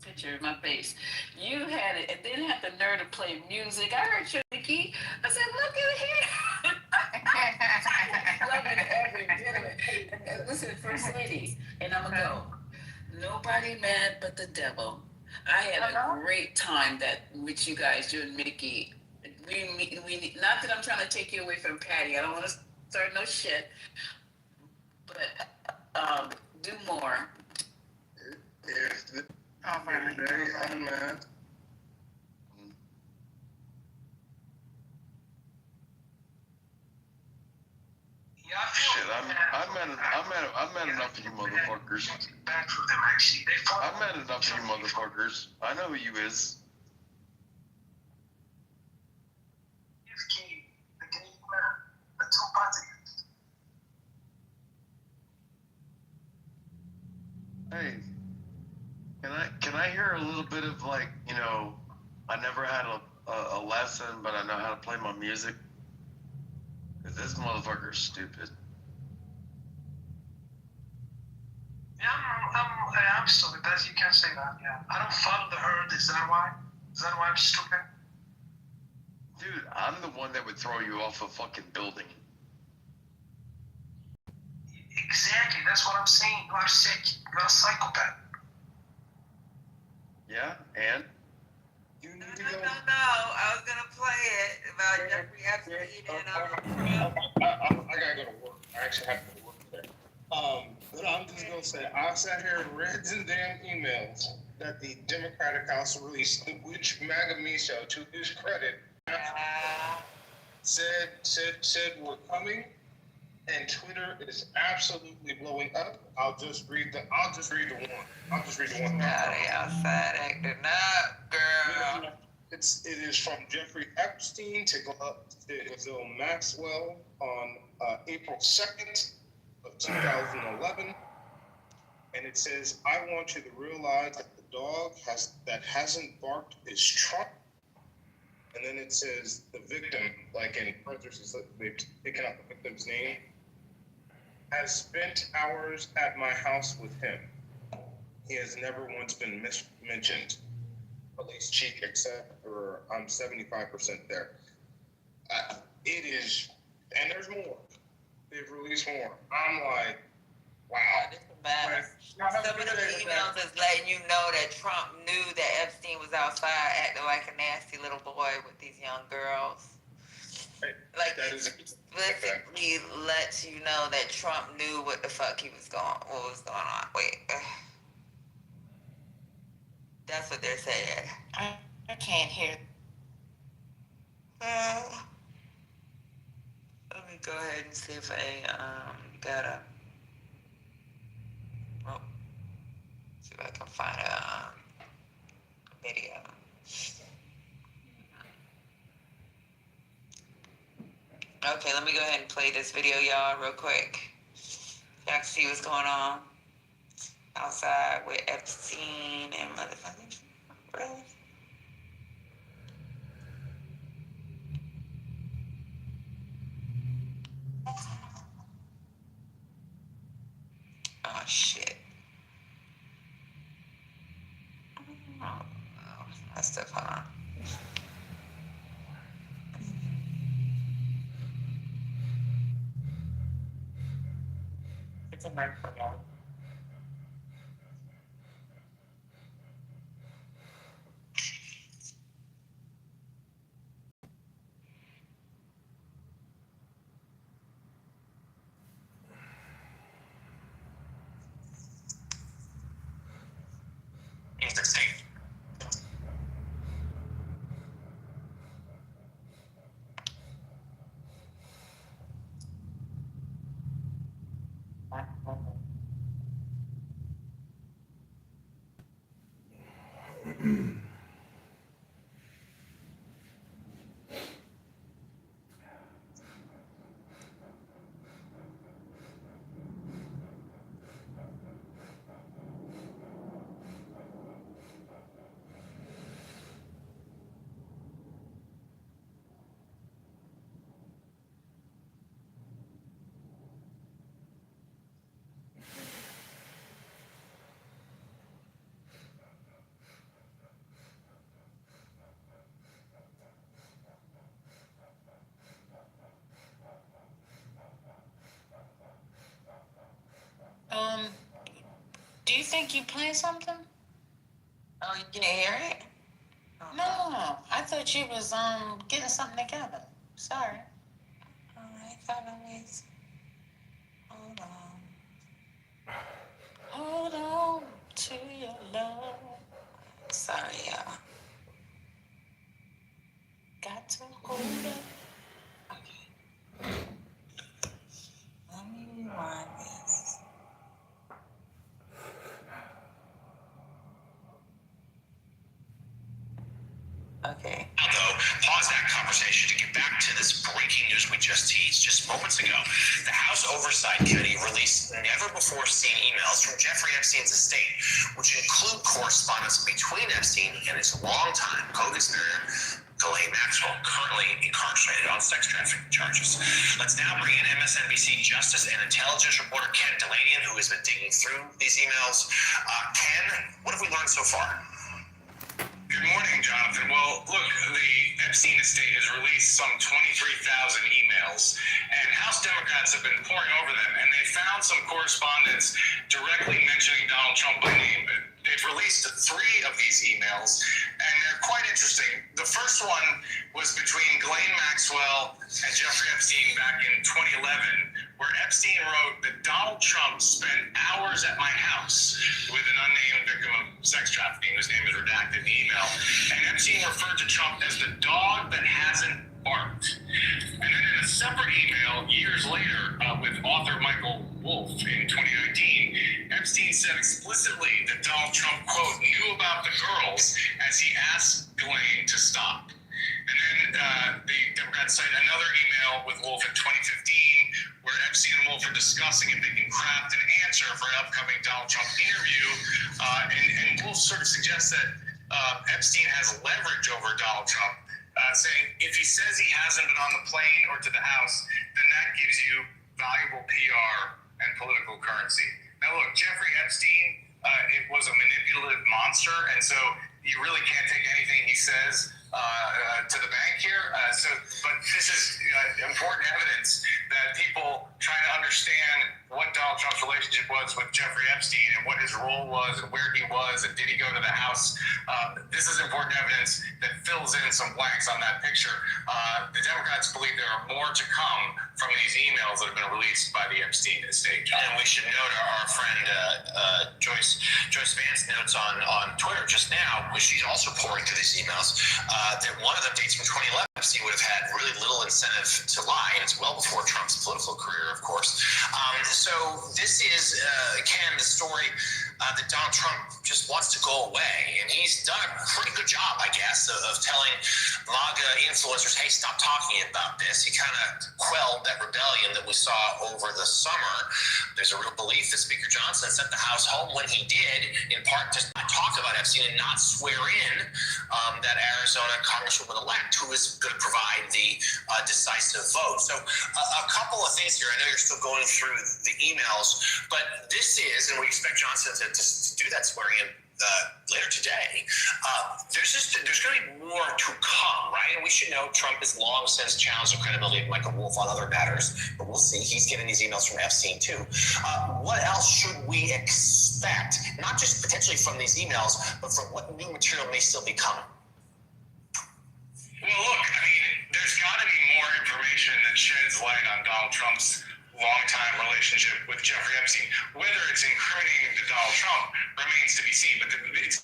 picture of my face. You had it, and then had the nerve to play music. I heard you, Nikki. I said, look at here. Loving every bit of it. Listen, First Lady, and I'm going to go. Nobody mad but the devil. I had a great time that with you guys, you and Mickey. We not that I'm trying to take you away from Patty. I don't want to start no shit, but do more. Yes. All right. Very man. Shit, I'm mad enough of you motherfuckers. I'm mad enough of you motherfuckers. I know who you is. Hey, can I hear a little bit of like, you know, I never had a lesson, but I know how to play my music? Cause this motherfucker's stupid. Yeah, I'm stupid. You can say that. Yeah, I don't follow the herd. Is that why? Is that why I'm stupid? Dude, I'm the one that would throw you off a fucking building. Exactly. That's what I'm saying. You are sick. You're a psychopath. Yeah, and? You need to go. No. I was gonna play it about Jeffrey Epstein and I gotta go to work. I actually have to go to work today. But I'm just gonna say I sat here and read the damn emails that the Democratic House released, which MAGA Micho, to his credit, said we're coming, and Twitter is absolutely blowing up. I'll just read the one. Now they outside acting up, girl. It is from Jeffrey Epstein to Ghislaine Maxwell on April 2nd of 2011. And it says, I want you to realize that the dog that hasn't barked is Trump. And then it says the victim, like in parentheses, they've taken out the victim's name, has spent hours at my house with him. He has never once been mentioned. Police chief, except for I'm 75% there. It is, and there's more. They've released more. I'm like, wow. This is bad. Some of the emails is letting you know that Trump knew that Epstein was outside acting like a nasty little boy with these young girls. Like, it explicitly lets you know that Trump knew what the fuck what was going on. Wait. That's what they're saying. I can't hear. Let me go ahead and see if I got a. Well, see if I can find a video. Okay, let me go ahead and play this video, y'all, real quick. Y'all can see what's going on outside with Epstein and motherfucking. Really? Oh, shit. Oh, that stuff, hold on. It's a microphone. think you playing something? Oh, you didn't hear it? Oh. No, I thought you was getting something together. Sorry. Oh, I thought it was. Hold on. Hold on to your love. Sorry, y'all. Got to hold it. Okay. Let me rewind this. Okay. Now, though, pause that conversation to get back to this breaking news we just teased just moments ago. The House Oversight Committee released never-before-seen emails from Jeffrey Epstein's estate, which include correspondence between Epstein and his longtime co-conspirator, Ghislaine Maxwell, currently incarcerated on sex trafficking charges. Let's now bring in MSNBC Justice and Intelligence reporter Ken Delanian, who has been digging through these emails. Ken, what have we learned so far? Good morning, Jonathan. Well, look, the Epstein estate has released some 23,000 emails, and House Democrats have been poring over them, and they found some correspondence directly mentioning Donald Trump by name. They've released 3 of these emails, and they're quite interesting. The first one was between Ghislaine Maxwell and Jeffrey Epstein back in 2011, where Epstein wrote that Donald Trump spent hours at my house with an unnamed victim of sex trafficking, whose name is redacted in the email. And Epstein referred to Trump as the dog that hasn't barked. And then in a separate email years later with author Michael Wolff in 2019, Epstein said explicitly that Donald Trump, quote, knew about the girls as he asked Ghislaine to stop. And then the Democrats cite another email with Wolff in 2015 where Epstein and Wolff are discussing if they can craft an answer for an upcoming Donald Trump interview. And Wolff sort of suggests that Epstein has leverage over Donald Trump, saying if he says he hasn't been on the plane or to the house, then that gives you valuable PR and political currency. Now look, Jeffrey Epstein, it was a manipulative monster, and so you really can't take anything he says to the bank here. But this is important evidence that people trying to understand what Donald Trump's relationship was with Jeffrey Epstein and what his role was and where he was and did he go to the house. This is important evidence that fills in some blanks on that picture. The Democrats believe there are more to come from these emails that have been released by the Epstein estate. And we should note our friend Joyce Vance notes on Twitter just now, which she's also pouring through these emails, that one of them dates from 2011. Epstein would have had really little incentive to lie, and it's well before Trump's political career, of course. So this is, Ken, the story that Donald Trump just wants to go away, and he's done a pretty good job, I guess, of telling MAGA influencers, hey, stop talking about this. He kind of quelled that rebellion that we saw over the summer. There's a real belief that Speaker Johnson sent the House home when he did, in part to talk about Epstein and not swear in that Arizona Congresswoman-elect who is going to provide the decisive vote. So a couple of things here. I know you're still going through the emails, but this is, and we expect Johnson to do that swearing in later today. There's going to be more to come, right? And we should know Trump has long since challenged the credibility of Michael Wolff on other matters, but we'll see. He's getting these emails from Epstein too. What else should we expect, not just potentially from these emails, but from what new material may still be coming? Well, look, I mean, there's got to be more information that sheds light on Donald Trump's long-time relationship with Jeffrey Epstein. Whether it's incriminating to Donald Trump remains to be seen, but it's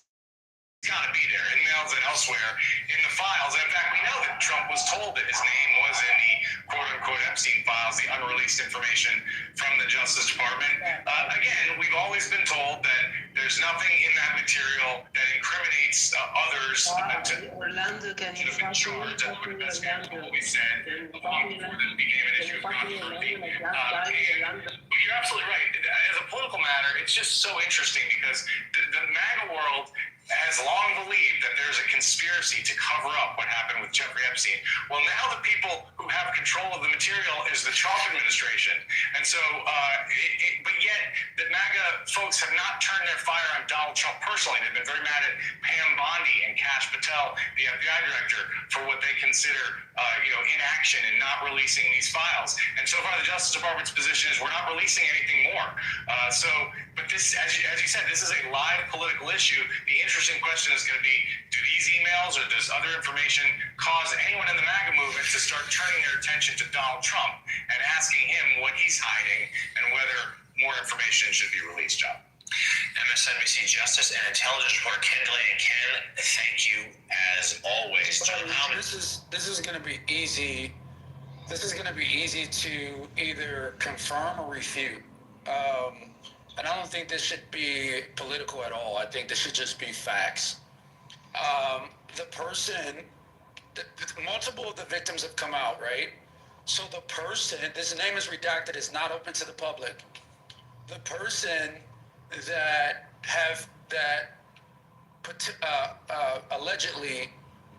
got to be there in emails and elsewhere in the files. And in fact, we know that Trump was told that his name was in the quote-unquote Epstein files, the unreleased information from the Justice Department. Again, we've always been told that there's nothing in that material that incriminates others to have been charged. That's what investigators have always said long before this became an issue of controversy. But you're absolutely right. As a political matter, it's just so interesting because the MAGA world has long believed that there's a conspiracy to cover up what happened with Jeffrey Epstein. Well, now the people who have control of the material is the Trump administration. And so, but yet the MAGA folks have not turned their fire on Donald Trump personally. They've been very mad at Pam Bondi and Kash Patel, the FBI director, for what they consider, inaction and not releasing these files. And so far, the Justice Department's position is we're not releasing anything more. But this, as you said, this is a live political issue. The interesting question is going to be, do these emails or does other information cause anyone in the MAGA movement to start turning their attention to Donald Trump and asking him what he's hiding and whether more information should be released, John? MSNBC Justice and Intelligence reporter Ken Delaney. Ken, thank you as always. John, this is going to be easy. This is going to be easy to either confirm or refute. And I don't think this should be political at all. I think this should just be facts. The person, multiple of the victims have come out, right? So the person, this name is redacted, it's not open to the public. The person that allegedly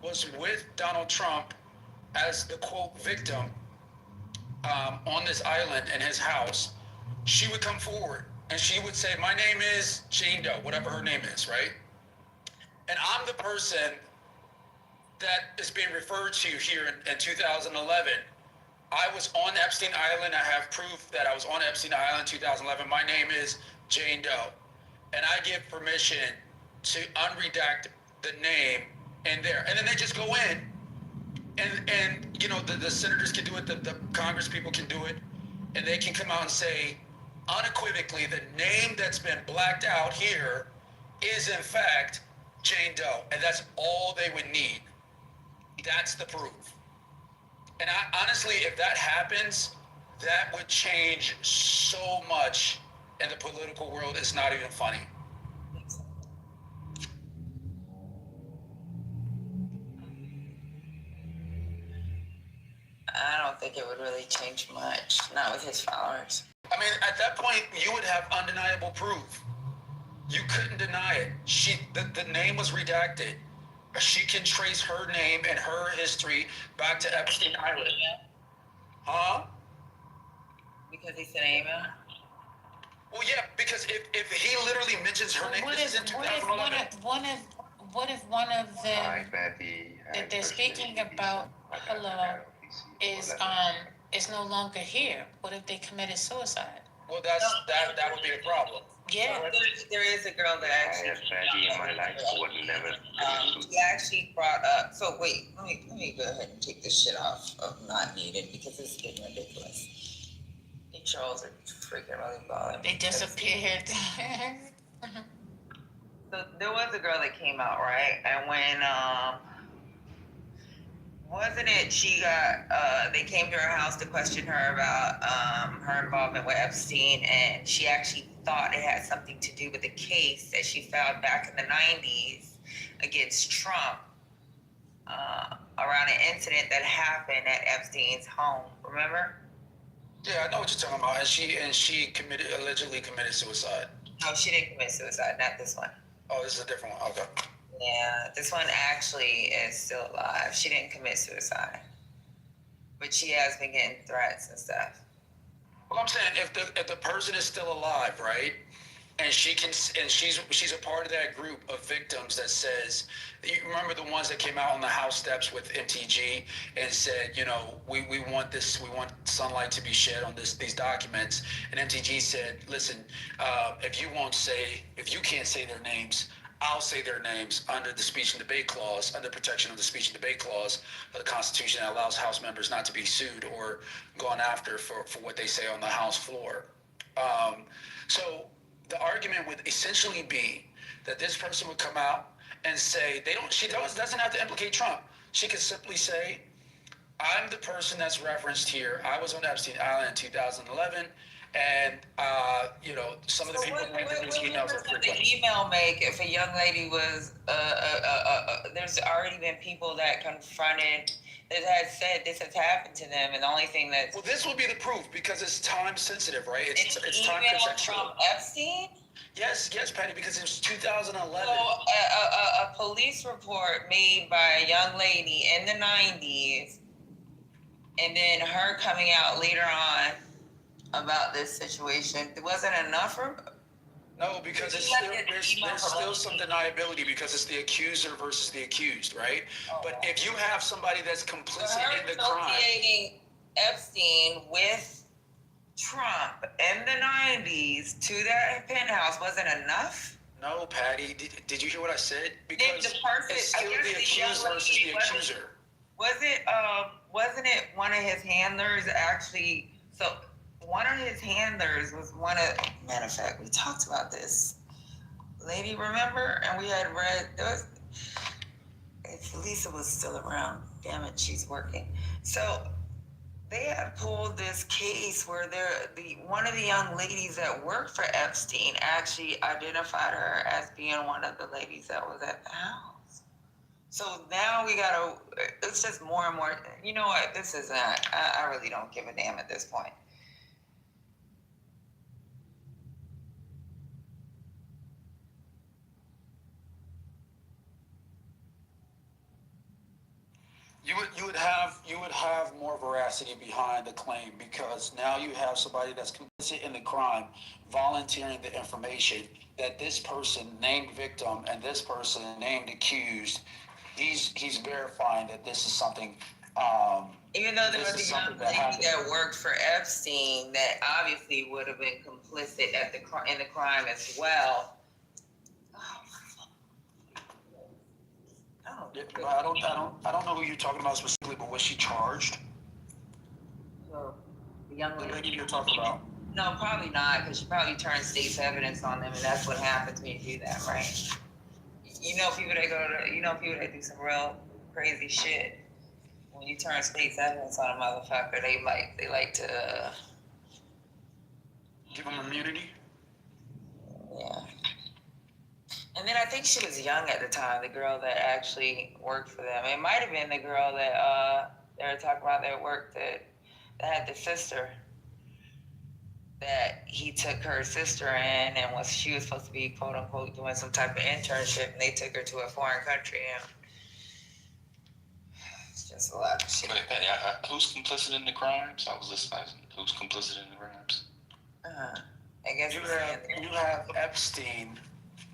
was with Donald Trump as the quote victim on this island in his house, she would come forward and she would say, my name is Jane Doe, whatever her name is, right? And I'm the person that is being referred to here in 2011. I was on Epstein Island. I have proof that I was on Epstein Island in 2011. My name is Jane Doe. And I give permission to unredact the name in there. And then they just go in. And you know, the senators can do it, the Congress people can do it. And they can come out and say, unequivocally, the name that's been blacked out here is in fact Jane Doe. And that's all they would need. That's the proof. And I, honestly, if that happens, that would change so much in the political world. It's not even funny. I don't think it would really change much, not with his followers. I mean, at that point, you would have undeniable proof. You couldn't deny it. The name was redacted. She can trace her name and her history back to Epstein Island. Huh? Because he said email? Well, yeah, because if he literally mentions her name, What this if is in 2011. one of them that they're speaking about, hello, is no longer here? What if they committed suicide? Well, that would be a problem. Yeah. There is a girl that actually. In my life would never. She actually brought up. So wait, let me go ahead and take this shit off of not needed because it's getting ridiculous. The trolls are freaking really balling. They disappeared. So there was a girl that came out, right? And when wasn't it she got they came to her house to question her about her involvement with Epstein, and she actually thought it had something to do with the case that she filed back in the 90s against Trump around an incident that happened at Epstein's home. Remember? Yeah, I know what you're talking about. And she allegedly committed suicide. No, she didn't commit suicide. Not this one. Oh, this is a different one. Okay. Yeah, this one actually is still alive. She didn't commit suicide, but she has been getting threats and stuff. Well, I'm saying if the person is still alive, right, and she's a part of that group of victims that says, you remember the ones that came out on the House steps with MTG and said, you know, we want sunlight to be shed on these documents, and MTG said, listen, if you can't say their names, I'll say their names under the speech and debate clause, under protection of the speech and debate clause of the Constitution that allows House members not to be sued or gone after for what they say on the House floor. So the argument would essentially be that this person would come out and say, she doesn't have to implicate Trump. She could simply say, I'm the person that's referenced here. I was on Epstein Island in 2011. And, you know, some of the people who went through these emails are frequent. The email make if a young lady was, there's already been people that confronted, that has said this has happened to them, and the only thing that. Well, this will be the proof because it's time sensitive, right? It's time email contextual. from Epstein? Yes, Patty, because it was 2011. So a police report made by a young lady in the 90s, and then her coming out later on about this situation, it wasn't enough for. No, because there's still some deniability because it's the accuser versus the accused, right? Oh, but if you have somebody that's complicit in the crime, associating Epstein with Trump in the 90s to that penthouse wasn't enough? No, Patty. Did you hear what I said? Then Because the person, it's still I guess the the young accused versus lady the accuser. wasn't it one of his handlers actually? So one of his handlers was one of. Matter of fact, we talked about this. Lady, remember? And we had read. If Lisa was still around, damn it, she's working. So they had pulled this case where one of the young ladies that worked for Epstein actually identified her as being one of the ladies that was at the house. So now it's just more and more. You know what? This is not. I really don't give a damn at this point. You would have more veracity behind the claim, because now you have somebody that's complicit in the crime volunteering the information that this person named victim and this person named accused. He's verifying that this is something. Even though there was a young lady that worked for Epstein that obviously would have been complicit in the crime as well. I don't know who you're talking about specifically, but was she charged? So, the young lady you're talking about? No, probably not, because she probably turned state's evidence on them, and that's what happens when you do that, right? You know people that do some real crazy shit. When you turn state's evidence on a motherfucker, they like to give them immunity. Yeah. And then I think she was young at the time, the girl that actually worked for them. It might have been the girl that they were talking about that worked that had the sister. That he took her sister in, and she was supposed to be quote unquote doing some type of internship, and they took her to a foreign country. And it's just a lot of shit. Wait, Patty, who's complicit in the crimes? I was listening. Who's complicit in the crimes? I guess you have Epstein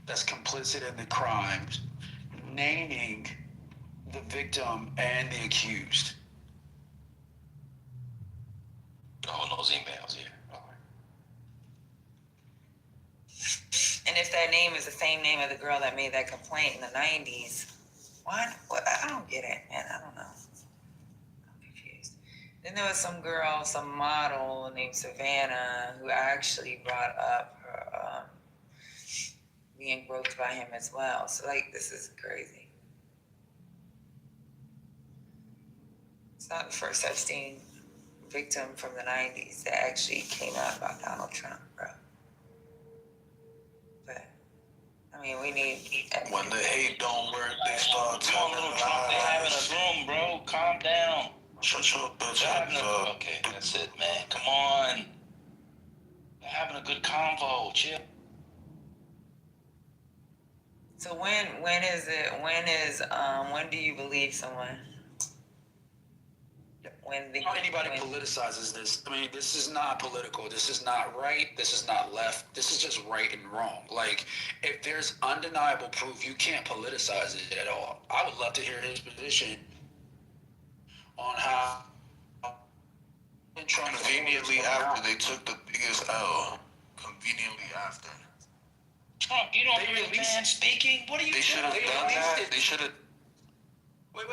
that's complicit in the crimes, naming the victim and the accused. Oh, those emails, yeah. And if that name is the same name of the girl that made that complaint in the 90s, what? I don't get it, man. I don't know. I'm confused. Then there was some girl, some model named Savannah, who actually brought up her being groped by him as well. So, this is crazy. It's not the first Epstein victim from the 90s that actually came out about Donald Trump, bro. But, I mean, we need... When the hate don't work, they start telling lies. They having a room, bro. Calm down. Shut your bitch up. Okay, that's it, man. Come on. They're having a good convo. Chill. So when do you believe someone? Anybody politicizes this. I mean, this is not political. This is not right. This is not left. This is just right and wrong. Like, if there's undeniable proof, you can't politicize it at all. I would love to hear his position on how. Conveniently after they took the biggest L. Conveniently after. Trump, you don't hear the man speaking? What are you doing? They should have done that. They should have. Wait.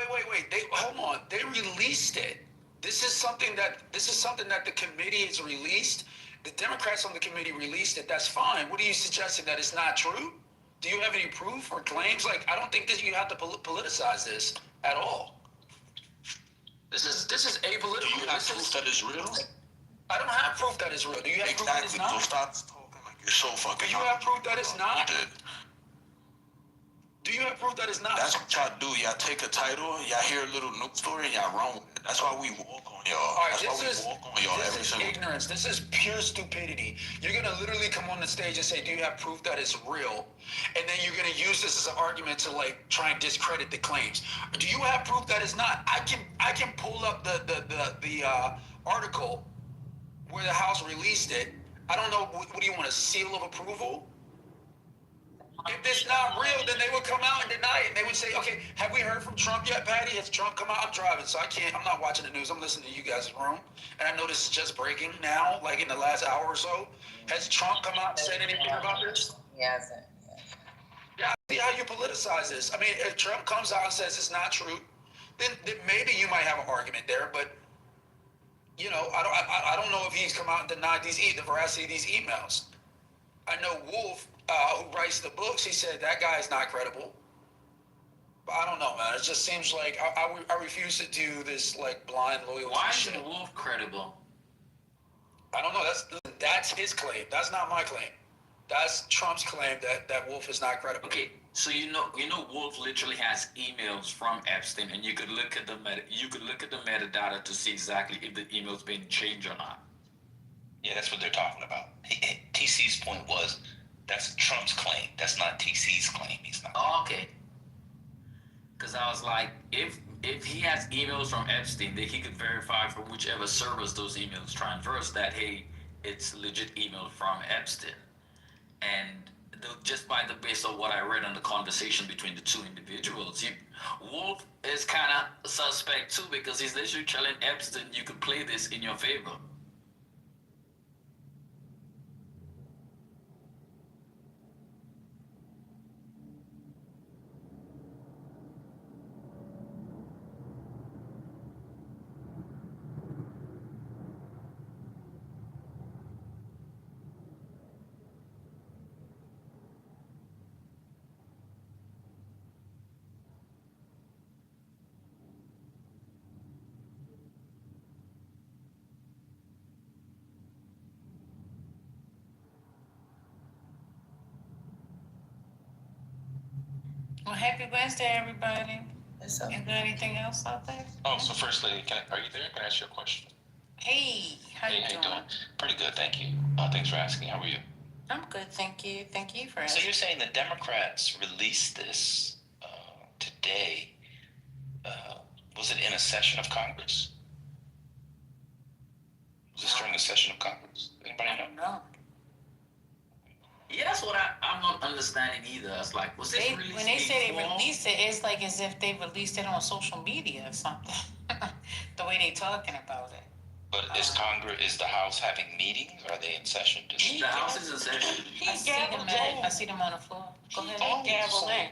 Hold on. They released it. This is something that the committee has released. The Democrats on the committee released it. That's fine. What are you suggesting, that it's not true? Do you have any proof or claims? I don't think that you have to politicize this at all. This is apolitical. Do you have proof that it's real? I don't have proof that it's real. Do you have proof that it's not? Don't stop talking like you're so fucking. Do you have proof that it's not? Do you have proof that it's not? That's what y'all do. Y'all take a title, y'all hear a little news story, and y'all run with it. That's why we walk on y'all. All right, That's why we walk on y'all every single day. Ignorance. This is pure stupidity. You're going to literally come on the stage and say, do you have proof that it's real? And then you're going to use this as an argument to try and discredit the claims. Do you have proof that it's not? I can pull up the article where the House released it. I don't know, what do you want, a seal of approval? If it's not real, then they would come out and deny it. And they would say, okay, have we heard from Trump yet, Patty? Has Trump come out? I'm driving, so I'm not watching the news. I'm listening to you guys' room. And I know this is just breaking now, like in the last hour or so. Has Trump come out and said anything about this? He hasn't. Yeah, I see how you politicize this. I mean, if Trump comes out and says it's not true, then maybe you might have an argument there, but I don't know if he's come out and denied the veracity of these emails. I know Wolf, who writes the books, he said that guy is not credible. But I don't know, man. It just seems like I refuse to do this like blind loyalty. Why isn't Wolf credible? I don't know. That's his claim. That's not my claim. That's Trump's claim that Wolf is not credible. Okay, so Wolf literally has emails from Epstein, and you could look at the metadata to see exactly if the email's been changed or not. Yeah, that's what they're talking about. TC's point was that's Trump's claim. That's not TC's claim. He's not. Oh, okay. Because I was like, if he has emails from Epstein, then he could verify from whichever servers those emails traverse that, hey, it's legit email from Epstein. And just by the base of what I read on the conversation between the two individuals, Wolf is kind of suspect too, because he's literally telling Epstein, you could play this in your favor. Well, happy Wednesday, everybody. Is there anything else out there? Oh, so First Lady, are you there? Can I ask you a question? Hey, how you doing? Pretty good, thank you. Thanks for asking. How are you? I'm good, thank you. Thank you for So asking. you're saying the Democrats released this today? Was it in a session of Congress? Was this during a session of Congress? Anybody know? No. Yeah, that's what I'm not understanding either. It's like, was this released When they say they before? released it, it's like as if they released it on social media or something. The way they talking about it. But is the House having meetings? Are they in session? The House is in session. I see them on the floor. Go ahead. Gavel in.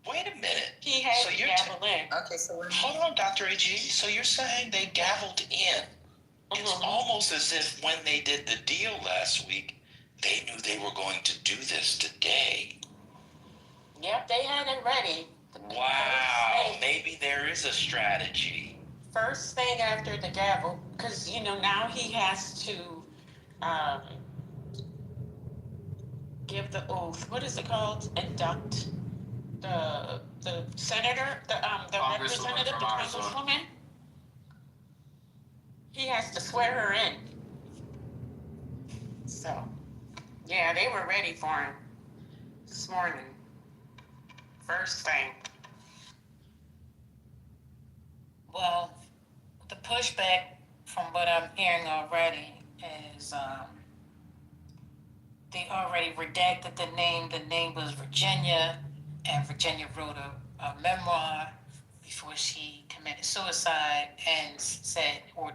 Wait a minute. He had So to you're gavel in. Okay, so we're Hold on, Dr. AG. So you're saying they gavelled in. It's almost as if when they did the deal last week, they knew they were going to do this today. Yep, they had it ready. Wow, maybe there is a strategy. First thing after the gavel, because now he has to give the oath. What is it called? Induct the senator, the representative, the congresswoman. He has to swear her in. So, yeah, they were ready for him this morning. First thing. Well, the pushback from what I'm hearing already is they already redacted the name. The name was Virginia, and Virginia wrote a memoir before she committed suicide and said or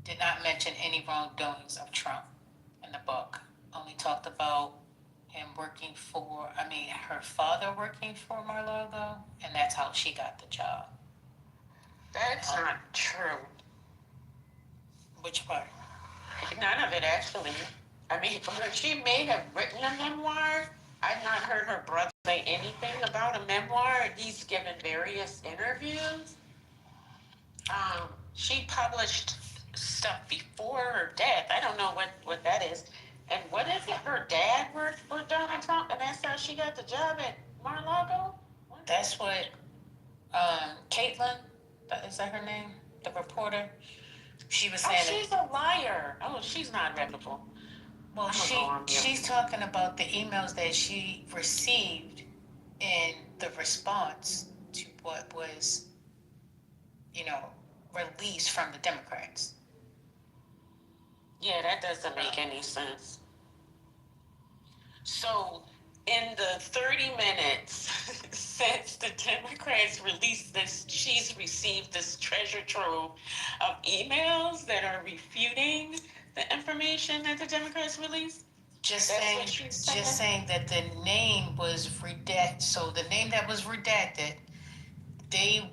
did not mention any wrongdoings of Trump in the book. Only talked about him working for, her father working for Mar-a-Lago, and that's how she got the job. That's not true. Which part? None of it, actually. She may have written a memoir. I've not heard her brother say anything about a memoir. He's given various interviews. She published stuff before her death. I don't know what that is. And what is it? Her dad worked for Donald Trump, and that's how she got the job at Mar-a-Lago? That's what Caitlin, is that her name? The reporter? She was saying she's a liar. Oh, she's not reputable. Well, she's talking about the emails that she received in the response to what was, released from the Democrats. Yeah, that doesn't make any sense. So, in the 30 minutes since the trove of emails that are refuting the information that the Democrats released? Just That's saying, what she's saying? just saying that the name was redacted. So the name that was redacted, they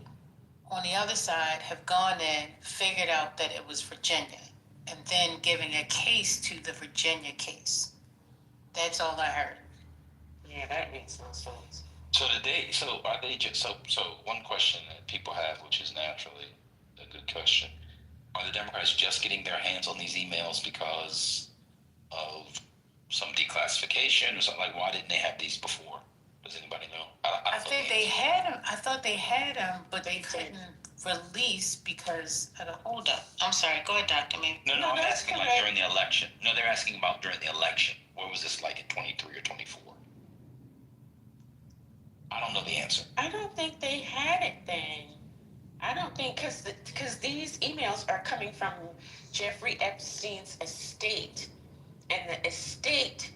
on the other side have gone in, figured out that it was Virginia, and then giving a case to the Virginia case. That's all I heard. Yeah, that makes no sense. So are they just so one question that people have, which is naturally a good question. Are the Democrats just getting their hands on these emails because of some declassification or something? Like, why didn't they have these before? Does anybody know? I think they had them. I thought they had them, but they couldn't release because of the holdup. I'm sorry. Go ahead, Dr. Maybe. No, I'm that's asking like correct. during the election. No, they're asking about during the election. What was this like in 23 or 24? I don't know the answer. I don't think they had it then. I don't think, because these emails are coming from Jeffrey Epstein's estate, and the estate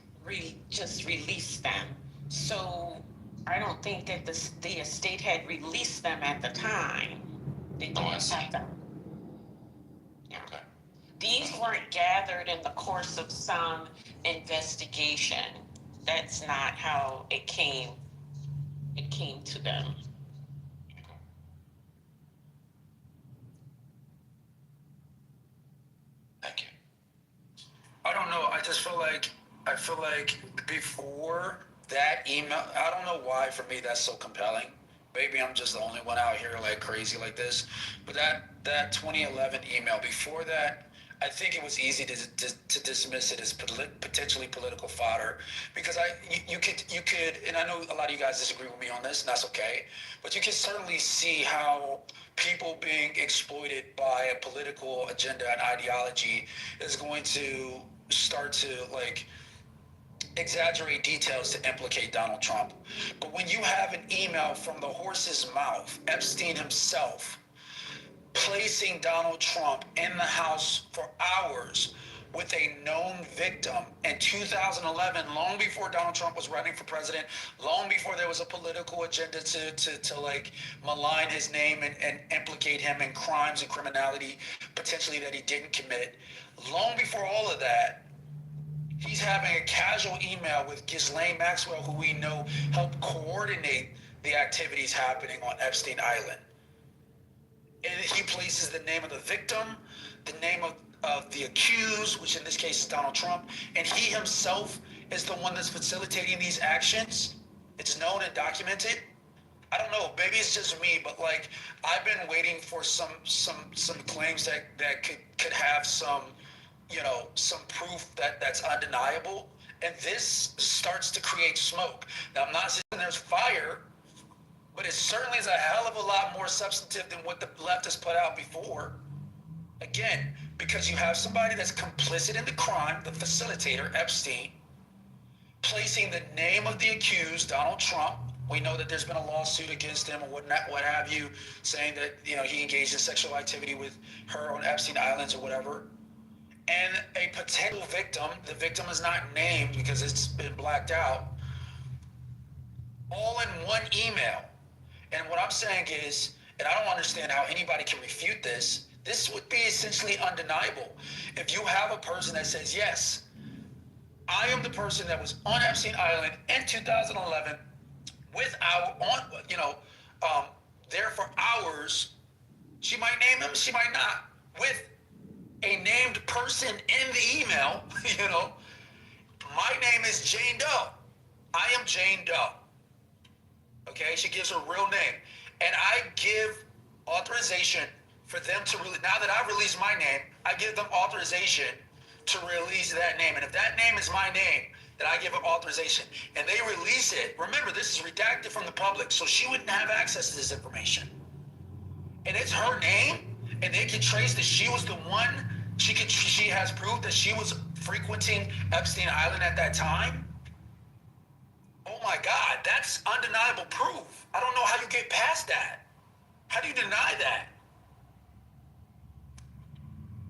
just released them. So I don't think that the estate had released them at the time. They didn't have them. Yeah. Okay. These weren't gathered in the course of some investigation. That's not how it came to them. Thank you. I don't know. I feel like before that email, I don't know why for me that's so compelling. Maybe I'm just the only one out here like crazy like this. But that 2011 email, before that, I think it was easy to dismiss it as potentially political fodder, because you could, and I know a lot of you guys disagree with me on this, and that's okay, but you can certainly see how people being exploited by a political agenda and ideology is going to start to like exaggerate details to implicate Donald Trump. But when you have an email from the horse's mouth, Epstein himself, placing Donald Trump in the house for hours with a known victim in 2011, long before Donald Trump was running for president, long before there was a political agenda to like malign his name and implicate him in crimes and criminality potentially that he didn't commit. Long before all of that, he's having a casual email with Ghislaine Maxwell, who we know helped coordinate the activities happening on Epstein Island. And he places the name of the victim, the name of the accused, which in this case is Donald Trump, and he himself is the one that's facilitating these actions. It's known and documented. I don't know, maybe it's just me, but like I've been waiting for some claims that could have some, you know, some proof that's undeniable, and this starts to create smoke. Now I'm not saying there's fire, but it certainly is a hell of a lot more substantive than what the left has put out before. Again, because you have somebody that's complicit in the crime, the facilitator, Epstein, placing the name of the accused, Donald Trump. We know that there's been a lawsuit against him or what have you, saying that, you know, he engaged in sexual activity with her on Epstein Islands or whatever. And a potential victim, the victim is not named because it's been blacked out, all in one email. And what I'm saying is, and I don't understand how anybody can refute this, this would be essentially undeniable. If you have a person that says, yes, I am the person that was on Epstein Island in 2011 there for hours, she might name him, she might not, with a named person in the email, you know, my name is Jane Doe. I am Jane Doe. Okay, she gives her real name. And I give authorization for them to now that I've released my name, I give them authorization to release that name. And if that name is my name, then I give them authorization. And they release it. Remember, this is redacted from the public, so she wouldn't have access to this information. And it's her name, and they can trace that she was the one. She has proof that she was frequenting Epstein Island at that time. Oh my God, that's undeniable proof. I don't know how you get past that. How do you deny that?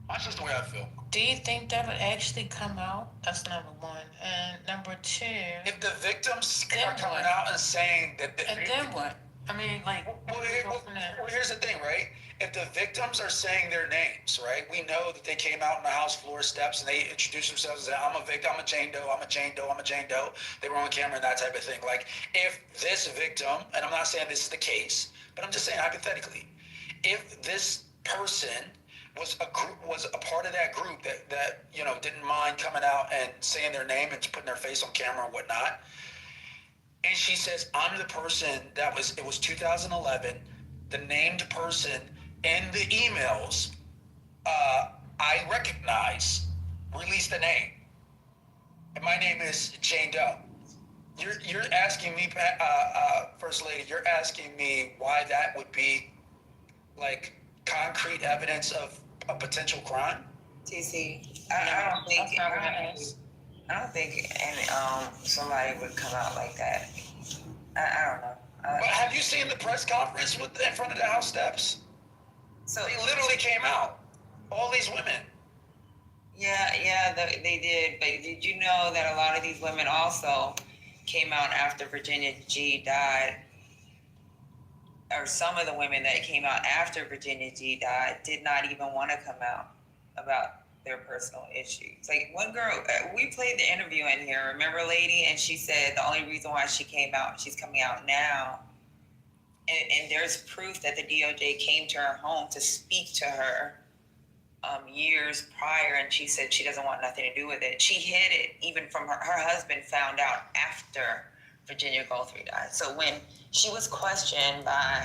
That's just the way I feel. Do you think that would actually come out? That's number one. And number two, If the victims are coming out and saying that... and then what? I mean, like, Well, here's the thing, right? if the victims are saying their names, right? We know that they came out on the house floor steps and they introduced themselves and said, I'm a victim, I'm a Jane Doe, I'm a Jane Doe, I'm a Jane Doe. They were on camera and that type of thing. Like, if this victim, and I'm not saying this is the case, but I'm just saying hypothetically, if this person was a part of that group that didn't mind coming out and saying their name and putting their face on camera and whatnot, and she says, I'm the person it was 2011, the named person in the emails, I recognize, release the name. And my name is Jane Doe. You're asking me, First Lady, you're asking me why that would be like concrete evidence of a potential crime? TC, I don't think somebody would come out like that. I don't know. But have you seen the press conference in front of the House steps? So they literally came out. All these women. Yeah, they did. But did you know that a lot of these women also came out after Virginia G died? Or some of the women that came out after Virginia G died did not even want to come out about their personal issues. Like one girl, we played the interview in here, remember, lady? And she said the only reason why she came out, she's coming out now, and there's proof that the DOJ came to her home to speak to her years prior, and she said she doesn't want nothing to do with it. She hid it even from her husband found out after Virginia Guthrie died. So when she was questioned by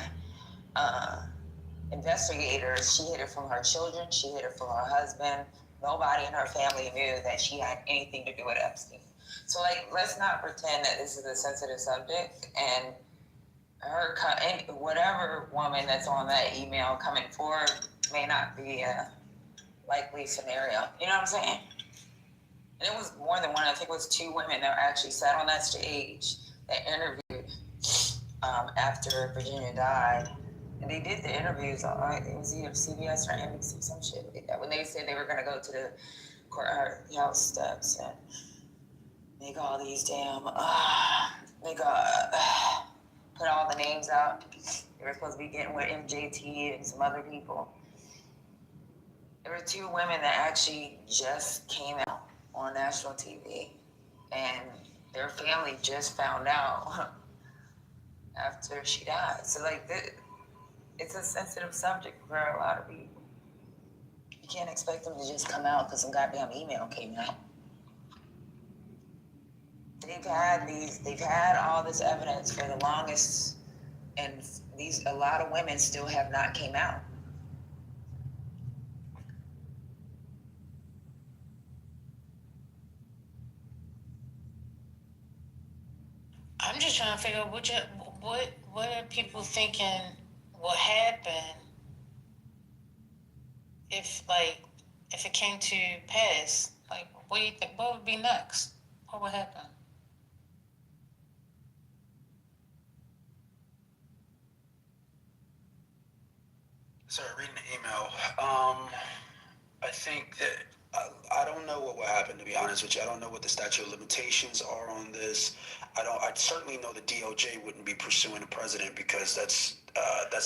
investigators, she hid it from her children, she hid it from her husband. Nobody in her family knew that she had anything to do with Epstein. So, let's not pretend that this is a sensitive subject, and whatever woman that's on that email coming forward may not be a likely scenario. You know what I'm saying? And it was more than one. I think it was two women that actually sat on that stage that interviewed after Virginia died. And they did the interviews on, it was either CBS or NBC, some shit like that. When they said they were going to go to the courthouse steps and make all these damn, put all the names out. They were supposed to be getting with MJT and some other people. There were two women that actually just came out on national TV, and their family just found out after she died. So, it's a sensitive subject for a lot of people. You can't expect them to just come out because some goddamn email came out. They've had all this evidence for the longest, and a lot of women still have not came out. I'm just trying to figure out what are people thinking will happen if it came to pass. What do you think? What would be next? What would happen? Sorry, reading the email. I think that I don't know what will happen, to be honest with you. I don't know what the statute of limitations are on this. I certainly know the DOJ wouldn't be pursuing the president because that's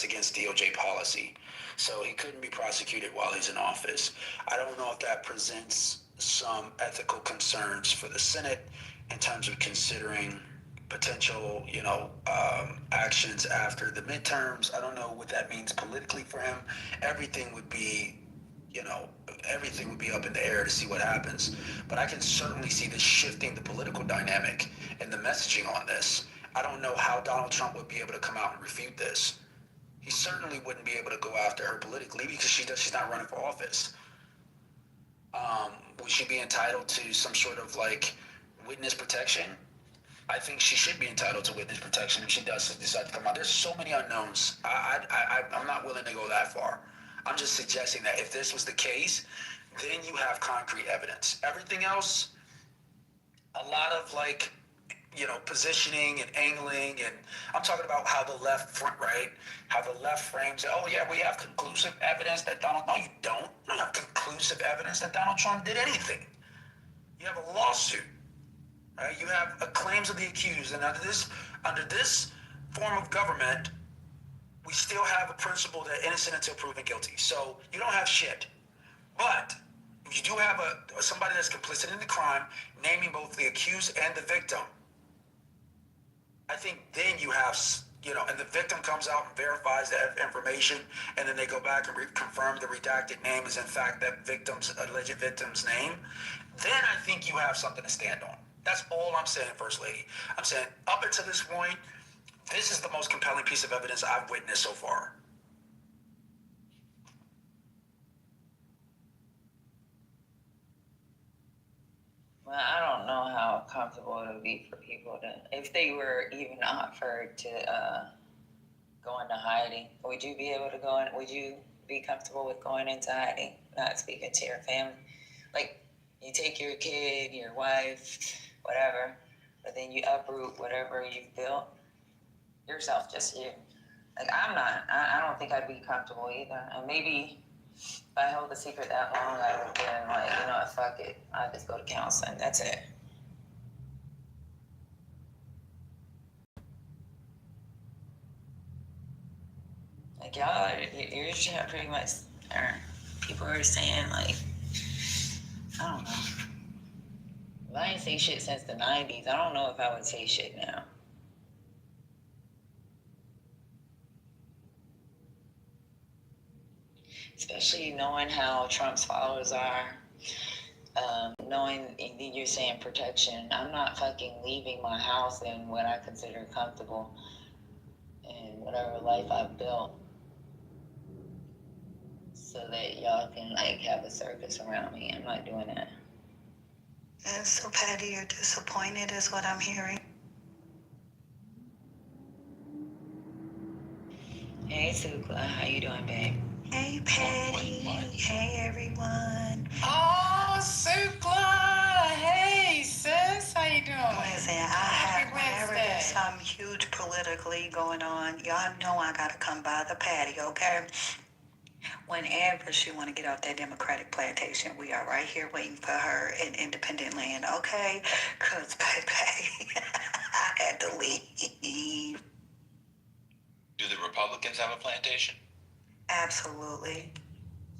against DOJ policy. So he couldn't be prosecuted while he's in office. I don't know if that presents some ethical concerns for the Senate in terms of considering potential, actions after the midterms. I don't know what that means politically for him. Everything would be up in the air to see what happens. But I can certainly see this shifting the political dynamic and the messaging on this. I don't know how Donald Trump would be able to come out and refute this. He certainly wouldn't be able to go after her politically because she's not running for office. Would she be entitled to some sort of witness protection? I think she should be entitled to witness protection if she does decide to come out. There's so many unknowns. I'm not willing to go that far. I'm just suggesting that if this was the case, then you have concrete evidence. Everything else, a lot of positioning and angling, and I'm talking about how the left frames it. Oh yeah, we have conclusive evidence that Donald. No, you don't. You don't have conclusive evidence that Donald Trump did anything. You have a lawsuit. Right? You have claims of the accused, and under this form of government, we still have a principle that innocent until proven guilty. So you don't have shit. But if you do have somebody that's complicit in the crime, naming both the accused and the victim, I think then you have, and the victim comes out and verifies that information, and then they go back and confirm the redacted name is in fact that alleged victim's name, then I think you have something to stand on. That's all I'm saying, First Lady. I'm saying up until this point, this is the most compelling piece of evidence I've witnessed so far. Well, I don't know how comfortable it would be for people if they were even offered to go into hiding. Would you be able to go in? Would you be comfortable with going into hiding, not speaking to your family? Like, you take your kid, your wife, whatever, but then you uproot whatever you've built yourself, just you. Like, I don't think I'd be comfortable either. And maybe if I held the secret that long, I would have been like, fuck it. I'll just go to counseling. That's it. Like, y'all, you're pretty much, or people are saying, like, I don't know. If I ain't say shit since the 90s, I don't know if I would say shit now. Especially knowing how Trump's followers are, knowing you're saying protection. I'm not fucking leaving my house and what I consider comfortable and whatever life I've built so that y'all can, like, have a circus around me. I'm not doing that. And so, Patty, you're disappointed is what I'm hearing. Hey, Sukla, how you doing, babe? Hey, Patty. Hey, everyone. Oh, Sukla. Hey, sis. How you doing? Listen, whenever there's something huge politically going on, y'all know I gotta come by the patty, okay? Whenever she want to get off that Democratic plantation, we are right here waiting for her in independent land, okay? Because, baby, I had to leave. Do the Republicans have a plantation? Absolutely.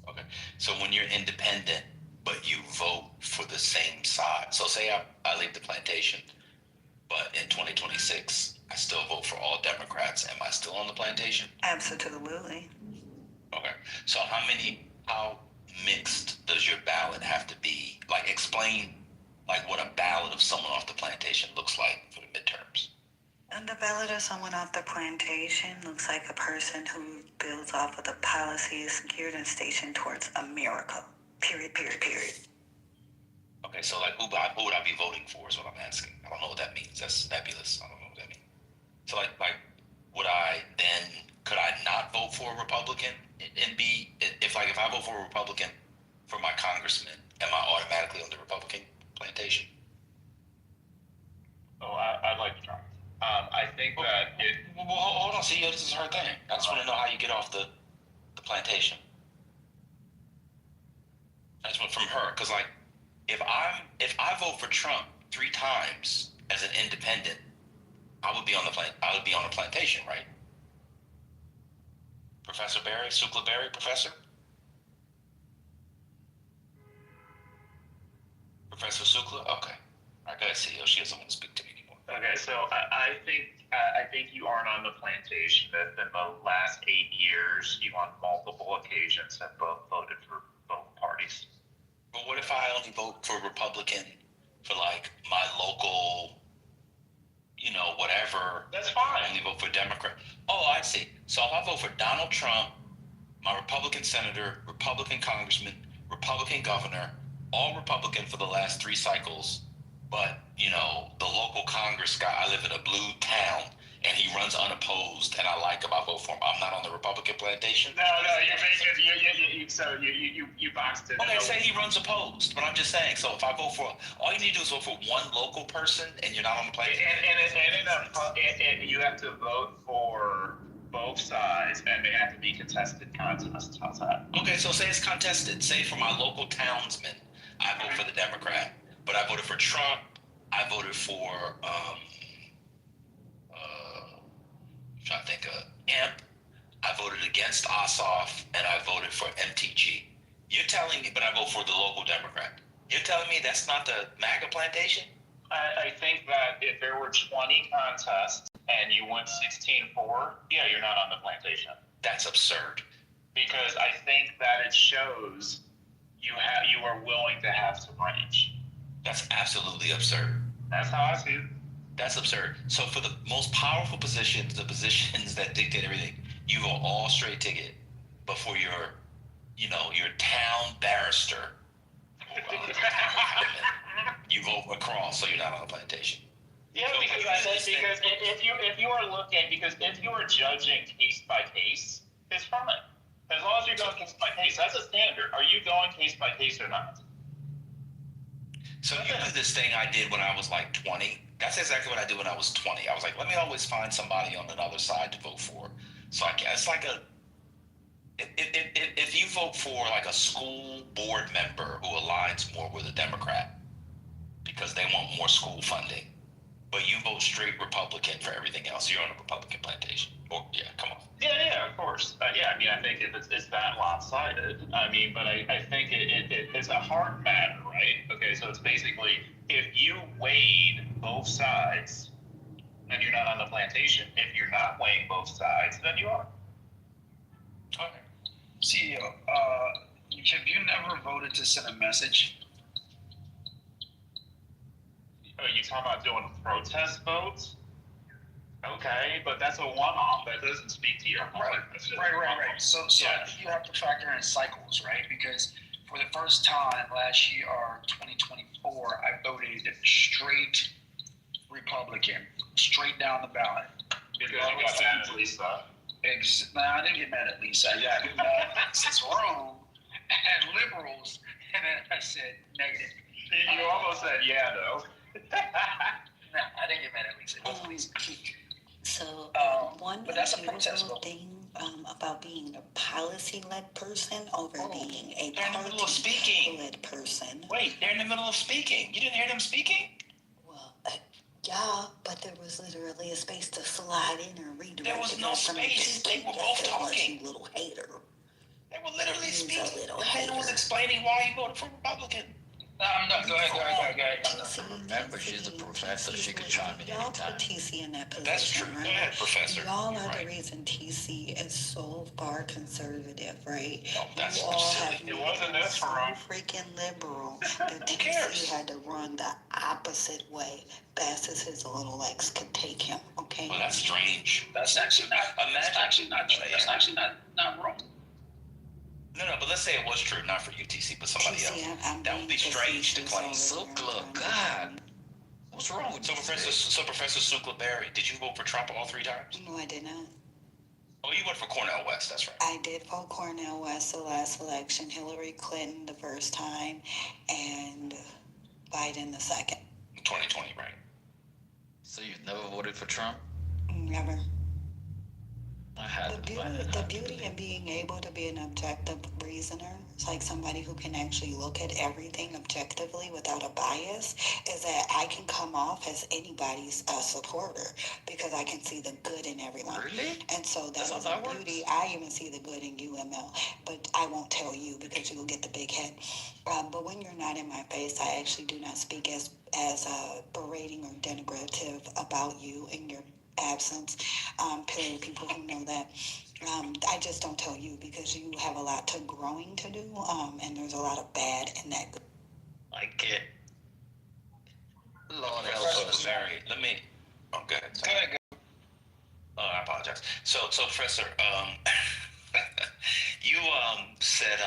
Okay. So when you're independent, but you vote for the same side. So say I leave the plantation, but in 2026, I still vote for all Democrats. Am I still on the plantation? Absolutely. Okay. So how mixed does your ballot have to be? Like, explain, like, what a ballot of someone off the plantation looks like for the midterms. And the ballot of someone off the plantation looks like a person who builds off of the policies geared and stationed towards America. Period. Okay, so, like, who would I be voting for is what I'm asking. I don't know what that means. That's nebulous. I don't know what that means. So, like, could I not vote for a Republican and be, if I vote for a Republican for my congressman, am I automatically on the Republican plantation? Oh, I'd like to try. I think that it. Well, hold on. See, this is her thing. I just want to know how you get off the plantation. I just want from her, because, like, if I vote for Trump 3 times as an independent, I would be on a plantation, right? Professor Barry, Sukla Barry, Professor Sukla. Okay, I gotta see. She doesn't want to speak to me anymore. Okay, so I think you aren't on the plantation. That in the last 8 years, you on multiple occasions have both voted for both parties. But what if I only vote for Republican for, like, my local, whatever? That's fine. I only vote for Democrat. Oh, I see. So if I vote for Donald Trump, my Republican senator, Republican congressman, Republican governor, all Republican for the last 3 cycles, but, the local Congress guy, I live in a blue town, and he runs unopposed, and I like him, I vote for him. I'm not on the Republican plantation? No, you boxed it. Okay, say he runs opposed, but I'm just saying, so if I vote for, all you need to do is vote for one local person, and you're not on the plantation? And you have to vote for both sides, and they have to be contested contests. How's that? Okay, so say it's contested. Say for my local townsman, I vote for the Democrat, but I voted for Trump. I voted for, I'm trying to think of Imp. I voted against Ossoff, and I voted for MTG. You're telling me, but I vote for the local Democrat. You're telling me that's not the MAGA plantation? I think that if there were 20 contests and you went 16-4, yeah, you're not on the plantation. That's absurd. Because I think that it shows you are willing to have some range. That's absolutely absurd. That's how I see it. That's absurd. So for the most powerful positions, the positions that dictate everything, you vote all straight ticket. But for your town barrister, you vote across, so you're not on the plantation. Yeah, because if you are looking, because if you are judging case by case, it's fine. As long as you're going case by case, that's a standard. Are you going case by case or not? So you do this thing I did when I was like 20. That's exactly what I did when I was 20. I was like, let me always find somebody on another side to vote for. So it's like if you vote for like a school board member who aligns more with a Democrat because they want more school funding, but you vote straight Republican for everything else, you're on a Republican plantation. Or yeah, come on. Yeah, of course. I think it's that lopsided. But I think it's a hard matter, right? Okay, so it's basically if you weighed both sides, then you're not on the plantation. If you're not weighing both sides, then you are. Okay. CEO, have you never voted to send a message? Are you talking about doing protest votes? Okay, but that's a one-off. That doesn't speak to your heart. Right. So yeah. You have to factor in cycles, right? Because for the first time last year, 2024, I voted straight Republican, straight down the ballot. Because you got mad at Lisa. I didn't get mad at Lisa. I got mad at Rome and liberals, and then I said negative. You almost said yeah, though. No, I didn't get mad at Lisa. It was Lisa. So one but that's a protest vote. thing about being a policy-led person over being a they're in the middle of speaking. Led person. Wait, they're in the middle of speaking. You didn't hear them speaking? Well, yeah, but there was literally a space to slide in or redirect. There was no space. They were both talking. You little hater. They were literally speaking. The man was explaining why he voted for Republican. No, go ahead. Remember, she's a professor. She could chime in Y'all anytime. put TC in that position. That's true. Right? Go ahead, Professor. Y'all are the reason TC is so far conservative, right? No, that's you all silly. have It wasn't this so wrong. freaking liberal that TC had to run the opposite way, fast as his little legs could take him. Okay. Well, that's strange. That's actually not. That's actually not wrong. No, but let's say it was true, not for UTC, but somebody else. That would be strange to claim. Sukla, God. What's wrong with So Professor Sukla Berry, did you vote for Trump all 3 times? No, I did not. Oh, you went for Cornel West, that's right. I did vote Cornel West the last election, Hillary Clinton the first time, and Biden the second. 2020, right? So you've never voted for Trump? Never. I had The beauty in being able to be an objective reasoner, it's like somebody who can actually look at everything objectively without a bias, is that I can come off as anybody's supporter because I can see the good in everyone. Really? And so that's how the that beauty. works? I even see the good in you, ML, but I won't tell you because you will get the big head. But when you're not in my face, I actually do not speak as berating or denigrative about you in your absence. Period. People who know that. I just don't tell you because you have a lot to growing to do, and there's a lot of bad in that. I get. Lord help us. Let me. Oh, go ahead. Go ahead. Oh, I apologize. So Professor, you said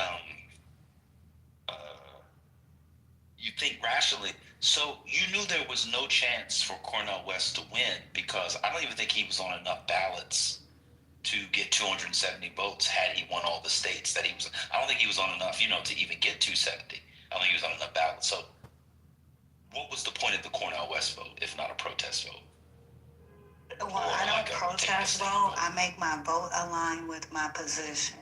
you think rationally. So you knew there was no chance for Cornel West to win because I don't even think he was on enough ballots to get 270 votes had he won all the states that he was. I don't think he was on enough, to even get 270. I don't think he was on enough ballots. So what was the point of the Cornel West vote, if not a protest vote? Well, I don't protest vote. I make my vote align with my position,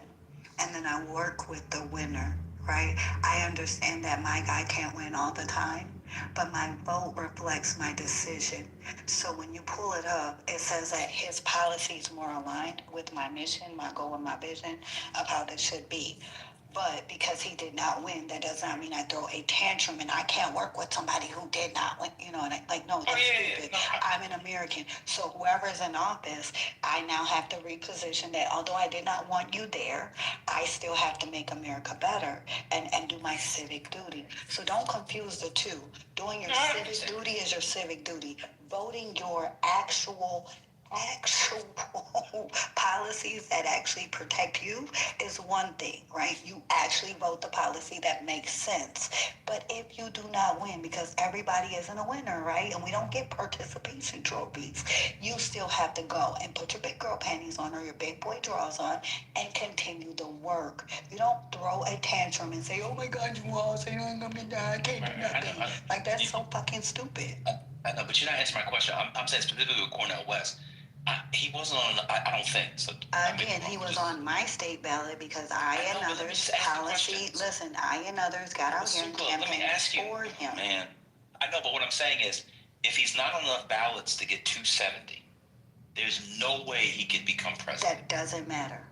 and then I work with the winner. Right? I understand that my guy can't win all the time, but my vote reflects my decision. So when you pull it up, it says that his policy is more aligned with my mission, my goal, and my vision of how this should be. But because he did not win, that does not mean I throw a tantrum and I can't work with somebody who did not win. You know, and no, that's stupid. No, I'm an American. So whoever's in office, I now have to reposition that although I did not want you there, I still have to make America better and do my civic duty. So don't confuse the two. Doing your civic duty is your civic duty. Voting your actual policies that actually protect you is one thing, right? You actually vote the policy that makes sense. But if you do not win, because everybody isn't a winner, right? And we don't get participation trophies, you still have to go and put your big girl panties on or your big boy drawers on and continue the work. You don't throw a tantrum and say, oh my God, you lost, you ain't gonna be done, I can't do nothing. Like, that's so fucking stupid. I know, but you're not answering my question. I'm saying specifically with Cornel West. He wasn't on. I don't think so. Again, he was on my state ballot because I and others policy. Listen, I and others got out here and campaigned for him. Man, I know, but what I'm saying is, if he's not on enough ballots to get 270, there's no way he could become president. That doesn't matter.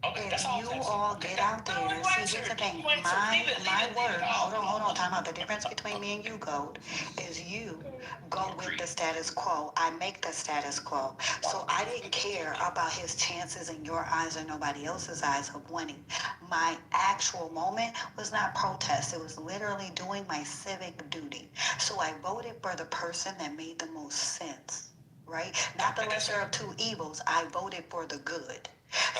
Okay, if that's all. You all get out there. See, here's the thing. My word. Hold on. Time out. The difference between me and you, Gold, is you go with the status quo. I make the status quo. So I didn't care about his chances in your eyes or nobody else's eyes of winning. My actual moment was not protest. It was literally doing my civic duty. So I voted for the person that made the most sense, right? Not the lesser of two evils. I voted for the good.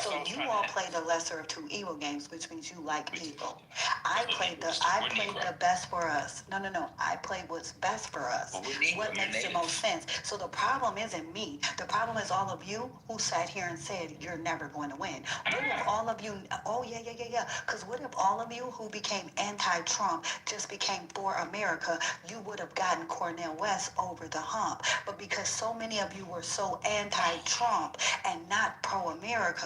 So you all play the lesser of two evil games, which means you like evil. I played the best for us. No. I played what's best for us. What makes the most sense. So the problem isn't me. The problem is all of you who sat here and said you're never going to win. What if all of you? Oh yeah. Because what if all of you who became anti-Trump just became for America? You would have gotten Cornel West over the hump. But because so many of you were so anti-Trump and not pro-America,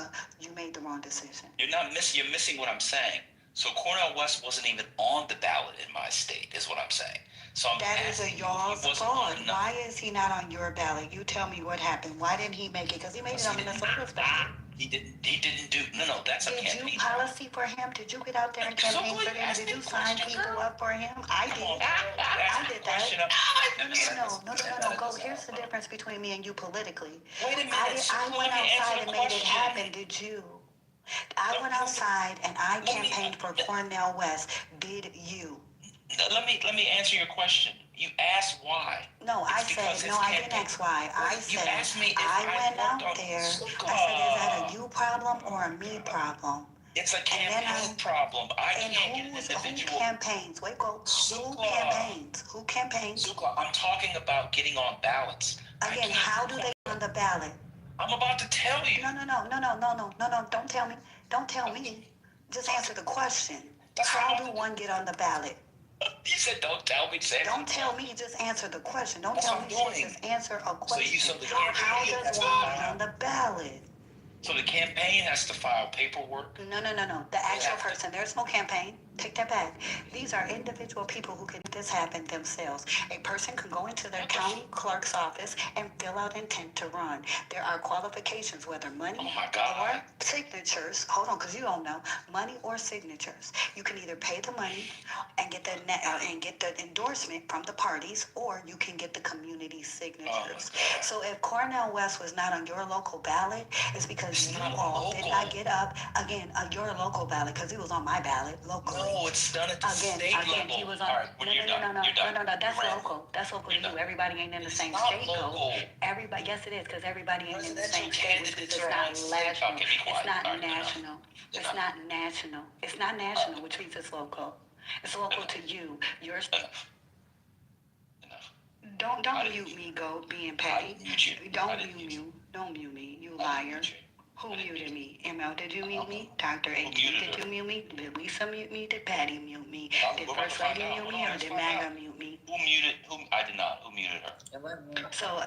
you made the wrong decision. You're missing what I'm saying. So Cornel West wasn't even on the ballot in my state, is what I'm saying. So that is a y'all's fault. Why is he not on your ballot? You tell me what happened. Why didn't he make it? Because he made it on Minnesota's ballot. He didn't do. No. That's a campaign. Did you policy for him? Did you get out there and campaign for him? Did you sign people up for him? I did. I did that. No. Go. Here's the difference between me and you politically. Wait a minute. I went outside and made it happen. Did you? I went outside and I campaigned for Cornel West. Did you? Let me answer your question. You asked why. No, I didn't ask why. I said, you asked me if I went out there. I said, is that a you problem or a me problem? It's a campaign problem. I can't get an Who individual. campaigns? Wait, go. Who campaigns? Who campaigns? I'm talking about getting on ballots. Again, how do they get on the ballot? I'm about to tell you. No. Don't tell me. Don't tell me. Just answer the question. How do one get on the ballot? You said don't tell me. Don't tell me. Just answer the question. Don't tell me. Just answer a question. So how does one get on the ballot? So the campaign has to file paperwork? No. The actual person. There's no campaign. Take that back. These are individual people who can make this happen themselves. A person can go into their county clerk's office and fill out intent to run. There are qualifications, whether money or signatures. Hold on, because you don't know. Money or signatures. You can either pay the money and get the endorsement from the parties, or you can get the community signatures. So if Cornel West was not on your local ballot, it's because you all did not get up. Again, your local ballot, because he was on my ballot locally. No, it's done at the state level. He was on. No. That's local. That's local to you. Everybody ain't in the same state code. Everybody, yes, it is, because everybody ain't in the same state. It's not national. It's not national. It's not national. It's not national, which means it's local. It's local to you. Yours. Don't mute me, Go, being petty. Don't mute me, you liar. Who muted me? ML, did you mute me? Dr. A, did you mute me? Did Lisa mute me? Did Patty mute me? Did First Lady mute me, or did MAGA mute me? I did not. Who muted her? So,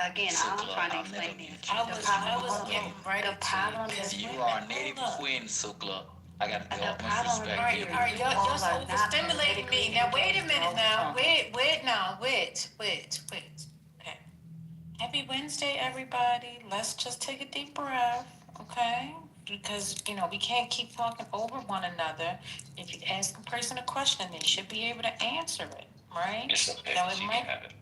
again, all I'm trying to explain is I was getting right the problem is you are a native queen, Sukla. I got to And go the up my problem respect right here. here, All right, you all you're are not overstimulating me. politically Now, wait a engaged minute while now. talking. Wait. Okay. Happy Wednesday, everybody. Let's just take a deep breath, okay? Because, we can't keep talking over one another. If you ask a person a question, they should be able to answer it, right? It's okay. Now, it She might can have it.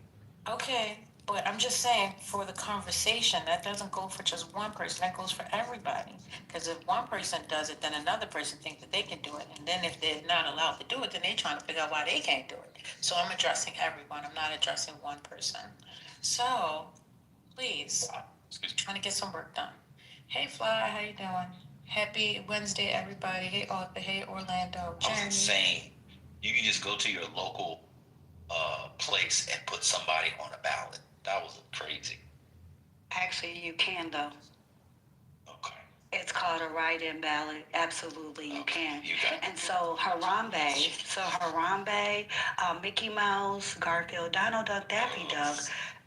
Okay, but I'm just saying, for the conversation, that doesn't go for just one person, that goes for everybody. Because if one person does it, then another person thinks that they can do it. And then if they're not allowed to do it, then they're trying to figure out why they can't do it. So I'm addressing everyone, I'm not addressing one person. So, please, Excuse me. trying to get some work done. Hey Fly, how you doing? Happy Wednesday, everybody. Hey Arthur, hey Orlando, I was Jeremy. insane. You can just go to your local place and put somebody on a ballot. That was crazy. Actually, you can though. Okay. It's called a write-in ballot. Absolutely, you can. You got it. And so Harambe, Mickey Mouse, Garfield, Donald Duck, Daffy Duck.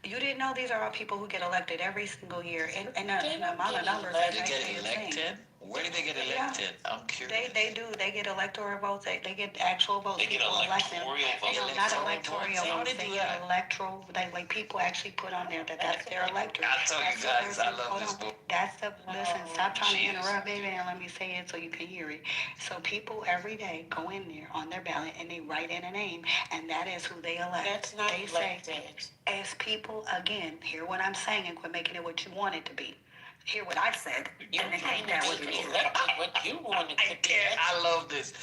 You didn't know these are all people who get elected every single year, and the amount of numbers They that's get actually insane. elected? Where do they get elected? I'm curious. They do. They get electoral votes. They get actual votes. They get People elect them. electoral votes. No, not electoral How votes. they They do get that? electoral. Like people actually put on there that's their electorate. I tell you That's the guys, I person- love hold this on. book. That's the listen. Stop trying to Jeez. interrupt, baby, and let me say it so you can hear it. So people every day go in there on their ballot and they write in a name, and that is who they elect. That's not they say, elected. as people again, hear what I'm saying and quit making it what you want it to be. Hear what I said, You're and then trying make that to what make it it is. elected what you want it to be. I love this.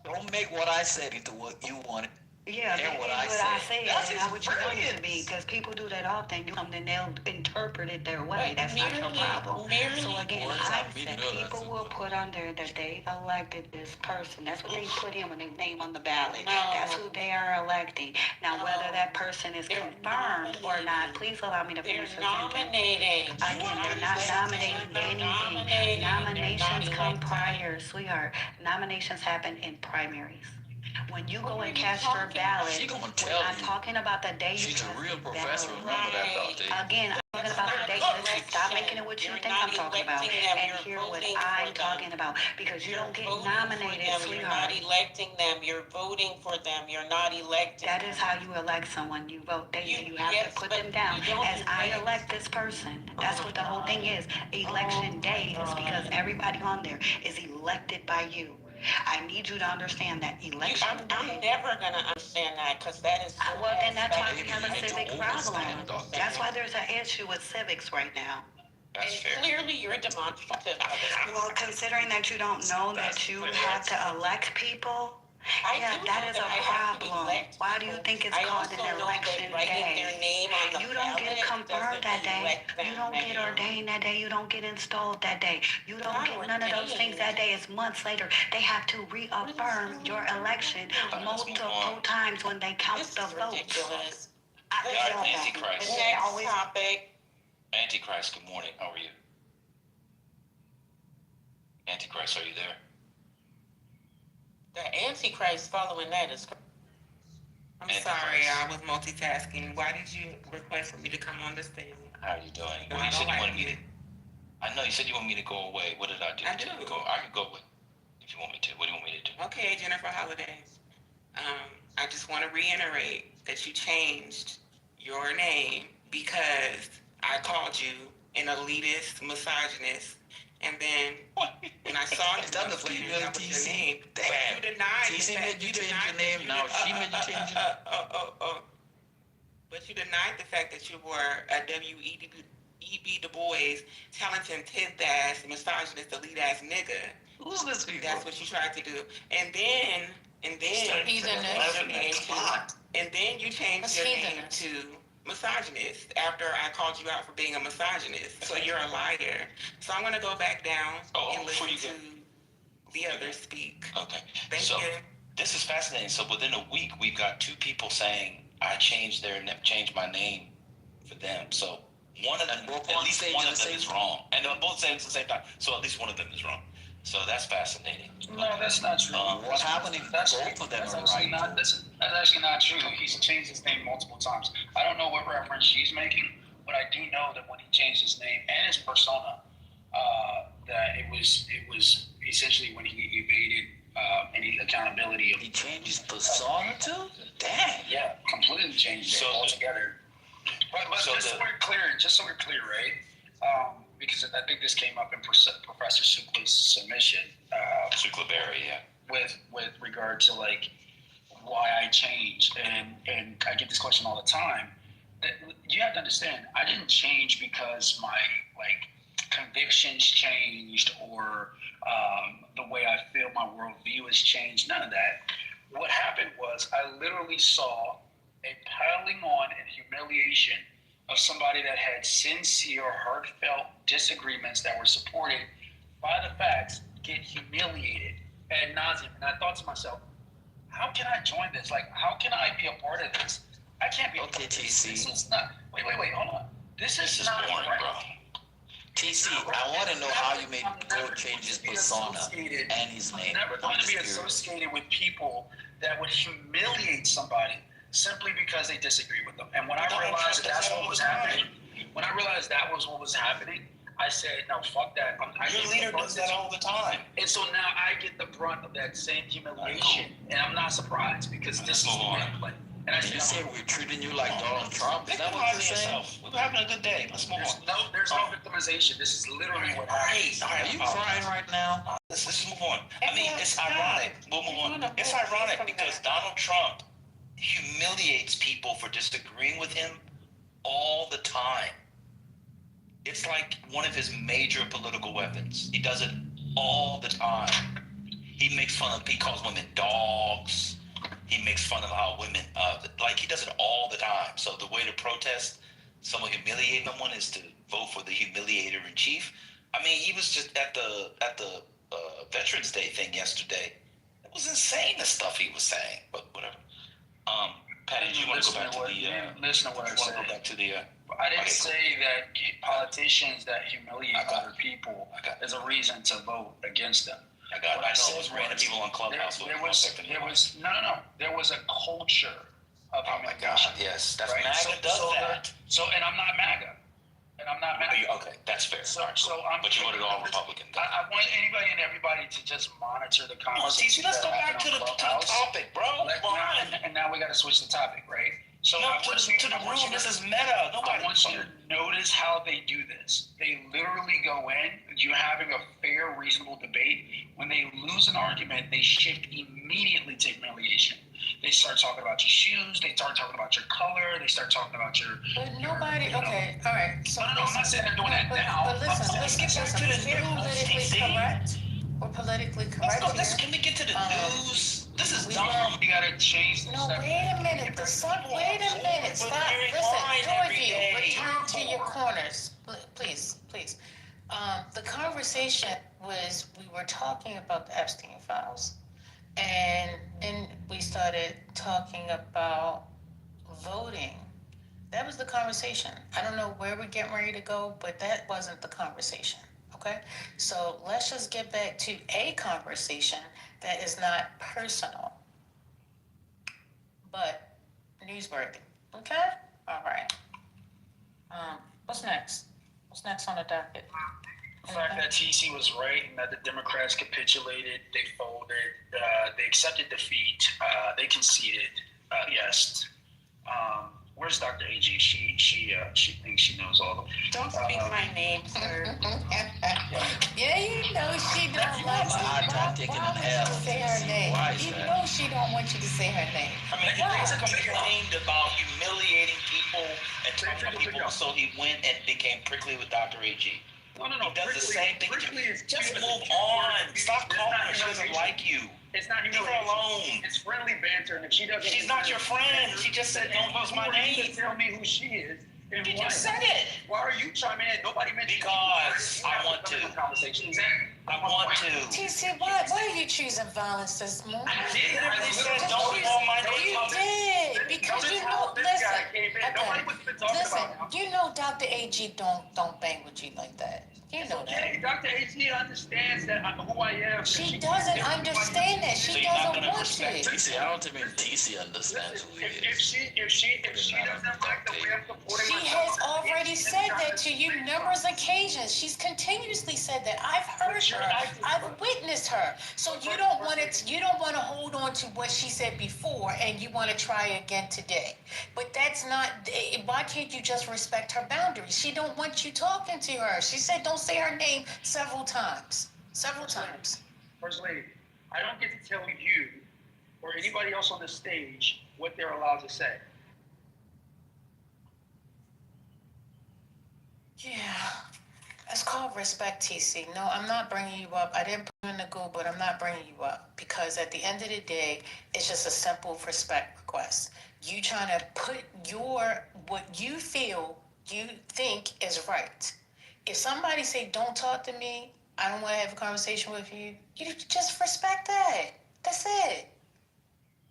Don't make what I said into what you wanted. Yeah, Hear that what is I what said. I said, That's and not what you want it to be, brilliant. because people do that often. You come and they'll interpret it their way. But That's not your problem. merely So again, Words I have meaning. said No, that's people will put under that they elected this person. That's what they put in when they name on the ballot. No. That's who they are electing. Now, No. whether that person is They're confirmed or not, nominating. please allow me to They're finish the sentence. nominating. Again, they're not nominating anything. Nominations come prior, sweetheart. Nominations happen in primaries. When you go and cast your ballot, She gonna when tell I'm you. talking about the day you She's a cast real the professor. ballot. Remember that, Dr. Again, I'm talking about the day. Listen, stop making it what you think I'm talking about, and hear what I'm talking about, because you don't get nominated, You're not sweetheart. electing them. You're voting for them. You're not electing That them. is how you elect someone. You vote. You have yes, to put but them down you don't as I elect. elect this person. That's what the whole thing is. Election day is because everybody on there is elected by you. I need you to understand that election I'm day. never going to understand that because that is so Well, then that's why we aspect- have a Maybe civic you problem. understand, Doctor. That's why there's an issue with civics right now. That's And fair. clearly you're demonstrative of it. Well, considering that you don't know that you have to elect people, yeah, do that know is that a I have to problem. elect Why do you people. think it's I called also an know election that writing their day? name on the You don't get ballot confirmed doesn't that day. elect them, You don't get ma'am. ordained that day. You don't get installed that day. You don't Not get none of those things ordained. that day. It's months later. They have to reaffirm your election multiple times when they count This the is votes. ridiculous. I The feel that. Antichrist. next topic. Antichrist, good morning. How are you? Antichrist, are you there? The Antichrist following that is. I'm sorry, I was multitasking. Why did you request for me to come on this thing? How are you doing? No, Well, I you said don't you like wanted me you. to. I know you said you want me to go away. What did I do? I do. I can go away if you want me to. What do you want me to do? Okay, Jennifer Holiday. I just want to reiterate that you changed your name because I called you an elitist, misogynist, and then when I saw Is that the female that was your TC? name, Damn. but you denied TC the made fact- you change denied your name. Now she made you change it. But you denied the fact that you were a W.E.B. Du Bois, talented, his ass, misogynist, elite ass nigga. Who's this people? That's what you tried to do. And then you changed your name to misogynist after I called you out for being a misogynist. So you're a liar. So I'm gonna go back down and listen to the others speak. Okay. Thank so, you. This is fascinating. So within a week, we've got two people saying I changed my name for them. So one of them, at least one of them is wrong, and they're both saying it at the same time. So at least one of them is wrong. So that's fascinating. No, that's not true. What happened if both of them are right? That's actually not true. He's changed his name multiple times. I don't know what reference she's making, but I do know that when he changed his name and his persona, that it was essentially when he evaded any accountability. He changed his persona too? Damn. Yeah, completely changed it altogether. But So just so we're clear, right? Because I think this came up in Professor Sukla's submission. Sukla Berry, yeah. With regard to like why I changed, and I get this question all the time. That you have to understand, I didn't change because my convictions changed or the way I feel my worldview has changed. None of that. What happened was I literally saw a piling on and humiliation of somebody that had sincere, heartfelt disagreements that were supported by the facts get humiliated ad nauseum. And I thought to myself, how can I join this? Like, how can I be a part of this? I can't be a part of this. This is not, wait, hold on. This is not boring, right. bro. TC, I want to know how you made Go change his persona and his name. I'm never going to be associated with people that would humiliate somebody simply because they disagree with them. And when I realized that's what was happening, I said, no, fuck that. Your leader does that all the time. And so now I get the brunt of that same humiliation. And I'm not surprised because this is the gameplay. And I you say we're treating you like Donald Trump? Is that what you're saying? We're having a good day. Let's move on. There's no victimization. This is literally what happened. Are you crying right now? Let's move on. I mean, it's ironic. We'll move on. It's ironic because Donald Trump humiliates people for disagreeing with him all the time. It's like one of his major political weapons. He does it all the time. He makes fun of, he calls women dogs. He makes fun of how women, he does it all the time. So the way to protest someone humiliating someone is to vote for the humiliator in chief. I mean, he was just at the Veterans Day thing yesterday. It was insane, the stuff he was saying, but whatever. Patty, do you want to go back to the, listen to what I said. go back to the, I didn't say that politicians that humiliate other people is a reason to vote against them. What I said was random people on Clubhouse. There was a culture of oh my God, yes, that's right? MAGA does that. And I'm not MAGA. Okay, that's fair. But you voted all Republican. I want anybody and everybody to just monitor the conversation. Let's go back to the topic, bro. And now we got to switch the topic, right? So no, to the room. This is meta. Nobody. I want you to notice how they do this. They literally go in. You're having a fair, reasonable debate. When they lose an argument, they shift immediately to humiliation. They start talking about your shoes. They start talking about your color. They start talking about your. But nobody. Okay. All right. So no, I'm not saying they're doing that now. But listen. Let's get back to the politically correct. We're politically correct. Can we get to the news? This is dumb. We gotta change the No, wait a minute. Stop. Stop. Listen, two of you, return to your corners. Please. The conversation was, we were talking about the Epstein files. And then we started talking about voting. That was the conversation. I don't know where we're getting ready to go, but that wasn't the conversation. Okay? So let's just get back to a conversation that is not personal, but newsworthy. Okay? All right. What's next? What's next on the docket? The fact that TC was right and that the Democrats capitulated, they folded, they accepted defeat, they conceded. Yes. Where's Dr. AG? She thinks she knows all of them. Don't speak my name, sir. Yeah, you know she don't like to say her name. You know she don't want you to say her name. I mean, he complained about humiliating people and talking about people, so he went and became prickly with Dr. AG. No. He does the same thing. Just move on. Stop calling her. She doesn't like you. It's not humiliation. Leave her alone. It's friendly banter, and if she doesn't, she's not your friend. She just said, "Don't use my name." Tell me who she is. You just said it. Why are you chiming in? Nobody mentioned. Because I want to. Conversation. I want to. TC, why are you choosing violence this morning? I literally said, "Don't call my name." You did because you know. Listen. You know, Dr. AG don't bang with you like that. You know that. Dr. AG, I understands that who I am. She doesn't understand that. She doesn't want to. TC, I don't think TC understands who he is. If she doesn't like the way I'm supporting She has already said that to you numerous occasions. She's continuously said that. I've heard her. I've witnessed her. So you don't want to. You don't want to hold on to what she said before, and you want to try again today. But that's not. Why can't you just respect her boundaries? She don't want you talking to her. She said don't say her name several times. Several times. First Lady, I don't get to tell you or anybody else on the stage what they're allowed to say. Yeah, it's called respect, TC. No, I'm not bringing you up. I didn't put you in the goo, but I'm not bringing you up because at the end of the day, it's just a simple respect request. You trying to put what you feel you think is right. If somebody say, don't talk to me, I don't want to have a conversation with you, you just respect that. That's it.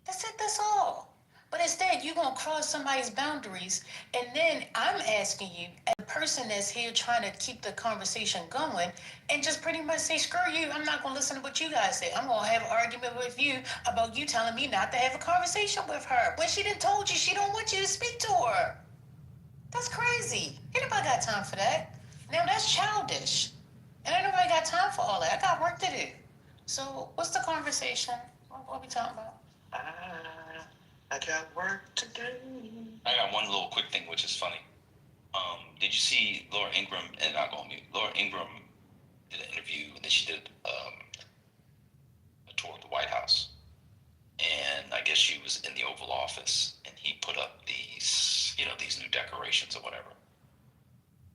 That's it, that's all. But instead, you're going to cross somebody's boundaries, and then I'm asking you, as a person that's here trying to keep the conversation going, and just pretty much say, screw you, I'm not going to listen to what you guys say. I'm going to have an argument with you about you telling me not to have a conversation with her. When she done told you she don't want you to speak to her. That's crazy. Ain't nobody got time for that. Now, that's childish. And ain't nobody got time for all that. I got work to do. So, what's the conversation? What we talking about? I got work to do. I got one little quick thing, which is funny. Did you see Laura Ingraham, and I'll go on mute. Laura Ingraham did an interview, and then she did a tour of the White House. And I guess she was in the Oval Office, and he put up these, these new decorations or whatever.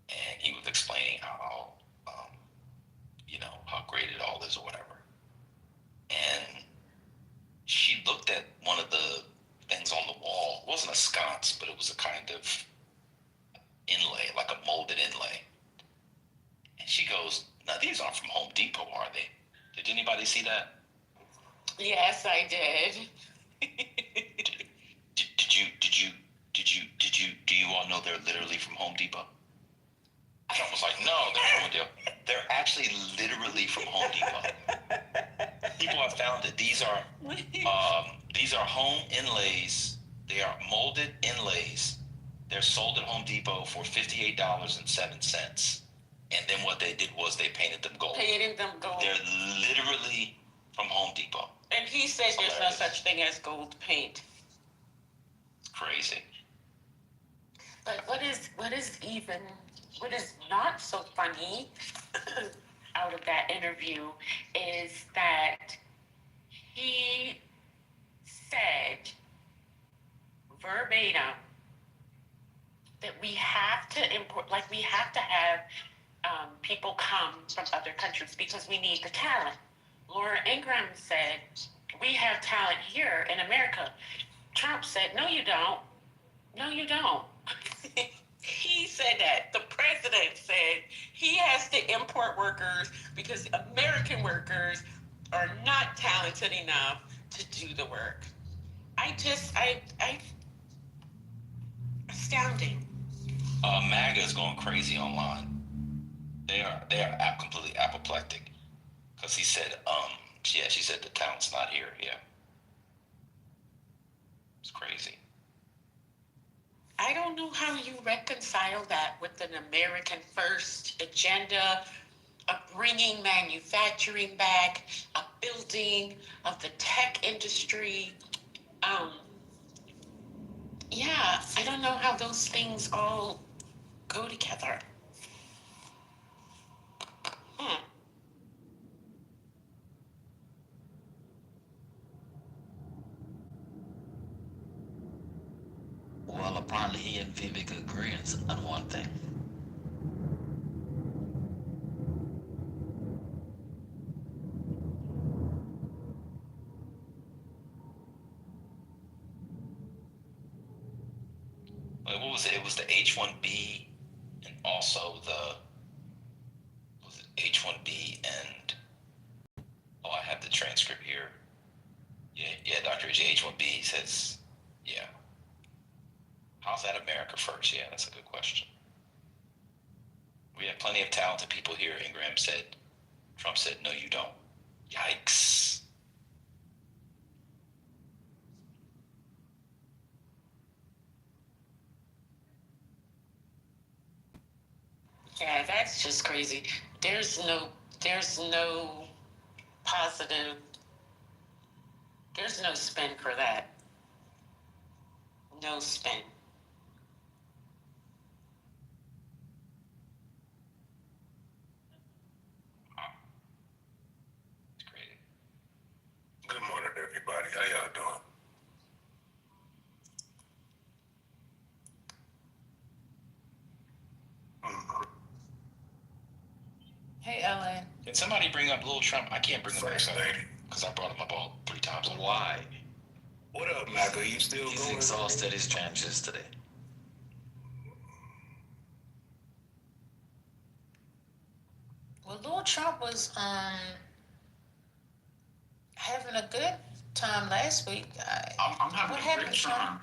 And he was explaining how great it all is or whatever. And she looked at one of the things on the wall. It wasn't a sconce, but it was a kind of inlay, like a molded inlay. And she goes, now these aren't from Home Depot, are they? Did anybody see that? Yes, I did. Do you all know they're literally from Home Depot? I was like, no, they're from Home Depot. They're actually literally from Home Depot. People have found that these are home inlays. They are molded inlays. They're sold at Home Depot for $58.07. And then what they did was they painted them gold. They're literally from Home Depot. And he says there's no such thing as gold paint. Crazy. But what is not so funny out of that interview is that he said verbatim that we have to have people come from other countries because we need the talent. Laura Ingraham said, we have talent here in America. Trump said, no, you don't. No, you don't. He said that. The president said he has to import workers because American workers are not talented enough to do the work. Astounding. MAGA is going crazy online. They are completely apoplectic because he said, she said the talent's not here. Yeah, it's crazy. I don't know how you reconcile that with an American first agenda of bringing manufacturing back, a building of the tech industry. Yeah, I don't know how those things all go together. Well, apparently he and Vivek agree on one thing. What was it? It was the H-1B and also H-1B and I have the transcript here. Yeah, Dr. H-1B says, yeah. How's that America first? Yeah, that's a good question. We have plenty of talented people here, Ingraham said. Trump said, no, you don't. Yikes. Yeah, that's just crazy. There's no positive, there's no spin for that. No spin. It's crazy. Good morning, everybody. How y'all doing? Hey, Ellen. Can somebody bring up Lil Trump? I can't bring him up because I brought him up all 3 times. Why? What up, Mac? You still He's going? exhausted his chances today. Well, Lord Trump was having a good time last week. I'm having What a happened, great time.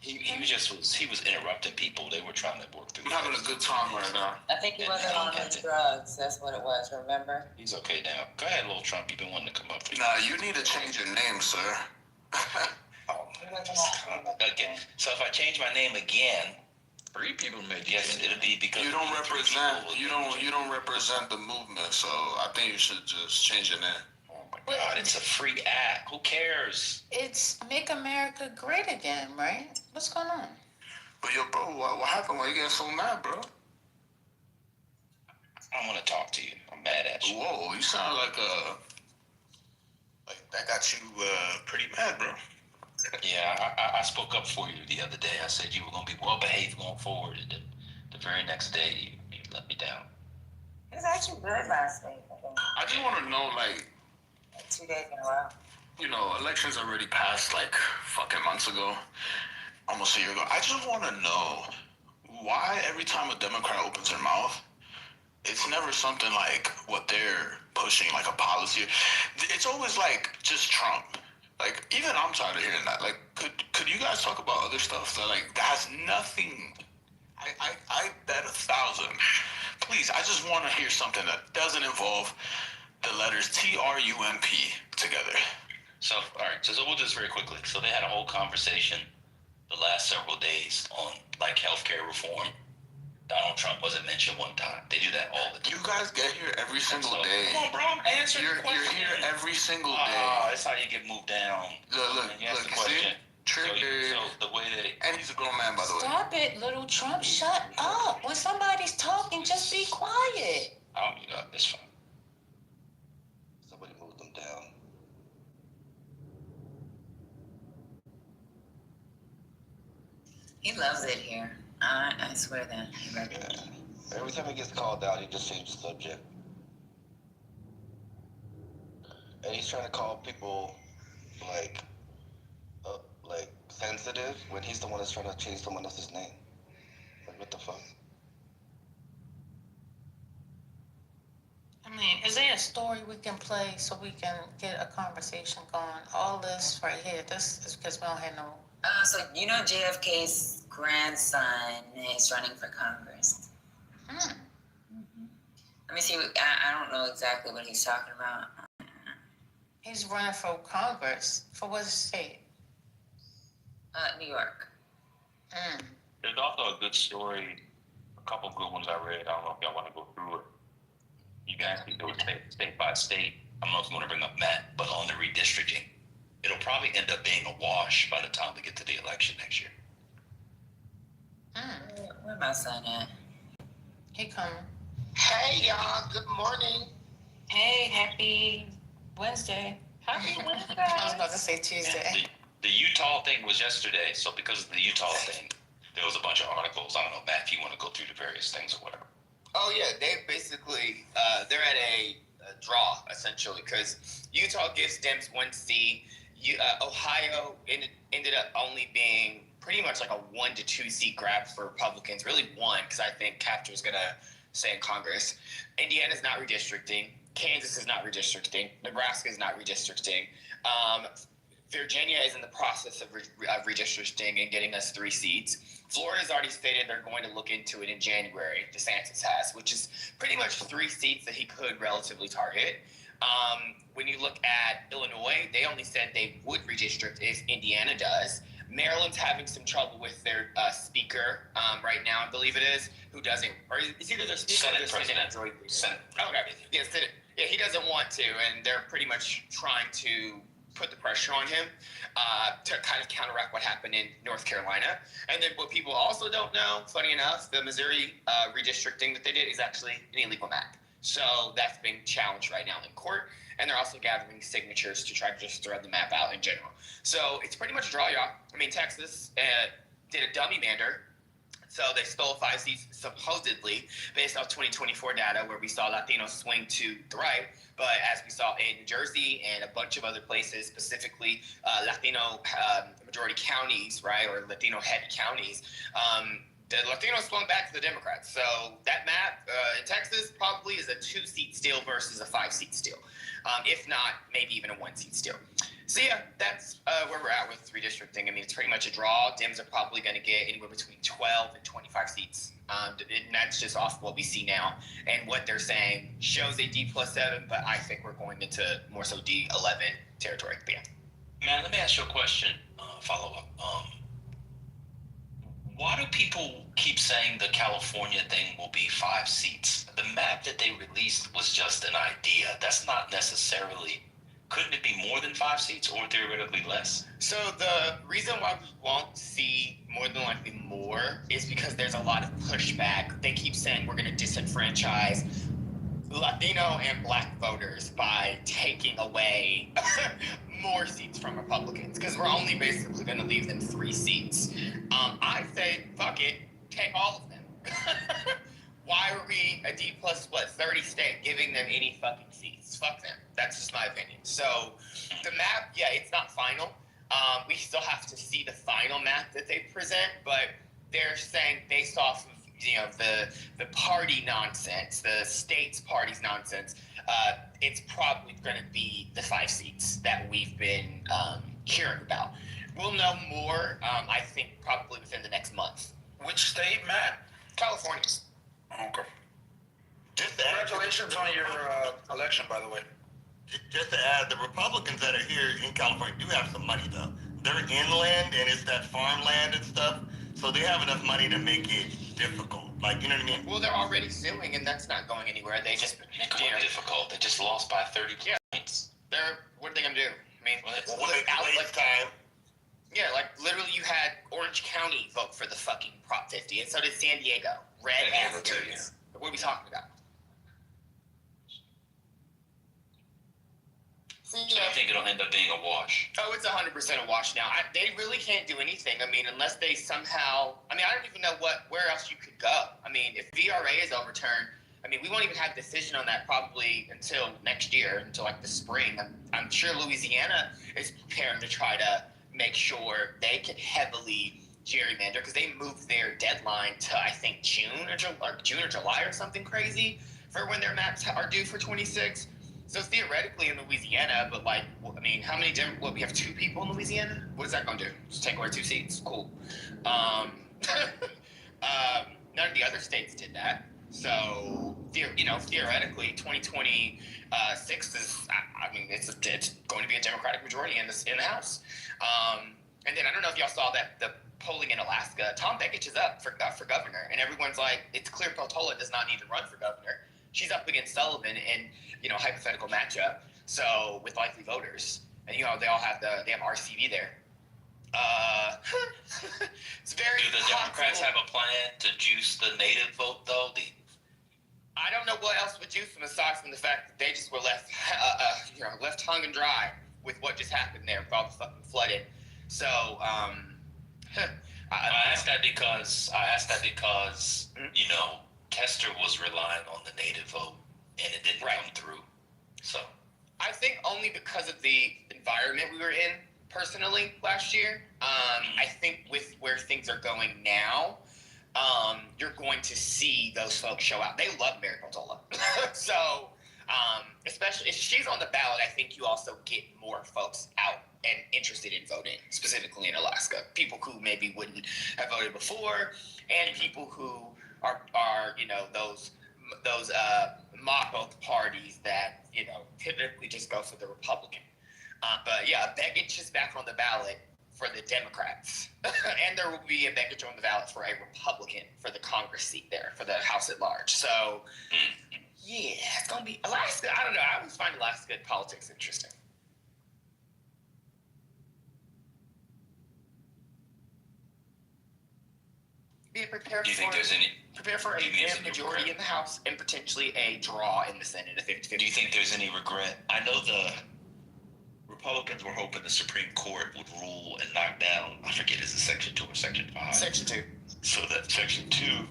He was interrupting people. They were trying to work through. I'm having a good time right now. I think he wasn't on his drugs. That's what it was, remember? He's okay now. Go ahead, Lil Trump. You've been wanting to come up. Nah, you need to change your name, sir. Again. So if I change my name again, 3 people made yes, it'll be because You don't represent. You don't represent the movement. So I think you should just change your name. Oh my God, it's a free app. Who cares? It's Make America Great Again, right? What's going on? But yo, bro, what happened? Why you getting so mad, bro? I want to talk to you. I'm mad at you. Whoa, you sound like that got you pretty mad, bro. Yeah, I spoke up for you the other day. I said you were going to be well behaved going forward, and then the very next day you let me down. It was actually good last week, I think. I just want to know, like, 2 days in a row. you know, elections already passed like fucking months ago, almost a year ago. I just want to know why every time a Democrat opens their mouth, it's never something like what they're pushing, like a policy. It's always like just Trump. Like, even I'm tired of hearing that. Like, could you guys talk about other stuff that has nothing? I bet 1,000. Please, I just want to hear something that doesn't involve the letters TRUMP together. So, all right, so we'll do this very quickly. So they had a whole conversation the last several days on, like, healthcare reform. Donald Trump wasn't mentioned one time. They do that all the time. You guys get here every single day. Come on, bro, I'm answering the question. You're here every single day. That's how you get moved down. Look, You ask the you question. see? So the way that And he's a grown man, by the way. Stop it, little Trump. Shut up. When somebody's talking, just be quiet. I'll mute up. It's fine. Somebody moved them down. He loves it here. I swear that. He loves it. Yeah. Every time he gets called out, he just changes the subject. And he's trying to call people like sensitive when he's the one that's trying to change someone else's name. Like, what the fuck? I mean, is there a story we can play so we can get a conversation going? All this right here, this is because we don't have no... So you know JFK's grandson is running for Congress. Let me see. I don't know exactly what he's talking about. He's running for Congress. For what state? New York. There's also a good story, a couple good ones I read. I don't know if y'all want to go through it. You can actually do it state by state. I'm not going to bring up Matt, but on the redistricting, it'll probably end up being a wash by the time we get to the election next year. Where my son at? He coming. Hey, y'all. Good morning. Hey, happy Wednesday. Happy Wednesday. I was about to say Tuesday. The Utah thing was yesterday, so because of the Utah thing, there was a bunch of articles. I don't know, Matt, if you want to go through the various things or whatever. Oh, yeah. They basically, they're at a draw, essentially, because Utah gives Dems 1 seat. Ohio ended up only being pretty much like a 1 to 2 seat grab for Republicans. Really 1, because I think Captor's going to stay in Congress. Indiana's not redistricting. Kansas is not redistricting. Nebraska is not redistricting. Virginia is in the process of redistricting and getting us 3 seats. Florida's already stated they're going to look into it in January, DeSantis has, which is pretty much 3 seats that he could relatively target. When you look at Illinois, they only said they would redistrict if Indiana does. Maryland's having some trouble with their speaker right now, I believe it is, who doesn't, or it's either their speaker or their Senate majority leader. Senate. Okay, yeah, Senate. Yeah, he doesn't want to, and they're pretty much trying to put the pressure on him to kind of counteract what happened in North Carolina. And then what people also don't know, funny enough, the Missouri redistricting that they did is actually an illegal map. So that's being challenged right now in court, and they're also gathering signatures to try to just throw the map out in general. So it's pretty much a draw, y'all. I mean, Texas did a dummy mander. So they stole 5 seats supposedly based off 2024 data where we saw Latinos swing to the right. But as we saw in New Jersey and a bunch of other places, specifically Latino majority counties, right, or Latino-head counties, the Latinos swung back to the Democrats. So that map in Texas probably is a 2-seat steal versus a 5-seat steal. If not, maybe even a 1-seat steal. So yeah, that's where we're at with redistricting. I mean, it's pretty much a draw. Dems are probably going to get anywhere between 12 and 25 seats. And that's just off what we see now. And what they're saying shows a D+7, but I think we're going into more so D11 territory. But yeah. Man, let me ask you a question, follow-up. Why do people keep saying the California thing will be 5 seats? The map that they released was just an idea. That's not necessarily... Couldn't it be more than 5 seats or theoretically less? So the reason why we won't see more than likely more is because there's a lot of pushback. They keep saying we're going to disenfranchise Latino and Black voters by taking away more seats from Republicans because we're only basically going to leave them 3 seats. I say, fuck it, take all of them. Why are we a D plus 30 state giving them any fucking seats? Fuck them. That's just my opinion. So the map, yeah, it's not final. We still have to see the final map that they present, but they're saying based off of the party nonsense, the state's party's nonsense, it's probably going to be the 5 seats that we've been hearing about. We'll know more, I think, probably within the next month. Which state, Matt? California. Okay. Congratulations on your election, by the way. Just to add, the Republicans that are here in California do have some money, though. They're inland, and it's that farmland and stuff, so they have enough money to make it difficult. Like, you know what I mean? Well, they're already suing, and that's not going anywhere. They just difficult. They just lost by 30 points. What are they gonna do? I mean, time. Yeah, like literally, you had Orange County vote for the fucking Prop 50, and so did San Diego. Red and blue. What are we talking about? So I think it'll end up being a wash. Oh, it's 100% a wash now. They really can't do anything. I mean, unless they somehow... I mean, I don't even know where else you could go. I mean, if VRA is overturned, I mean, we won't even have a decision on that probably until next year, until like the spring. I'm sure Louisiana is preparing to try to make sure they can heavily gerrymander because they moved their deadline to, I think, June or July or something crazy for when their maps are due for 26. So theoretically in Louisiana, but like, I mean, how many we have 2 people in Louisiana? What is that going to do? Just take away 2 seats? Cool. None of the other states did that. So, theoretically, 2026 is, I mean, it's going to be a Democratic majority in the House. And then I don't know if y'all saw that the polling in Alaska, Tom Begich is up for governor, and everyone's like, it's clear Peltola does not need to run for governor. She's up against Sullivan in, hypothetical matchup. So with likely voters, and they all have they have RCV there. It's very. Do the Democrats have a plan to juice the native vote though? I don't know what else would juice them aside from the fact that they just were left hung and dry with what just happened there with all the fucking flooding. So, I asked that because Kester was relying on the native vote and it didn't come through. So I think only because of the environment we were in personally last year. I think with where things are going now, you're going to see those folks show out. They love Mary Peltola. So, especially if she's on the ballot, I think you also get more folks out and interested in voting, specifically in Alaska. People who maybe wouldn't have voted before, and people who are those mock parties that typically just go for the Republican. But yeah, Begich is back on the ballot for the Democrats, and there will be a Begich on the ballot for a Republican for the Congress seat there for the House at large. So yeah, it's gonna be Alaska. I don't know. I always find Alaska politics interesting. Prepare for a majority in the House and potentially a draw in the Senate. Do you think there's any regret? I know the Republicans were hoping the Supreme Court would rule and knock down, I forget, is it Section 2 or Section 5? Section 2. So that Section 2,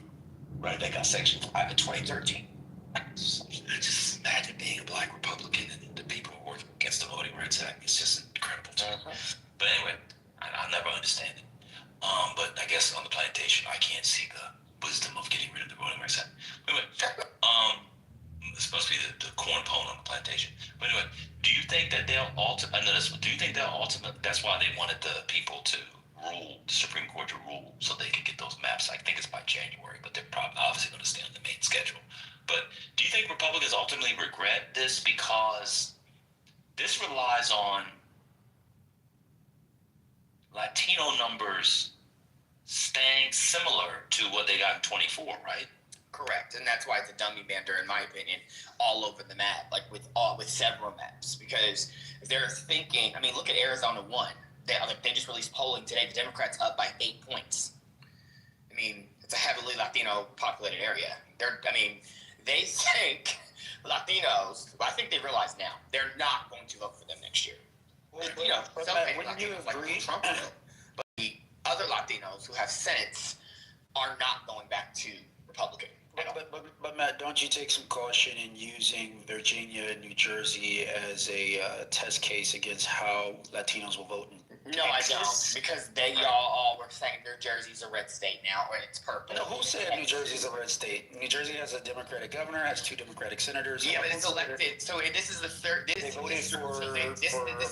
right, they got Section 5 in 2013. Just imagine being a black Republican and the people who work against the Voting Rights Act. It's just incredible to me. But anyway, I'll never understand it. But I guess on the plantation, I can't see the wisdom of getting rid of the Voting Rights Act. Anyway, it's supposed to be the corn pone on the plantation. But anyway, do you think that they'll that's why they wanted the people to rule, the Supreme Court to rule, so they can get those maps. I think it's by January, but they're probably obviously going to stay on the main schedule. But do you think Republicans ultimately regret this, because this relies on Latino numbers staying similar to what they got in 24, right? Correct, and that's why it's a dummy banter, in my opinion, all over the map, like with several maps, because they're thinking. I mean, look at Arizona 1. They just released polling today. The Democrats up by 8 points. I mean, it's a heavily Latino populated area. They think Latinos. I think they realize now they're not going to vote for them next year. Some wouldn't you agree? Like Trump will, but the other Latinos who have sense are not going back to Republican. But Matt, don't you take some caution in using Virginia and New Jersey as a test case against how Latinos will vote? No, I don't, because they all were saying New Jersey's a red state now, or it's purple. No, who said New Jersey's a red state? New Jersey has a Democratic governor, has 2 Democratic senators. Yeah, but it's elected. So this is the third. They voted for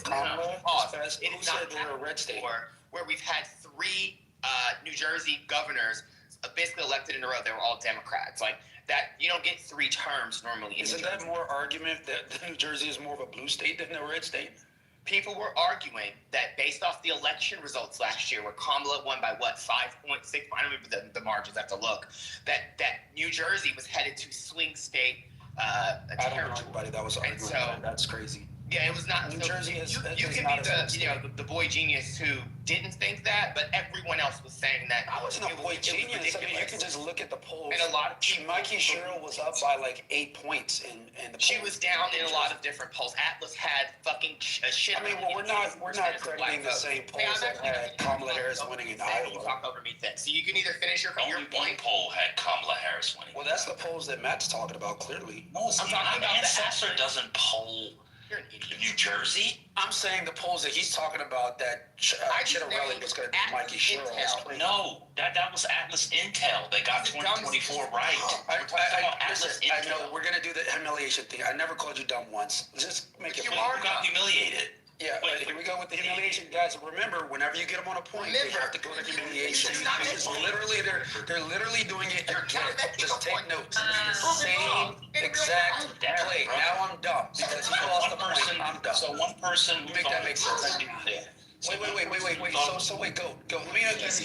Kamala. Who said they're a red state? Where we've had 3 New Jersey governors basically elected in a row. They were all Democrats. Like that, you don't get 3 terms normally. Isn't that more argument that New Jersey is more of a blue state than a red state? People were arguing that based off the election results last year, where Kamala won by 5.6? I don't remember the margins. I have to look. That New Jersey was headed to swing state territory. I don't know anybody that was arguing that. That's crazy. Yeah, it was not. New Jersey is. You can be the boy genius who didn't think that, but everyone else was saying that. I wasn't a boy genius. I mean, you can just look at the polls. And a lot of people. Mikey Sherrill was up by 8 points in the polls. She was down in a lot of different polls. Atlas had fucking shit. I mean, well, we're not crediting the same polls that had Kamala Harris winning in Iowa. You talk over me then. So you can either finish your Only one poll had Kamala Harris winning. Well, that's the polls that Matt's talking about, clearly. No, I'm talking about Ancestor doesn't poll New Jersey. I'm saying the polls that he's talking about that Chitterelli was going to be Mikey Sherrill. No, that was Atlas Intel. They got 2024 right. I know we're going to do the humiliation thing. I never called you dumb once. Just make it. You got humiliated. Yeah, but here we go with the humiliation, guys. Remember, whenever you get them on a point, they have to go to humiliation. They're literally doing it again. Just take notes. Same exact play. Now I'm dumb because he lost the point. I'm dumb. So one person. Make that make sense. Wait. So wait, go. Let me answer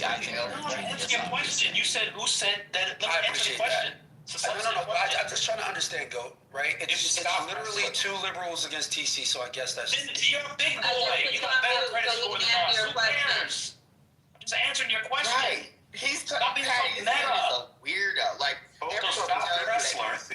your question. You said who said that? Let me answer the question. No. I'm just trying to understand, Goat, right? It's literally 2 liberals against TC, so I guess that's... You're a big boy. You got better credit score than us. Who cares? I'm just answering your question. Right. Stop being so meta. A weirdo.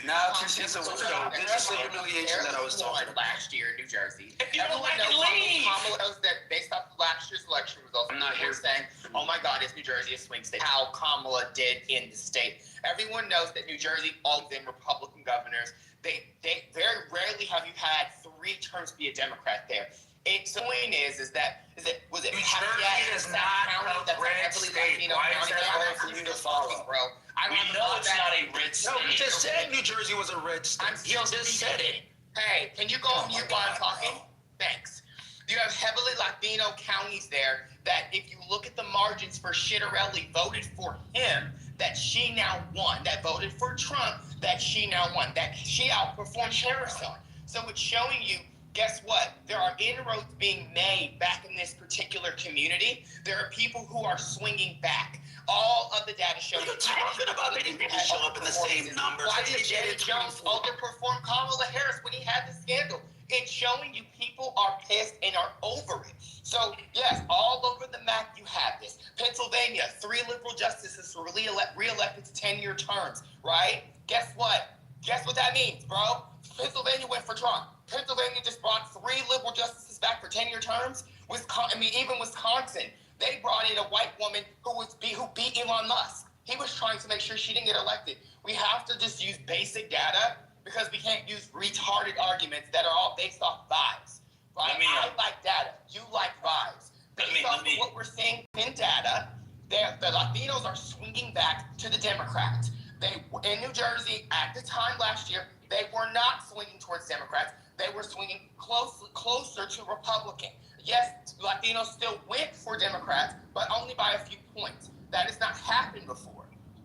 Now TC's a weirdo. This is the humiliation that I was talking about. Last year in New Jersey. If you don't like it, leave. Kamala knows that based off last year's election results, I'm not here saying, oh my God, is New Jersey a swing state? How Kamala did in the state. Everyone knows that New Jersey, all of them Republican governors, they very rarely have you had 3 terms be a Democrat there. The point is that was it? New Jersey is not a red state. Why is that hard for you to follow, bro? We know it's not a red state. No, you just said New Jersey was a red state. You just said it. Hey, can you go on mute while I'm talking? Thanks. The You have heavily Latino counties there that if you look at the margins for Shitterelli voted for him, that she now won. That voted for Trump, that she now won. That she outperformed Harris on. So it's showing you, guess what? There are inroads being made back in this particular community. There are people who are swinging back. All of the data shows. You're talking about they didn't show up in the same numbers. Why did Janet Jones overperform Kamala Harris when he had the scandal? It's showing you people are pissed and are over it. So, yes, all over the map you have this. Pennsylvania, 3 liberal justices were re-elected to 10-year terms, right? Guess what? Guess what that means, bro? Pennsylvania went for Trump. Pennsylvania just brought 3 liberal justices back for 10-year terms. Even Wisconsin, they brought in a white woman who beat Elon Musk. He was trying to make sure she didn't get elected. We have to just use basic data because we can't use retarded arguments that are all based off vibes. Right? I like data. You like vibes. Based off of what we're seeing in data, the Latinos are swinging back to the Democrats. In New Jersey, at the time last year, they were not swinging towards Democrats. They were swinging closer to Republican. Yes, Latinos still went for Democrats, but only by a few points. That has not happened before.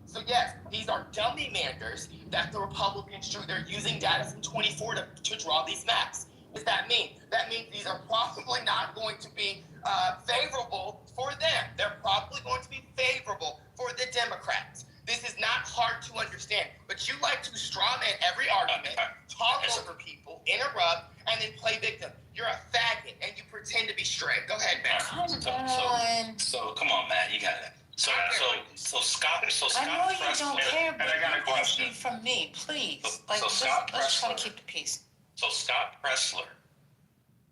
So yes, these are dummy manders that the Republicans drew. They're using data from 24 to draw these maps. What does that mean? That means these are probably not going to be favorable for them. They're probably going to be favorable for the Democrats. This is not hard to understand, but you like to strawman every argument, talk over people, interrupt, and then play victim. You're a faggot, and you pretend to be straight. Go ahead, man. So come on, Matt, you got it. So Scott. I know you don't care, but you're asking from me, please. Let's try to keep the peace. So Scott Pressler.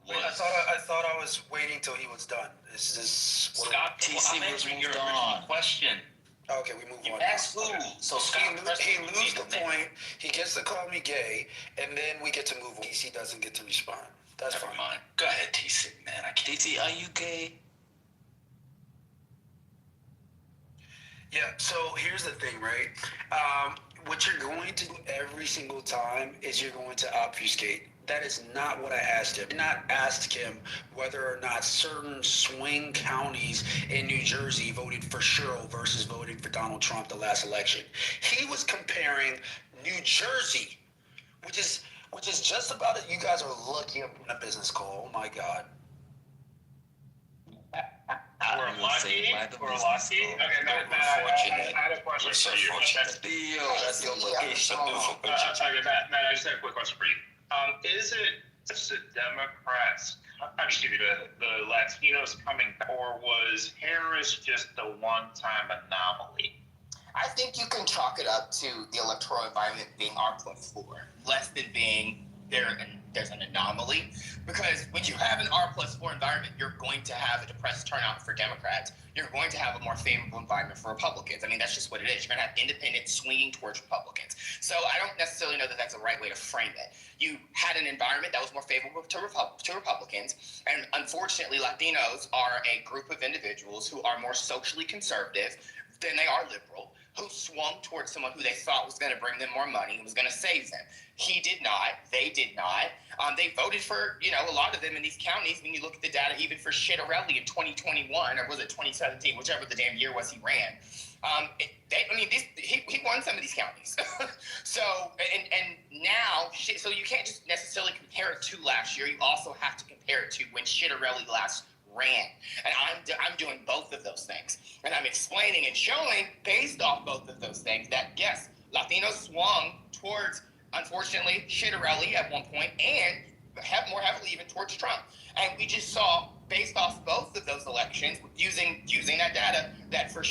I thought I was waiting till he was done. Is this Scott TC was moved on. Question. Okay, we move on. Ask who? So Scott he loses the point. He gets to call me gay, and then we get to move on. TC doesn't get to respond. That's Never fine. mind. Go ahead, TC, man. TC, are you gay? Yeah, so here's the thing, right? What you're going to do every single time is you're going to obfuscate. That is not what I asked him. I did not ask him whether or not certain swing counties in New Jersey voted for Cheryl versus voting for Donald Trump the last election. He was comparing New Jersey, which is just about it. You guys are lucky I'm on a business call. Oh my God. We're lucky. Okay, Matt, I had a question for you. That's your location. Okay, Matt, I just have a quick question for you. Is it just the Democrats, the Latinos coming, or was Harris just a one-time anomaly? I think you can chalk it up to the electoral environment being R+4, less than being there's an anomaly. Because when you have an R+4 environment, you're going to have a depressed turnout for Democrats. You're going to have a more favorable environment for Republicans. I mean, that's just what it is. You're going to have independents swinging towards Republicans. So I don't necessarily know that that's the right way to frame it. You had an environment that was more favorable to Republicans, and unfortunately, Latinos are a group of individuals who are more socially conservative than they are liberal, who swung towards someone who they thought was going to bring them more money and was going to save them. He did not. They did not. They voted for, a lot of them in these counties. When you look at the data, even for Shitterelli in 2021, or was it 2017, whichever the damn year was he ran. He won some of these counties. So, and now, so you can't just necessarily compare it to last year. You also have to compare it to when Shitterelli last ran. And I'm doing both of those things. And I'm explaining and showing, based off both of those things, that yes, Latinos swung towards, unfortunately, Shitterelli at one point, and more heavily even towards Trump. And we just saw, based off both of those elections, using that data, that for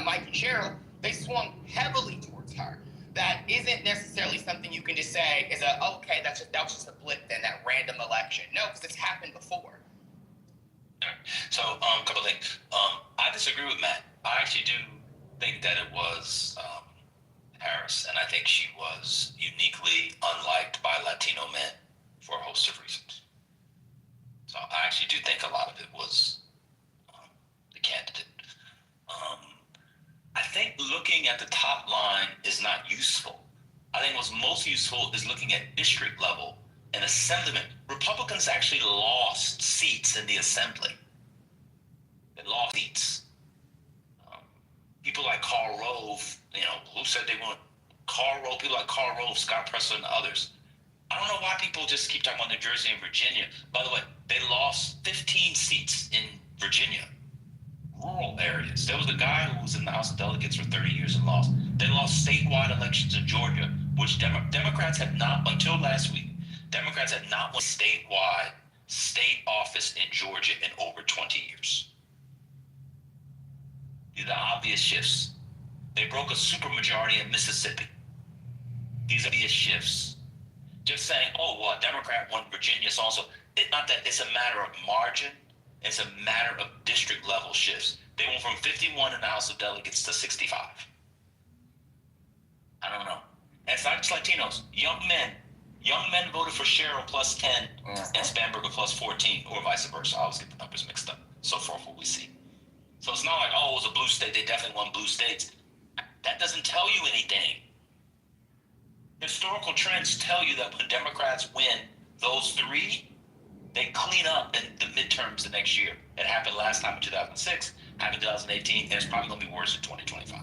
Mike and Cheryl, they swung heavily towards her. That isn't necessarily something you can just say is that was just a blip then, that random election. No, because it's happened before. So, a couple things. I disagree with Matt. I actually do think that it was Harris, and I think she was uniquely unliked by Latino men for a host of reasons. So I actually do think a lot of it was the candidate. I think looking at the top line is not useful. I think what's most useful is looking at district level and assemblymen. Republicans actually lost seats in the assembly. They lost seats. People like Karl Rove, who said they want Karl Rove, people like Karl Rove, Scott Presser, and others. I don't know why people just keep talking about New Jersey and Virginia. By the way, they lost 15 seats in Virginia, rural areas. There was a guy who was in the House of Delegates for 30 years and lost. They lost statewide elections in Georgia, which Democrats had not, until last week, Democrats had not won statewide state office in Georgia in over 20 years. These are obvious shifts. They broke a supermajority in Mississippi. These are obvious shifts. Just saying, oh, well, a Democrat won Virginia, so also, it's not that, it's a matter of margin. It's a matter of district level shifts. They went from 51 in the House of Delegates to 65. I don't know. And it's not just Latinos. Young men voted for Cheryl plus 10 and Spanberger plus 14, or vice versa. I always get the numbers mixed up. So far, what we see. So it's not like, oh, it was a blue state. They definitely won blue states. That doesn't tell you anything. Historical trends tell you that when Democrats win those three, they clean up in the midterms the next year. It happened last time in 2006, happened in 2018, and it's probably going to be worse in 2025.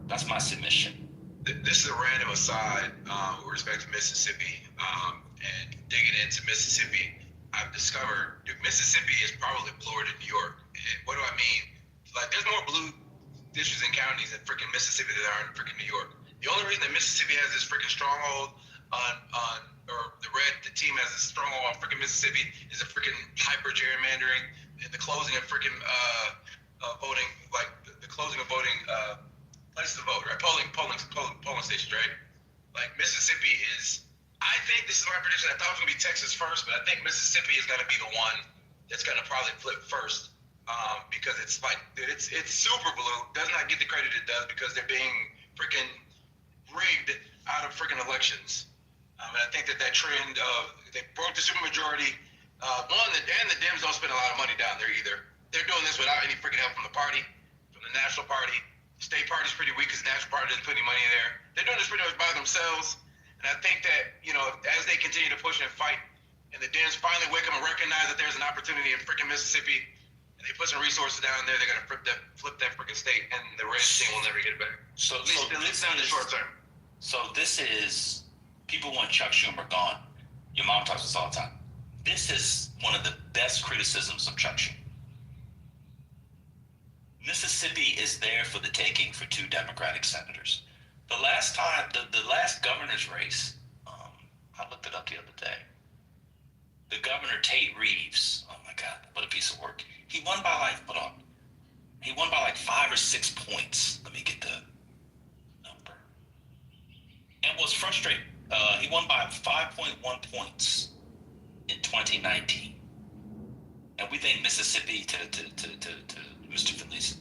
That's my submission. This is a random aside with respect to Mississippi. And digging into Mississippi, I've discovered Mississippi is probably bluer than New York. And what do I mean? Like, there's more blue districts and counties in freaking Mississippi than there are in freaking New York. The only reason that Mississippi has this freaking stronghold or the team has this stronghold on freaking Mississippi is a freaking hyper gerrymandering and the closing of freaking voting, like the closing of voting places to vote, right? Polling stations, right? Like Mississippi is, I think this is my prediction. I thought it was gonna be Texas first, but I think Mississippi is gonna be the one that's gonna probably flip first. Because it's like, it's super blue, does not get the credit it does because they're being freaking rigged out of freaking elections. And I think that trend of, they broke the supermajority. The Dems don't spend a lot of money down there either. They're doing this without any freaking help from the party, from the national party. The state party's pretty weak because the national party doesn't put any money in there. They're doing this pretty much by themselves. And I think that, as they continue to push and fight, and the Dems finally wake up and recognize that there's an opportunity in freaking Mississippi, and they put some resources down there, they're gonna flip that freaking state, and the red team will never get it back. At least in the short term. So this is, people want Chuck Schumer gone. Your mom talks this all the time. This is one of the best criticisms of Chuck Schumer. Mississippi is there for the taking for two Democratic senators. The last time, the last governor's race, I looked it up the other day. The governor, Tate Reeves, oh my God, what a piece of work. He won by he won by 5 or 6 points. Let me get the number. And was frustrating. He won by 5.1 points in 2019. And we think Mississippi to Mr. Finley's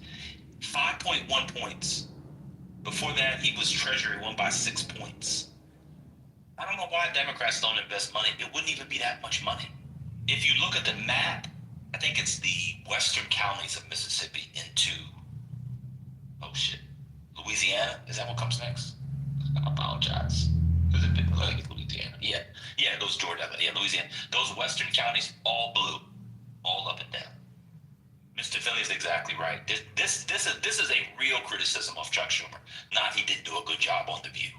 5.1 points. Before that, he was treasurer, won by 6 points. I don't know why Democrats don't invest money. It wouldn't even be that much money. If you look at the map, I think it's the western counties of Mississippi into, Louisiana. Is that what comes next? I apologize. Is it Louisiana? Yeah, it goes Georgia. Yeah, Louisiana. Those western counties, all blue, all up and down. Mr. Finley is exactly right. This is a real criticism of Chuck Schumer. Not he didn't do a good job on The View.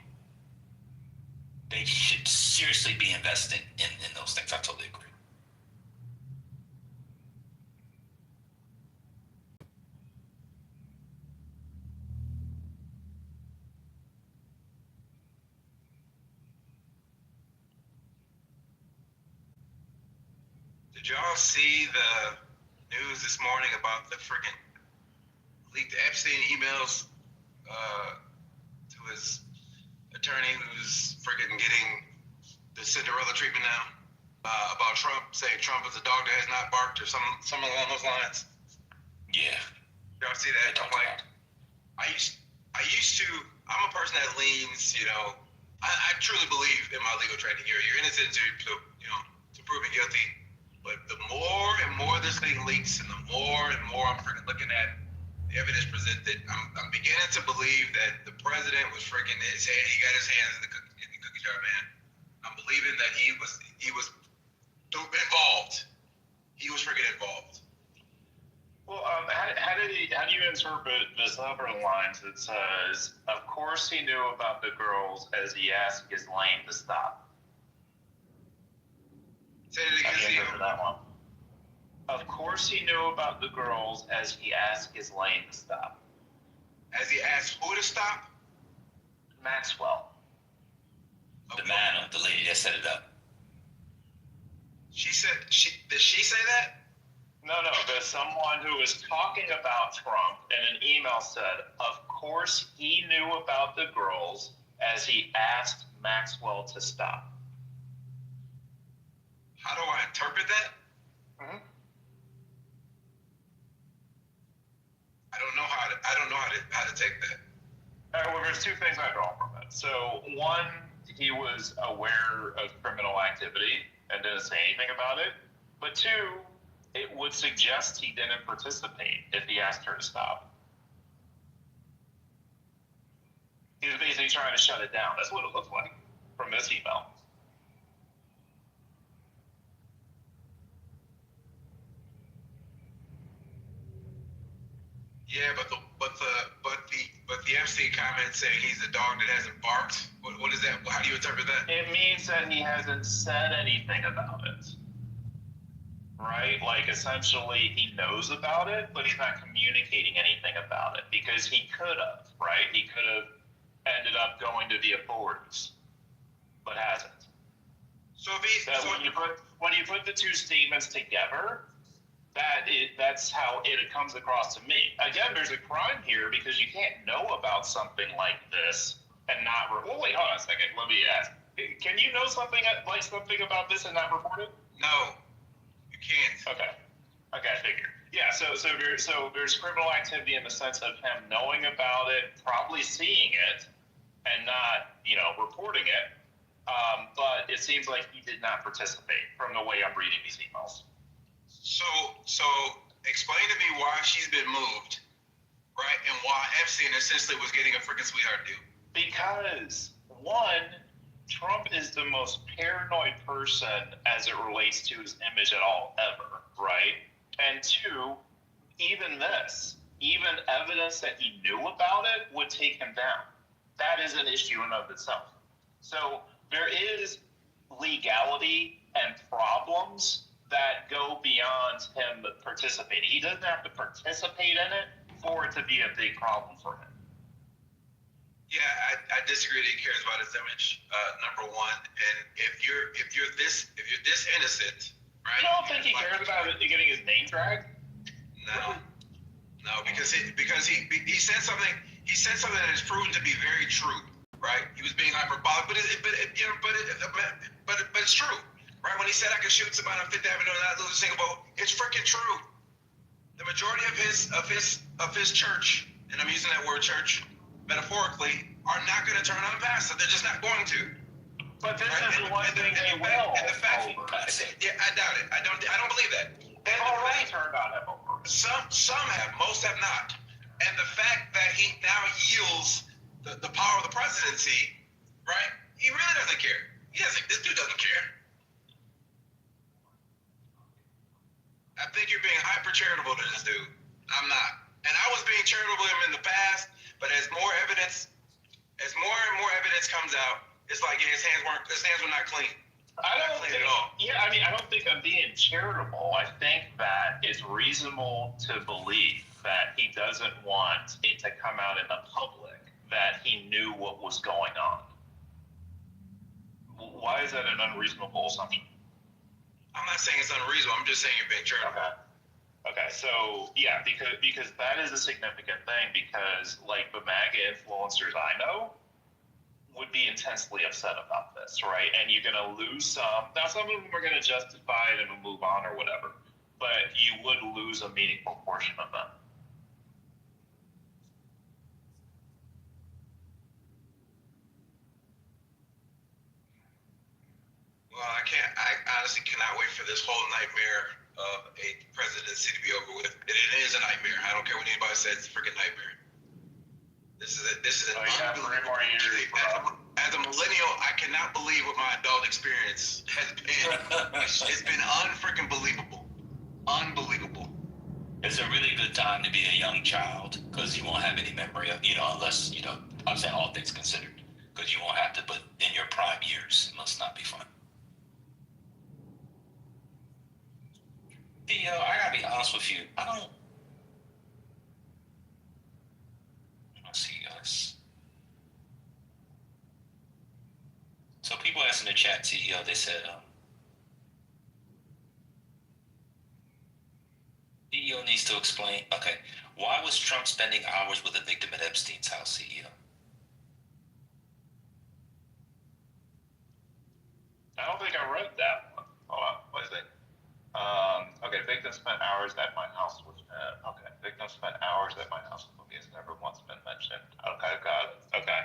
They should seriously be investing in those things. I totally agree. Did y'all see the news this morning about the freaking leaked Epstein emails to his attorney who's freaking getting the Cinderella treatment now about Trump, saying Trump is a dog that has not barked or something along those lines? Yeah. Y'all see that? I'm like, I'm a person that leans, I truly believe in my legal training. You're innocent to proven guilty. But the more and more this thing leaks, and the more and more I'm freaking looking at the evidence presented, I'm beginning to believe that the president was freaking he got his hands in the cookie jar, man. I'm I'm believing that he was involved. He was freaking involved. Well, how do you interpret this other line that says, "Of course he knew about the girls as he asked his lane to stop"? Say it again. How do you interpret that one? Of course he knew about the girls as he asked his lane to stop. As he asked who to stop? Maxwell. The man, the lady that set it up. Did she say that? No, there's someone who was talking about Trump and an email said, of course he knew about the girls as he asked Maxwell to stop. How do I interpret that? Mm-hmm. I don't know how to take that. Well, there's two things I draw from it. So one, he was aware of criminal activity and didn't say anything about it. But two, it would suggest he didn't participate if he asked her to stop. He was basically trying to shut it down. That's what it looked like from this email. Yeah, but the Epstein comment saying he's a dog that hasn't barked. What is that? How do you interpret that? It means that he hasn't said anything about it. Right? Like, essentially, he knows about it, but he's not communicating anything about it because he could have, right? He could have ended up going to the authorities, but hasn't. So when you put the two statements together, that's how it comes across to me. Again, there's a crime here because you can't know about something like this and not. Wait, hold on a second. Let me ask. Can you know something about this and not report it? No. Can't. Okay, I figured. Yeah, so there's criminal activity in the sense of him knowing about it, probably seeing it, and not, reporting it. But it seems like he did not participate from the way I'm reading these emails. So explain to me why she's been moved, right? And why Epstein essentially was getting a freaking sweetheart deal. Because one, Trump is the most paranoid person as it relates to his image at all ever, right? And two, even evidence that he knew about it would take him down. That is an issue in of itself. So there is legality and problems that go beyond him participating. He doesn't have to participate in it for it to be a big problem for him. Yeah, I disagree that he cares about his image. Number one, and if you're this innocent, right? You don't think he cares about getting his name dragged? No, because he said something. He said something that is proven to be very true, right? He was being hyperbolic, but it's true, right? When he said I could shoot somebody on Fifth Avenue and not lose a single vote, it's freaking true. The majority of his church, and I'm using that word church metaphorically, are not going to turn on pastor. They're just not going to. But this is the one thing they will. And the fact, yeah, I doubt it. I don't believe that. They've already turned on him. Some have, most have not. And the fact that he now yields the power of the presidency, right? He really doesn't care. This dude doesn't care. I think you're being hyper charitable to this dude. I'm not. And I was being charitable to him in the past, but as more and more evidence comes out, it's like his hands were not clean. I don't think I'm being charitable. I think that it's reasonable to believe that he doesn't want it to come out in the public that he knew what was going on. Why is that an unreasonable assumption? I'm not saying it's unreasonable. I'm just saying you're being charitable. Okay, so yeah, because that is a significant thing because like the MAGA influencers I know would be intensely upset about this, right? And you're gonna lose some. Now some of them are gonna justify it and move on or whatever, but you would lose a meaningful portion of them. Well, I honestly cannot wait for this whole nightmare of a presidency to be over with. It is a nightmare. I don't care what anybody says, it's a freaking nightmare. This is an yeah, 3 more years, bro. As a millennial, I cannot believe what my adult experience has been. It's been unfreaking believable. Unbelievable. It's a really good time to be a young child because you won't have any memory of, unless, I'm saying all things considered, because you won't have to, but in your prime years, it must not be fun. I gotta be honest with you, let's see, guys. So people asked in the chat, CEO, they said, CEO needs to explain, okay, why was Trump spending hours with a victim at Epstein's house, CEO? I don't think I read that one. Hold on, what is it? Okay, victim spent hours at my house with okay, victim spent hours at my house with me has never once been mentioned. Okay, got it. Okay.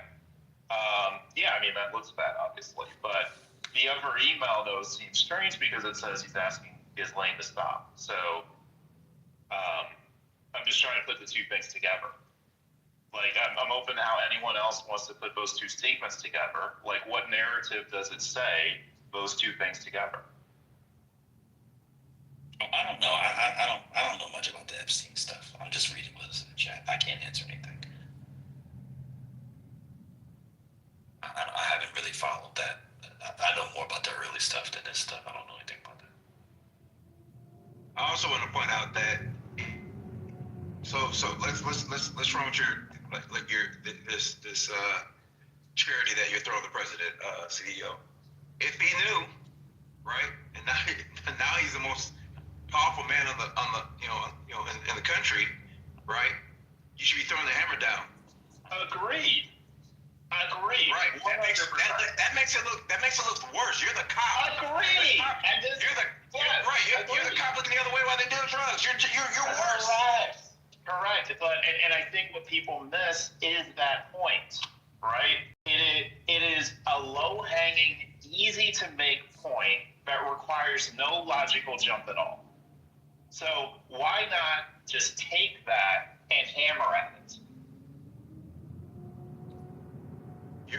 Yeah, I mean, that looks bad, obviously, but the other email, though, seems strange because it says he's asking Ghislaine to stop. So, I'm just trying to put the two things together. Like, I'm open to how anyone else wants to put those two statements together. Like, what narrative does it say those two things together? I don't know. I don't know much about the Epstein stuff. I'm just reading what's in the chat. I can't answer anything. I haven't really followed that. I know more about the early stuff than this stuff. I don't know anything about that. I also want to point out that so let's run with this charity that you're throwing the president, CEO. If he knew, right, and now he's the most powerful man in the country, right? You should be throwing the hammer down. Agreed. Right. That makes it look worse. You're the cop. Agreed. You're the cop looking the other way while they do drugs. You're worse. Correct. But and I think what people miss is that point, right? It is a low-hanging, easy to make point that requires no logical jump at all. So why not just take that and hammer at it?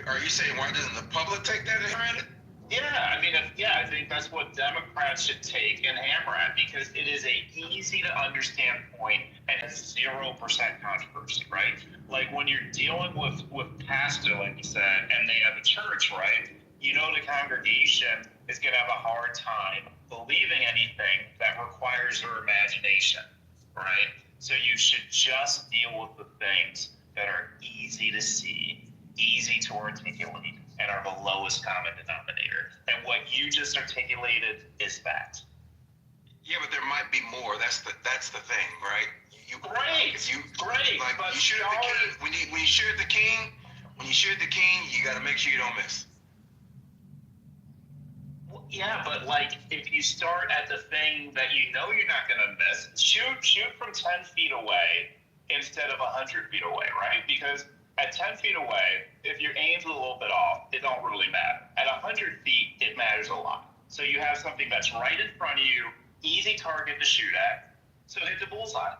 Are you saying why doesn't the public take that and hammer at it? Yeah, I mean, I think that's what Democrats should take and hammer at because it is a easy to understand point and has 0% controversy, right? Like when you're dealing with pastor, like you said, and they have a church, right? You know the congregation is going to have a hard time believing anything that requires their imagination, right? So you should just deal with the things that are easy to see, easy to articulate, and are the lowest common denominator. And what you just articulated is fact. Yeah, but there might be more. That's the thing, right? Great. Like you shoot at the king. When you shoot at the king, you got to make sure you don't miss. Well, yeah, but like if you start at the thing that you know you're not going to miss, shoot from 10 feet away instead of 100 feet away, right? Because at 10 feet away, if your aim's a little bit off, it don't really matter. At 100 feet, it matters a lot. So you have something that's right in front of you, easy target to shoot at, so hit the bullseye.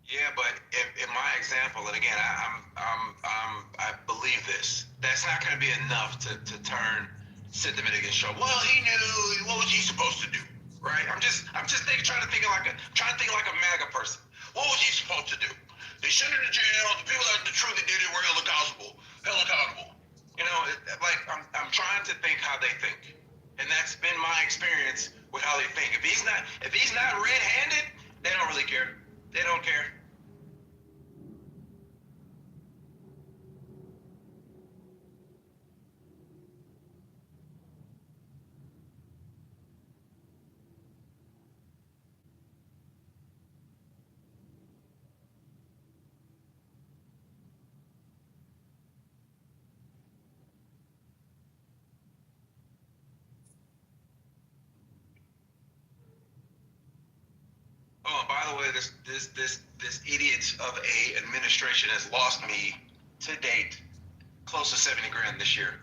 Yeah, but in my example, and again, I believe this. That's not going to be enough to turn sentiment against Trump. Well, he knew. What was he supposed to do? Right? I'm just trying to think like a MAGA person. What was he supposed to do? They sent him to jail. The people that truly did it were held accountable. You know, I'm trying to think how they think, and that's been my experience with how they think. If he's not red-handed, they don't really care. They don't care. Oh, by the way, this idiot of a administration has lost me to date close to $70,000 this year.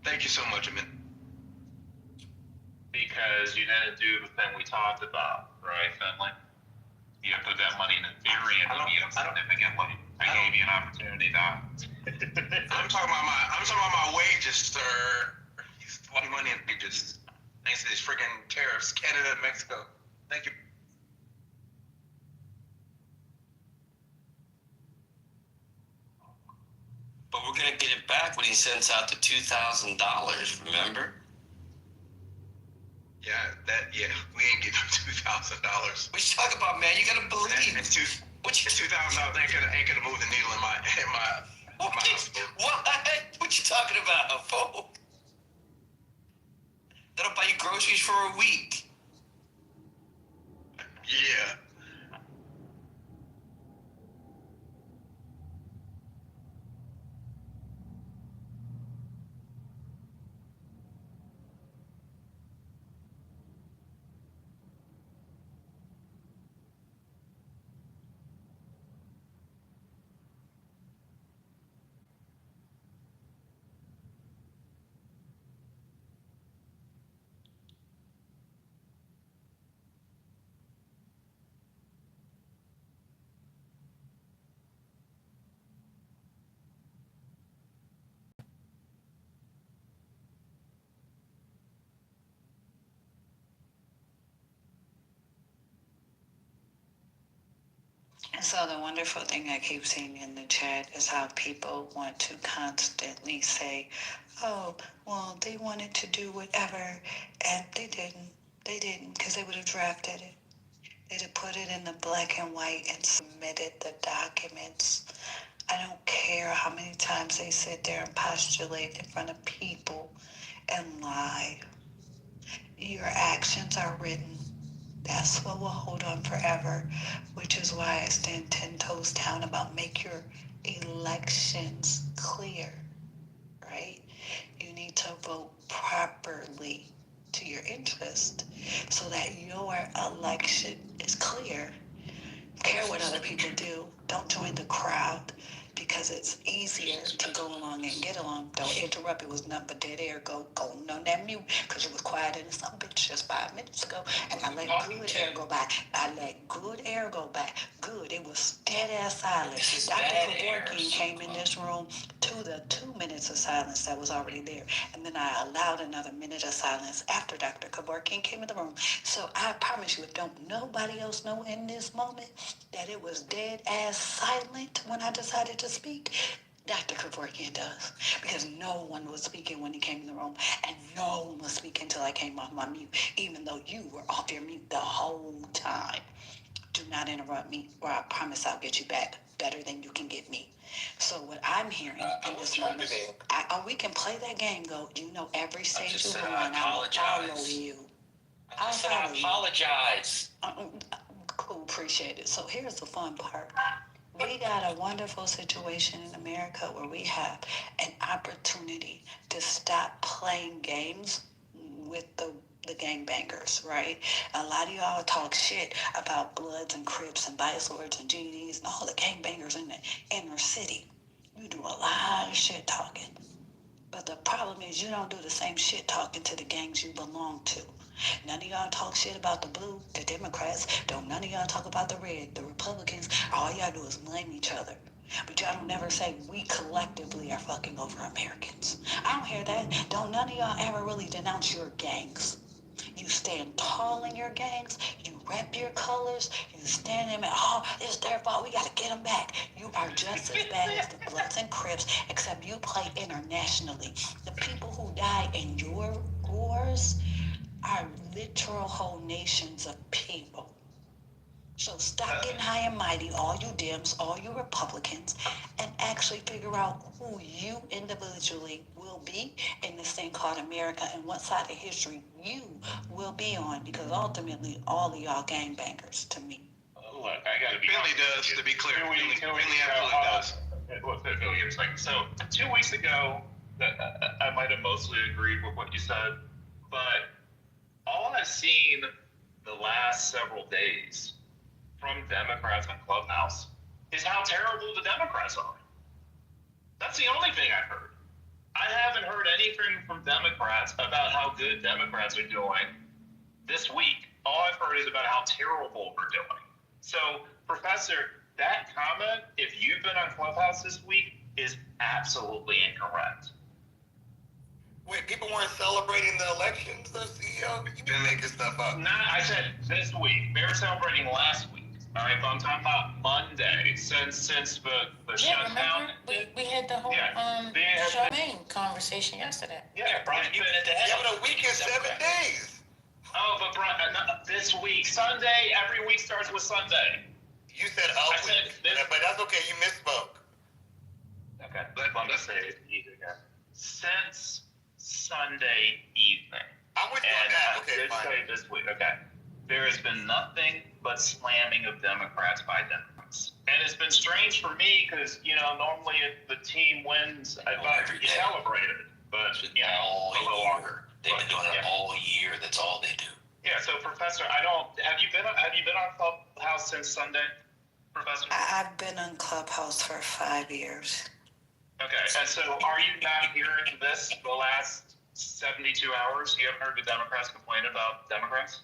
Thank you so much, Amin. Because you didn't do the thing we talked about, right, Finley? You put that money in Ethereum and you have significant money. I gave you an opportunity, Doc. I'm talking about my wages, sir. He's wanting money in wages. Thanks to these freaking tariffs, Canada and Mexico. Thank you. But we're gonna get it back when he sends out the $2,000. Remember? Yeah, we ain't getting $2,000. What you talking about, man? You gotta believe. $2,000 ain't gonna move the needle in my household. What? What you talking about, fool? That'll buy you groceries for a week. Yeah. So the wonderful thing I keep seeing in the chat is how people want to constantly say, oh, well, they wanted to do whatever, and they didn't. They didn't, because they would have drafted it. They'd have put it in the black and white and submitted the documents. I don't care how many times they sit there and postulate in front of people and lie. Your actions are written. That's what will hold on forever, which is why I stand 10 toes down about make your elections clear, right? You need to vote properly to your interest so that your election is clear. Care what other people do. Don't join the crowd because it's easier to go along and get along. Don't interrupt. It was nothing but dead air. Go on that mute because it was quiet in some bitch just 5 minutes ago. And I let good air go by. Good. It was dead ass silence. Dr. Kevorkian came in this room to the 2 minutes of silence that was already there. And then I allowed another minute of silence after Dr. Kevorkian came in the room. So I promise you, if don't nobody else know in this moment that it was dead ass silent when I decided to speak, Dr. Kevorkian does. Because no one was speaking when he came in the room, and no one was speaking until I came off my mute, even though you were off your mute the whole time. Do not interrupt me, or I promise I'll get you back better than you can get me. So what I'm hearing in this moment, we can play that game, though. You know every stage you want. I will follow you. I said I apologize. Cool, appreciate it. So here's the fun part. We got a wonderful situation in America where we have an opportunity to stop playing games with the gangbangers, right? A lot of y'all talk shit about Bloods and Crips and Vice Lords and GDs and all the gangbangers in the inner city. You do a lot of shit talking. But the problem is you don't do the same shit talking to the gangs you belong to. None of y'all talk shit about the blue, the Democrats. Don't none of y'all talk about the red, the Republicans. All y'all do is blame each other. But y'all don't never say we collectively are fucking over Americans. I don't hear that. Don't none of y'all ever really denounce your gangs. You stand tall in your gangs. You rep your colors. You stand in and, oh, it's their fault. We got to get them back. You are just as bad as the Bloods and Crips, except you play internationally. The people who die in your wars are literal whole nations of people. So stop getting high and mighty, all you Dems, all you Republicans, and actually figure out who you individually will be in this thing called America and what side of history you will be on, because ultimately all of y'all gangbangers to me. Look, I gotta be. Finley does, to be clear. Finley absolutely does. It's like, so 2 weeks ago, I might have mostly agreed with what you said, but all I've seen the last several days from Democrats on Clubhouse is how terrible the Democrats are. That's the only thing I've heard. I haven't heard anything from Democrats about how good Democrats are doing this week. All I've heard is about how terrible we're doing. So, Professor, that comment, if you've been on Clubhouse this week, is absolutely incorrect. Wait, people weren't celebrating the elections, the CEO? You've been making stuff up. I said this week. They were celebrating last week. All right, but I'm talking about Monday. Since the shutdown. We had the whole Charmaine conversation yesterday. Yeah, Brian, you've been at the head. Yeah, but a week is 7 days. Oh, but Brian, this week, Sunday. Every week starts with Sunday. You said week, but that's okay. You misspoke. Okay, let me say it again. Since Sunday evening. I'm with you on that. Okay, fine. Say this week. Okay, there has been nothing but slamming of Democrats by Democrats, and it's been strange for me because normally if the team wins, I thought you celebrated, but all a little longer. They've been doing it all year. That's all they do. Yeah. So, Professor, have you been on Clubhouse since Sunday, Professor? I've been on Clubhouse for 5 years. Okay, and so are you not hearing this the last 72 hours? You haven't heard the Democrats complain about Democrats?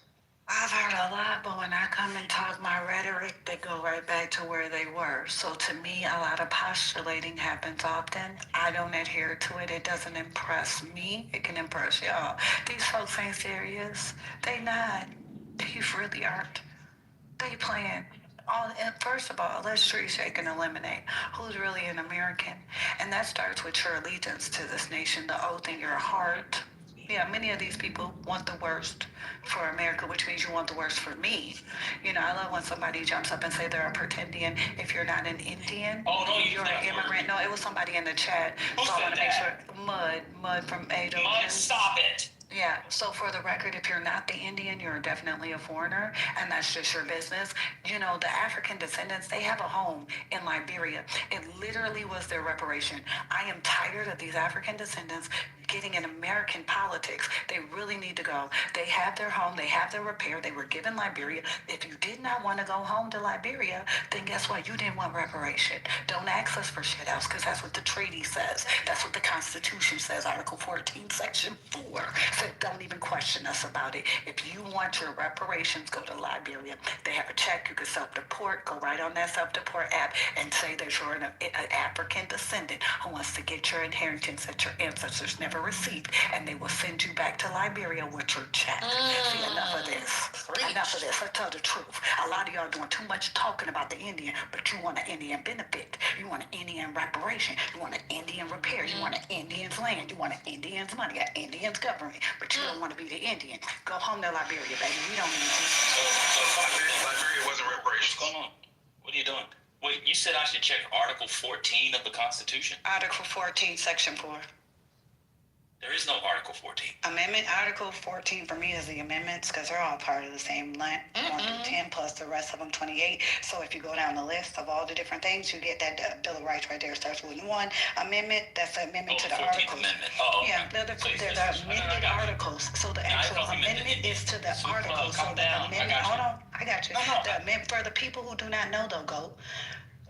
I've heard a lot, but when I come and talk my rhetoric, they go right back to where they were. So to me, a lot of postulating happens often. I don't adhere to it. It doesn't impress me. It can impress y'all. These folks ain't serious. They not. These really aren't. They playing. First of all, let's tree shake and eliminate who's really an American. And that starts with your allegiance to this nation, the oath in your heart. Yeah, many of these people want the worst for America, which means you want the worst for me. I love when somebody jumps up and say they're a pretendian. If you're not an Indian, you're an immigrant. No, it was somebody in the chat. Who so I want to make that? sure. Mud from Ado. Mud, stop it. Yeah, so for the record, if you're not the Indian, you're definitely a foreigner, and that's just your business. The African descendants, they have a home in Liberia. It literally was their reparation. I am tired of these African descendants getting in American politics. They really need to go. They have their home, they have their repair, they were given Liberia. If you did not want to go home to Liberia, then guess what? You didn't want reparation. Don't ask us for shit else, because that's what the treaty says. That's what the Constitution says, Article 14, Section 4. Don't even question us about it. If you want your reparations, go to Liberia. They have a check. You can self-deport. Go right on that self-deport app and say that you're an African descendant who wants to get your inheritance that your ancestors never received, and they will send you back to Liberia with your check. See, enough of this. Enough of this. Let's tell the truth. A lot of y'all doing too much talking about the Indian, but you want an Indian benefit. You want an Indian reparation. You want an Indian repair. You want an Indian's land. You want an Indian's money, an Indian's government. But you don't want to be the Indian. Go home to Liberia, baby. We don't need you. So Liberia wasn't reparations. What's going on? What are you doing? Wait, you said I should check Article 14 of the Constitution? Article 14, Section 4. There is no Article 14. Amendment, Article 14 for me is the amendments because they're all part of the same line. 1 through 10 plus the rest of them 28. So if you go down the list of all the different things, you get that Bill of Rights right there. Starts with 1 amendment. That's the amendment to the 14th articles. Amendment. Oh, okay. Yeah, they're the amended articles. So the actual amendment is to the articles. So the amendment. Hold on, I got you. The amendment for the people who do not know, they'll go.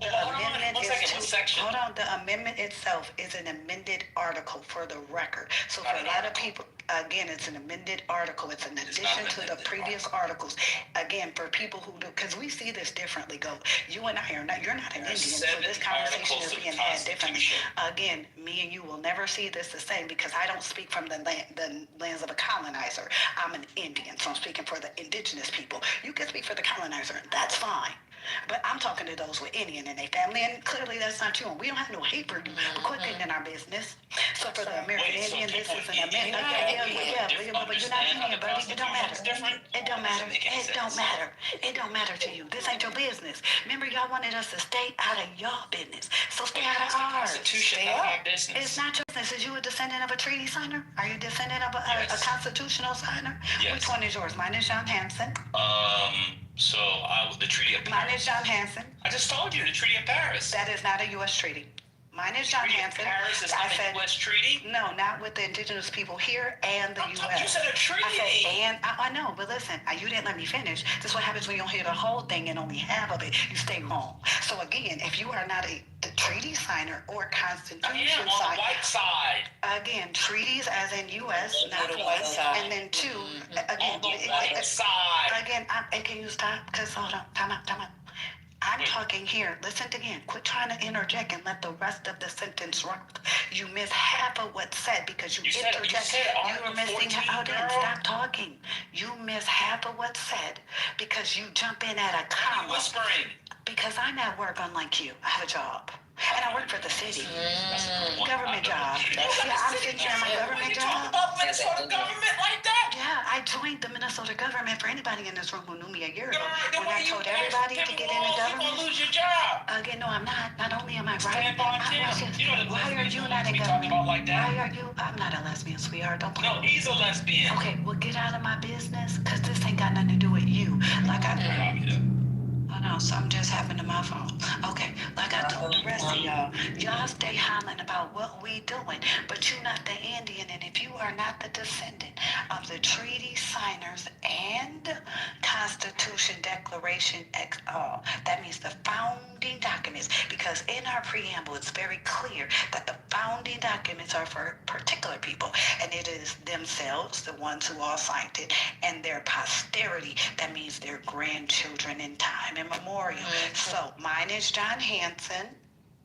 The amendment hold on, the amendment itself is an amended article for the record. So for a lot of people, again, it's an amended article. It's an addition to the previous articles. Again, for people who do, because we see this differently, go. You and I are not, you're not an Indian, so this conversation is being had differently. Again, me and you will never see this the same because I don't speak from the lands of a colonizer. I'm an Indian, so I'm speaking for the indigenous people. You can speak for the colonizer, that's fine. But I'm talking to those with Indian and their family, and clearly that's not you. And we don't have no hate for you, but quit getting in our business. So for the American Indian, this is an amendment. But you're not Indian, buddy. It don't matter. It don't matter. It don't matter. It don't matter to you. This ain't your business. Remember, y'all wanted us to stay out of y'all business. So stay out of ours. It's not your business. Is you a descendant of a treaty signer? Are you a descendant of a constitutional signer? Yes. Which one is yours? Mine is John Hanson. So the Treaty of Paris. Mine is John Hanson. I just told you the Treaty of Paris. That is not a U.S. treaty. Mine is John Hanson. Paris is not a U.S. treaty? No, not with the indigenous people here and the U.S. You said a treaty. I know, but listen, you didn't let me finish. This is what happens when you don't hear the whole thing and only half of it. You stay home. So again, if you are not the treaty signer or constitution signer. On the white side. Again, treaties as in U.S., not U.S. And then 2, again. On the white side. Again, can you stop? Because hold on, time out. I'm talking here. Listen again. Quit trying to interject and let the rest of the sentence run. You miss half of what's said because you interject. You were missing out and stop talking. You miss half of what's said because you jump in at a comma. Whispering. Because I'm at work unlike you. I have a job. And I work for the city. Government job. Yeah, I'm sitting here in my government job. You talk about Minnesota government like that? Yeah, I joined the Minnesota government. For anybody in this room who knew me a year ago, when I told everybody to get in the government. You're gonna lose your job. Again, no, I'm not. Not only am I right. Stand on Tim. You know the why are you not in talking about like that? Why are you? I'm not a lesbian, sweetheart. Don't play. No, he's a lesbian. Okay, well, get out of my business, because this ain't got nothing to do with you. Like I... Oh, no, something just happened to my phone. Okay, like I told the rest of y'all, y'all stay hollering about what we doing, but you not the Indian, and if you are not the descendant of the treaty signers and Constitution Declaration, that means the founding documents, because in our preamble, it's very clear that the founding documents are for particular people, and it is themselves, the ones who all signed it, and their posterity, that means their grandchildren in time immemorial. So mine is John Hanson.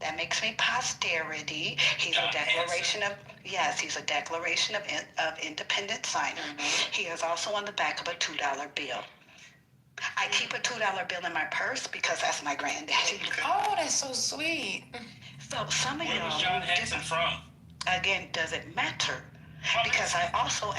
That makes me posterity. He's John a declaration Hanson. He's a declaration of independent signer. He is also on the back of a $2 bill. I keep a $2 bill in my purse because that's my granddaddy. Oh, that's so sweet. So some of y'all. Where was John Hanson from? Again, does it matter? Because I also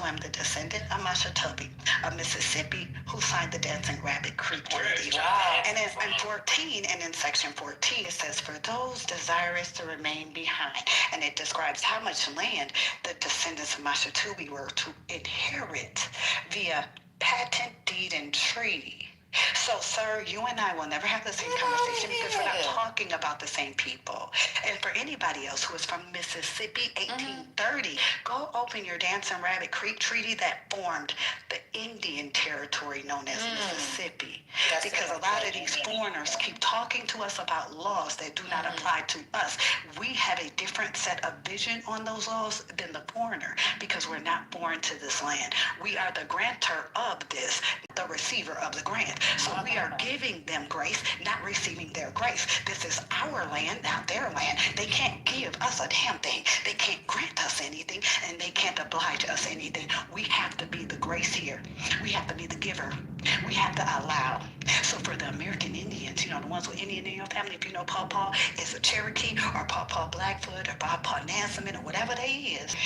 am the descendant of Mashatubi of Mississippi, who signed the Dancing Rabbit Creek Treaty. And in 14, and in section 14, it says, for those desirous to remain behind. And it describes how much land the descendants of Mashatubi were to inherit via patent deed and treaty. So, sir, you and I will never have the same conversation because we're not talking about the same people. And for anybody else who is from Mississippi, 1830, go open your Dancing Rabbit Creek Treaty that formed the Indian territory known as Mississippi. Because a lot of these foreigners keep talking to us about laws that do not apply to us. We have a different set of vision on those laws than the foreigner because we're not born to this land. We are the grantor of this, the receiver of the grant. So we are giving them grace, not receiving their grace. This is our land, not their land. They can't give us a damn thing. They can't grant us anything, and they can't oblige us anything. We have to be the grace here. We have to be the giver. We have to allow. So for the American Indians, the ones with Indian in your family, if you know Paw is a Cherokee, or Paw Blackfoot, or Paw Nansemond, or whatever they is,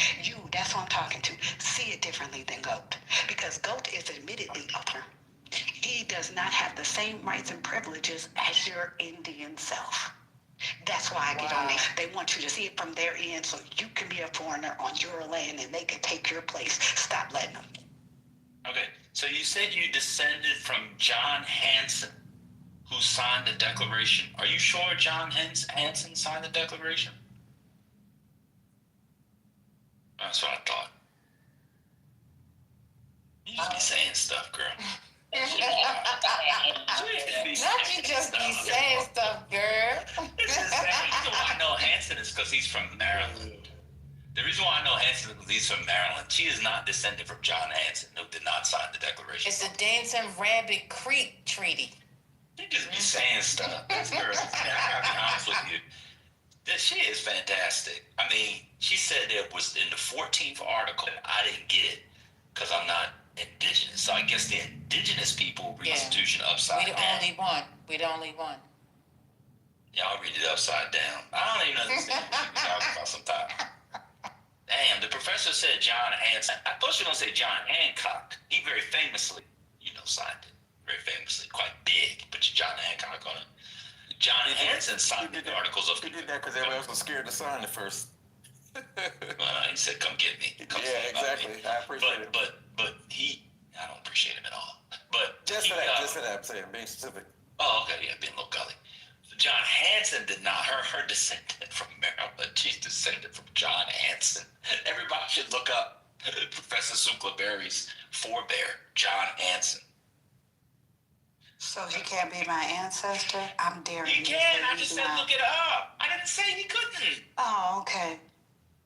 that's what I'm talking to. See it differently than Goat. Because Goat is admittedly upper. He does not have the same rights and privileges as your Indian self. That's why I get on there. They want you to see it from their end so you can be a foreigner on your land and they can take your place. Stop letting them. Okay, so you said you descended from John Hanson, who signed the Declaration. Are you sure John Hanson signed the Declaration? That's what I thought. You just be saying stuff, girl. Not you just be saying stuff, girl. The reason why I know Hanson is because he's from Maryland. The reason why I know Hanson is because he's from Maryland. She is not descended from John Hanson, who did not sign the Declaration. It's the Dancing Rabbit Creek Treaty. You just be saying stuff. This girl, I gotta be honest with you. She is fantastic. I mean, she said it was in the 14th article. I didn't get it because I'm not indigenous. So I guess the indigenous people read the Constitution upside down. We're the only one. Y'all read it upside down. I don't even understand what you're talking about sometimes. Damn, the professor said John Hanson. I thought you were going to say John Hancock. He very famously, signed it. Very famously. Quite big. Put your John Hancock on it. John Hanson signed the Articles of He did that because everybody else was scared to sign it first. He said, come get me. Exactly. I appreciate it. But I don't appreciate him at all. But just for that, I'm saying, being specific. Oh, okay, yeah, being a little gully. So John Hanson did not. Her descendant from Maryland. She's descended from John Hanson. Everybody should look up Professor Suclaberry's forebear, John Hanson. So he can't be my ancestor? I'm daring you. He can. I just said look it up. I didn't say he couldn't. Oh, okay.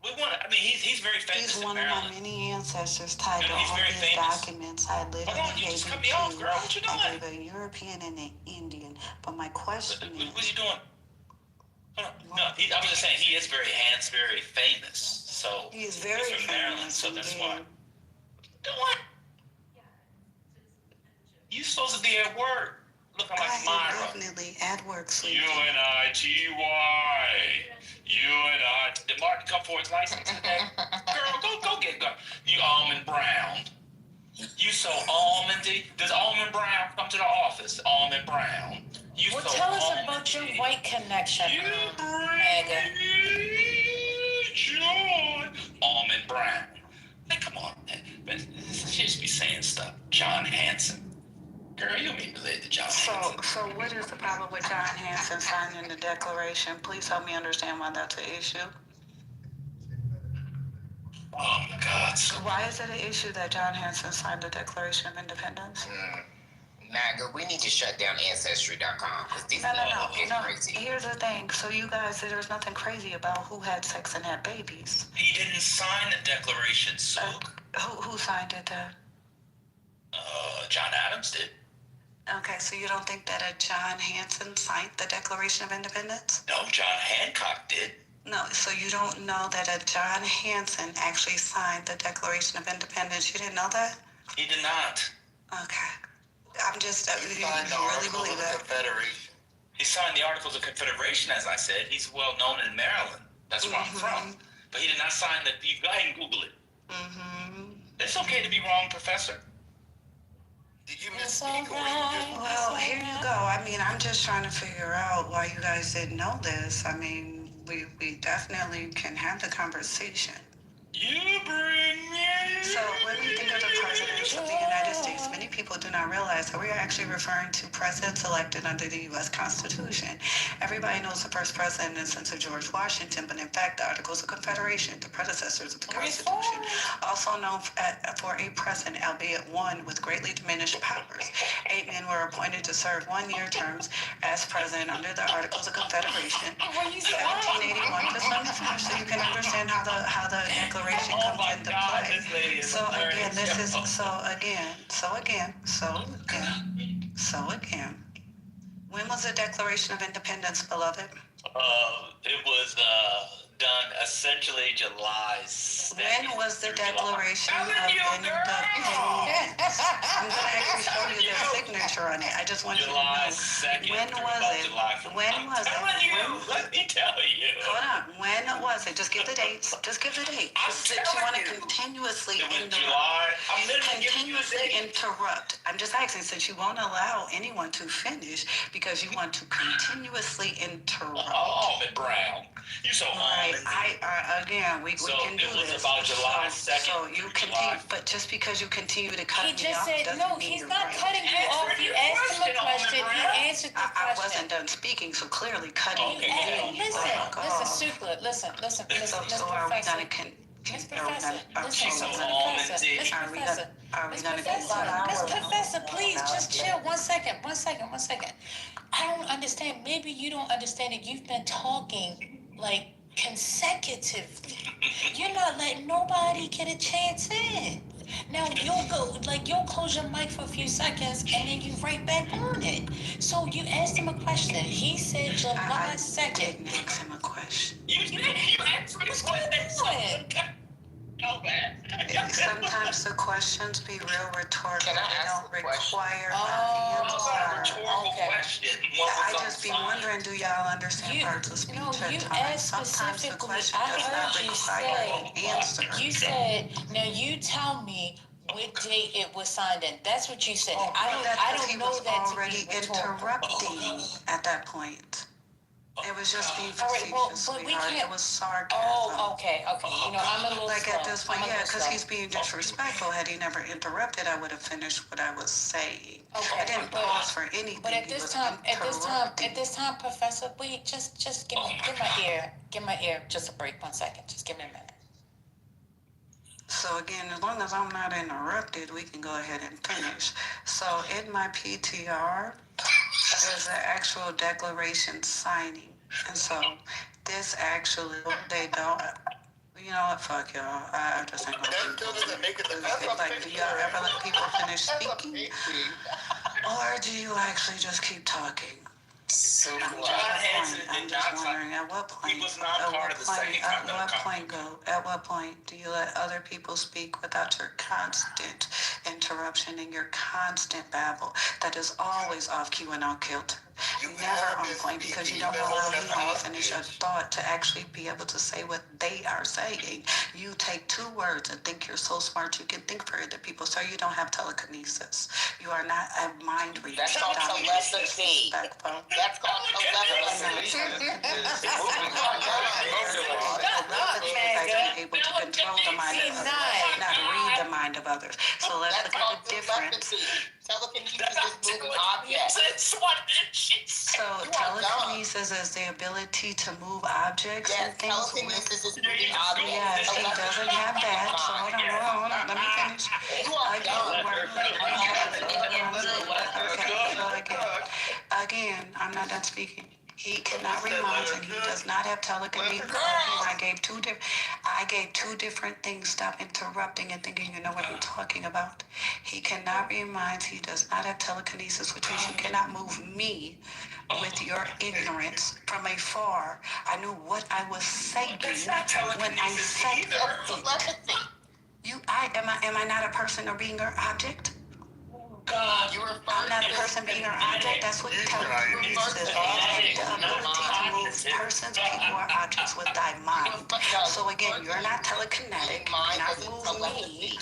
We want. I mean, he's very famous. He's in one of my Maryland. many ancestors tied to He's all very these famous. documents. I literally Hold on, you gave just you cut me off, two. girl. What you doing? I gave a European and an Indian. But my question What is, you doing? Hold on. No, I was just saying he is very famous. So he is very he's from Maryland, famous. so that's indeed. why. What? You supposed to be at work, looking like I am Myra. definitely at work sleeping. UNITY. UNI. Did Martin come for his license today? Girl, go get go. You almond brown. You so almondy. Does Almond Brown come to the office? Almond Brown. You Well, so tell us almondy. about your white connection. You Mega. John. Almond Brown. Hey, come on, man. She just be saying stuff. John Hanson. Girl, you don't mean related to John Hanson. So what is the problem with John Hanson signing the Declaration? Please help me understand why that's an issue. Oh my God. Why is it an issue that John Hanson signed the Declaration of Independence? MAGA, we need to shut down Ancestry.com because these people get crazy. Here's the thing. So you guys, there's nothing crazy about who had sex and had babies. He didn't sign the Declaration, so. Who signed it then? John Adams did. Okay, so you don't think that a John Hanson signed the Declaration of Independence? No, John Hancock did. No, so you don't know that a John Hanson actually signed the Declaration of Independence? You didn't know that? He did not. Okay. I'm just, He you signed the really Articles believe of that? Confederation. He signed the Articles of Confederation, as I said. He's well known in Maryland. That's where I'm from. But he did not sign the. You go ahead and Google it. It's okay to be wrong, Professor. Did you misspeak or Well, here you go. I mean, I'm just trying to figure out why you guys didn't know this. I mean, we definitely can have the conversation. You bring me. So when we think of the presidents of the United States, many people do not realize that we are actually referring to presidents elected under the U.S. Constitution. Everybody knows the first president in the sense of George Washington, but in fact, the Articles of Confederation, the predecessors of the Constitution, also known for a president, albeit one with greatly diminished powers. 8 men were appointed to serve one-year terms as president under the Articles of Confederation. 1781, just let me finish so you can understand how the Declaration comes into play. So again. When was the Declaration of Independence, beloved? It was done essentially July 2nd. When was the Declaration of Independence? I'm going to actually show you their signature on it. I just want July you to know. 2nd. When was it? Let me tell you. Hold on. When was it? Just give the dates. Just give the dates. You want to continuously interrupt. I'm just asking, since you won't allow anyone to finish because you want to continuously interrupt. Almond Brown. You so right. Again, we can do this. It was about July 2nd. So you continue, but just because you continue to cut me off doesn't no, mean he's you're not right. cutting you off. You asked him a question. He answered the question. I wasn't done speaking, so clearly cutting me. Listen, Super. Listen, Miss Professor. Miss Professor, please just chill 1 second. 1 second. I don't understand. Maybe you don't understand it. You've been talking like consecutively. You're not letting nobody get a chance in. Now you'll close your mic for a few seconds and then you right back on it. So you asked him a question. He said July 2nd. I didn't ask him a question. You asked me a question. Sometimes the questions be real rhetorical. They don't require an answer. Question. I just be wondering, do y'all understand parts of speech at times? Sometimes the question does not require an answer. You said, now you tell me what date it was signed in. That's what you said. I don't know that he was already interrupting at that point. It was just being facetious, sweetheart. It was sarcasm. Oh, okay. You know, I'm a little like slow. at this point, because he's being disrespectful. Had he never interrupted, I would have finished what I was saying. Okay, I didn't pause for anything. But at this time, Professor, wait, just give my ear just a break. 1 second. Just give me a minute. So again, as long as I'm not interrupted, we can go ahead and finish. So in my PTR, there's an actual declaration signing. And so this actually, You know what? Fuck y'all. I just ain't gonna keep doing it. Like, do y'all ever let people finish speaking? Or do you actually just keep talking? So I'm just wondering, at what point? He was not part of the second At what point do you let other people speak without your constant interruption and your constant babble that is always off cue and off kilter? Never on point, because you don't allow anyone to finish a thought to actually be able to say what they are saying. You take two words and think you're so smart you can think for other people, so you don't have telekinesis. You are not a mind reader. That's called telepathy. That's called telepathy. Able to control the mind of others, not read the mind of others. So let's look at the difference. Telekinesis is moving objects. So telekinesis is the ability to move objects and things. Telekinesis is moving objects. Yes, he doesn't have that. So hold on. Let me finish. Again, I'm not done speaking. He cannot read minds, and he does not have telekinesis. I gave two different things. Stop interrupting and thinking you know what I'm talking about. He cannot read minds. He does not have telekinesis, which means you cannot move me with your ignorance from afar. I knew what I was saying when I said telepathy. Am I not a person or being or object? God, I'm not a person being or object. That's what telekinesis is. The ability to move persons, people, or objects with thy mind. So again, you're not telekinetic. You're not moving me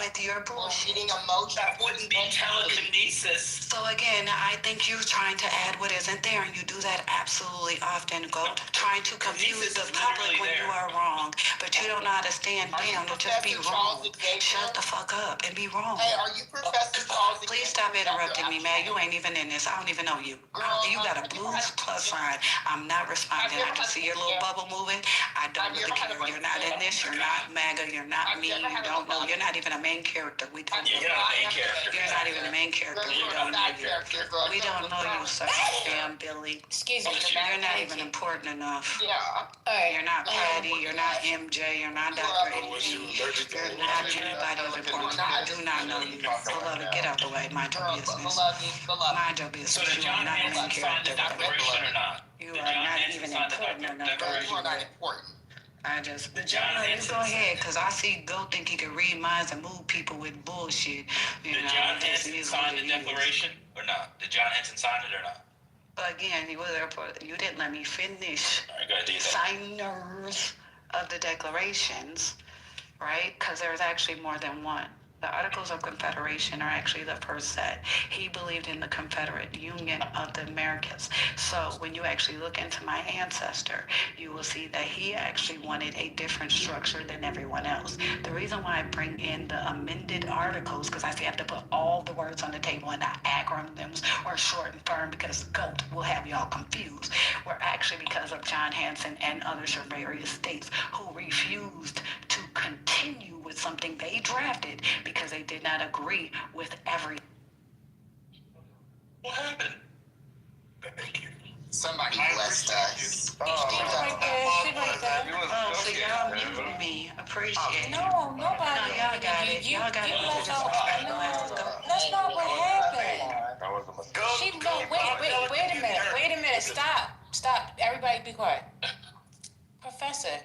with your bullshit. That wouldn't be telekinesis. So again, I think you're trying to add what isn't there, and you do that absolutely often, Goat. Trying to confuse the public when you are wrong, but you don't know how to stand down and just be wrong. Shut the fuck up and be wrong. Hey, are you Professor Charles? Please stop interrupting me, man. You ain't even in this. I don't even know you. You got a blue plus sign. I'm not responding. I can see your little bubble moving. I don't really care. You're not in this. You're not MAGA. You're not me. You don't know. You're not even a main character. We don't know. You're not even a main character. We don't know you. We don't know you, sir. Damn, Billy. Excuse me. You're not even important enough. Yeah. You're not Patty. You're not MJ. You're not Dr. You're not anybody of importance. I do not know you. Beloved, get out the way. Mind your business. Mind your business. So the John Hanson signed the declaration or not? You are not even important enough. You are not important. The John Hanson. Go ahead, because I see Go think he can read minds and move people with bullshit. Did John Hanson sign the declaration or not? Did John Hanson sign it or not? Again, you didn't let me finish. Signers of the declarations, right? Because there's actually more than one. The Articles of Confederation are actually the first set. He believed in the Confederate Union of the Americas. So when you actually look into my ancestor, you will see that he actually wanted a different structure than everyone else. The reason why I bring in the amended articles, because I have to put all the words on the table and not acronyms or short and firm, because GOAT will have y'all confused, were actually because of John Hanson and others from various states who refused to continue with something they drafted because they did not agree with every. What happened? Thank you. Somebody blessed us. So y'all muted me. Appreciate it. No, nobody. No, y'all got it. Y'all got it. That's not what happened. That was a mistake. Wait a minute. Stop. Everybody be quiet. Professor,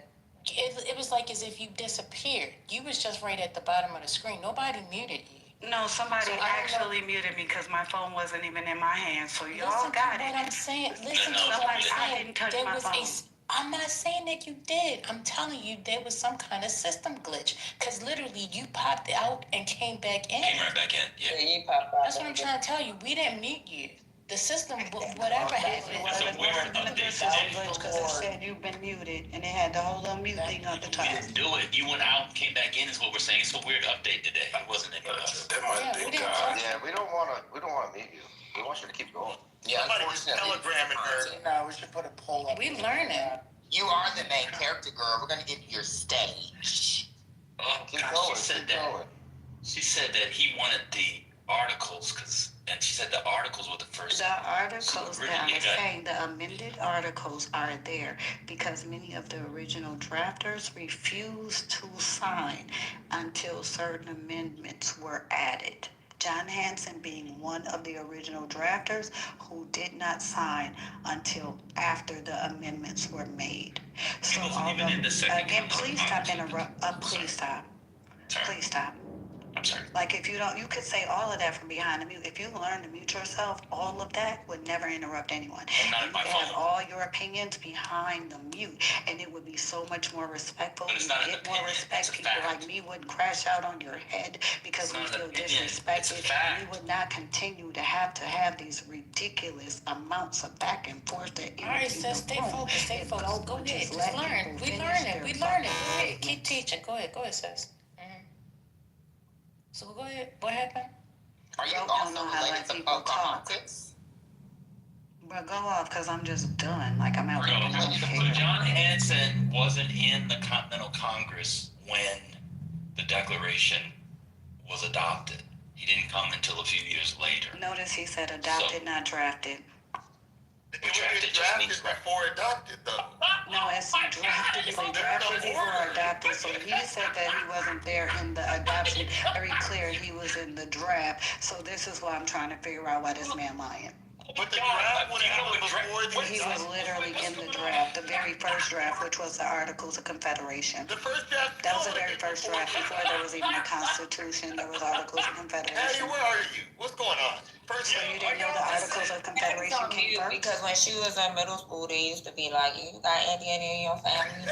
it was like as if you disappeared. You was just right at the bottom of the screen. Nobody muted you. No, somebody actually muted me because my phone wasn't even in my hand. So y'all got it. What I'm saying. Listen to what I'm saying. I didn't touch my phone. I'm not saying that you did. I'm telling you there was some kind of system glitch. Because literally you popped out and came back in. Came right back in. Yeah. You popped out. That's what I'm trying to tell you. We didn't mute you. The system, whatever happened. It's a weird update. Because it said you've been muted, and it had the whole unmute thing at the top. We didn't do it. You went out and came back in is what we're saying. It's a weird update today. It wasn't any of us. That might be God. Yeah, we don't want to meet you. We want you to keep going. Yeah, Somebody was telegramming her. No, we should put a poll up. We learning. You are the main character, girl. We're gonna give you your stage. Oh, God, she said that he wanted the articles and she said said the articles were the first. The articles So that I really, was saying, the amended articles are there because many of the original drafters refused to sign until certain amendments were added. John Hanson being one of the original drafters who did not sign until after the amendments were made. So He wasn't even in the second again, council. please stop please stop. Sorry. Please stop. I'm sorry. Like if you don't, you could say all of that from behind the mute. If you learn to mute yourself, all of that would never interrupt anyone. I'm not You at my could have phone. all your opinions behind the mute, and it would be so much more respectful. But it's You not an get more opinion, respect. it's a People fact. like me wouldn't crash out on your head because It's we not an feel opinion, it's a disrespected. fact. We would not continue to have these ridiculous amounts of back and forth that All right, irritate sis, stay the room. focused, stay If focused. Go Go would ahead, just just let learn. people We finish learning, their we learning. fucking Go ahead, keep statements. teaching. Go ahead, sis. So go ahead. What happened? Are you Don't also know how related to people talk. Pocahontas? But go off, because I'm just done. Like, I'm out No, there. I don't so care. John Hanson wasn't in the Continental Congress when the Declaration was adopted. He didn't come until a few years later. Notice he said adopted, not drafted. It was drafted before adopted, though. No, it's drafted before adopted. So he said that he wasn't there in the adoption. Very clear he was in the draft. So this is why I'm trying to figure out why this man lying. But the draft would have happened before the He was literally in the draft, the very first draft, which was the Articles of Confederation. The first draft. That was the very first draft before there was even a Constitution. There was Articles of Patty, Confederation. where are you? What's going on? First, So you didn't know the Articles of Confederation came first? Because when she was in middle school, they used to be like, you got Indian in your family.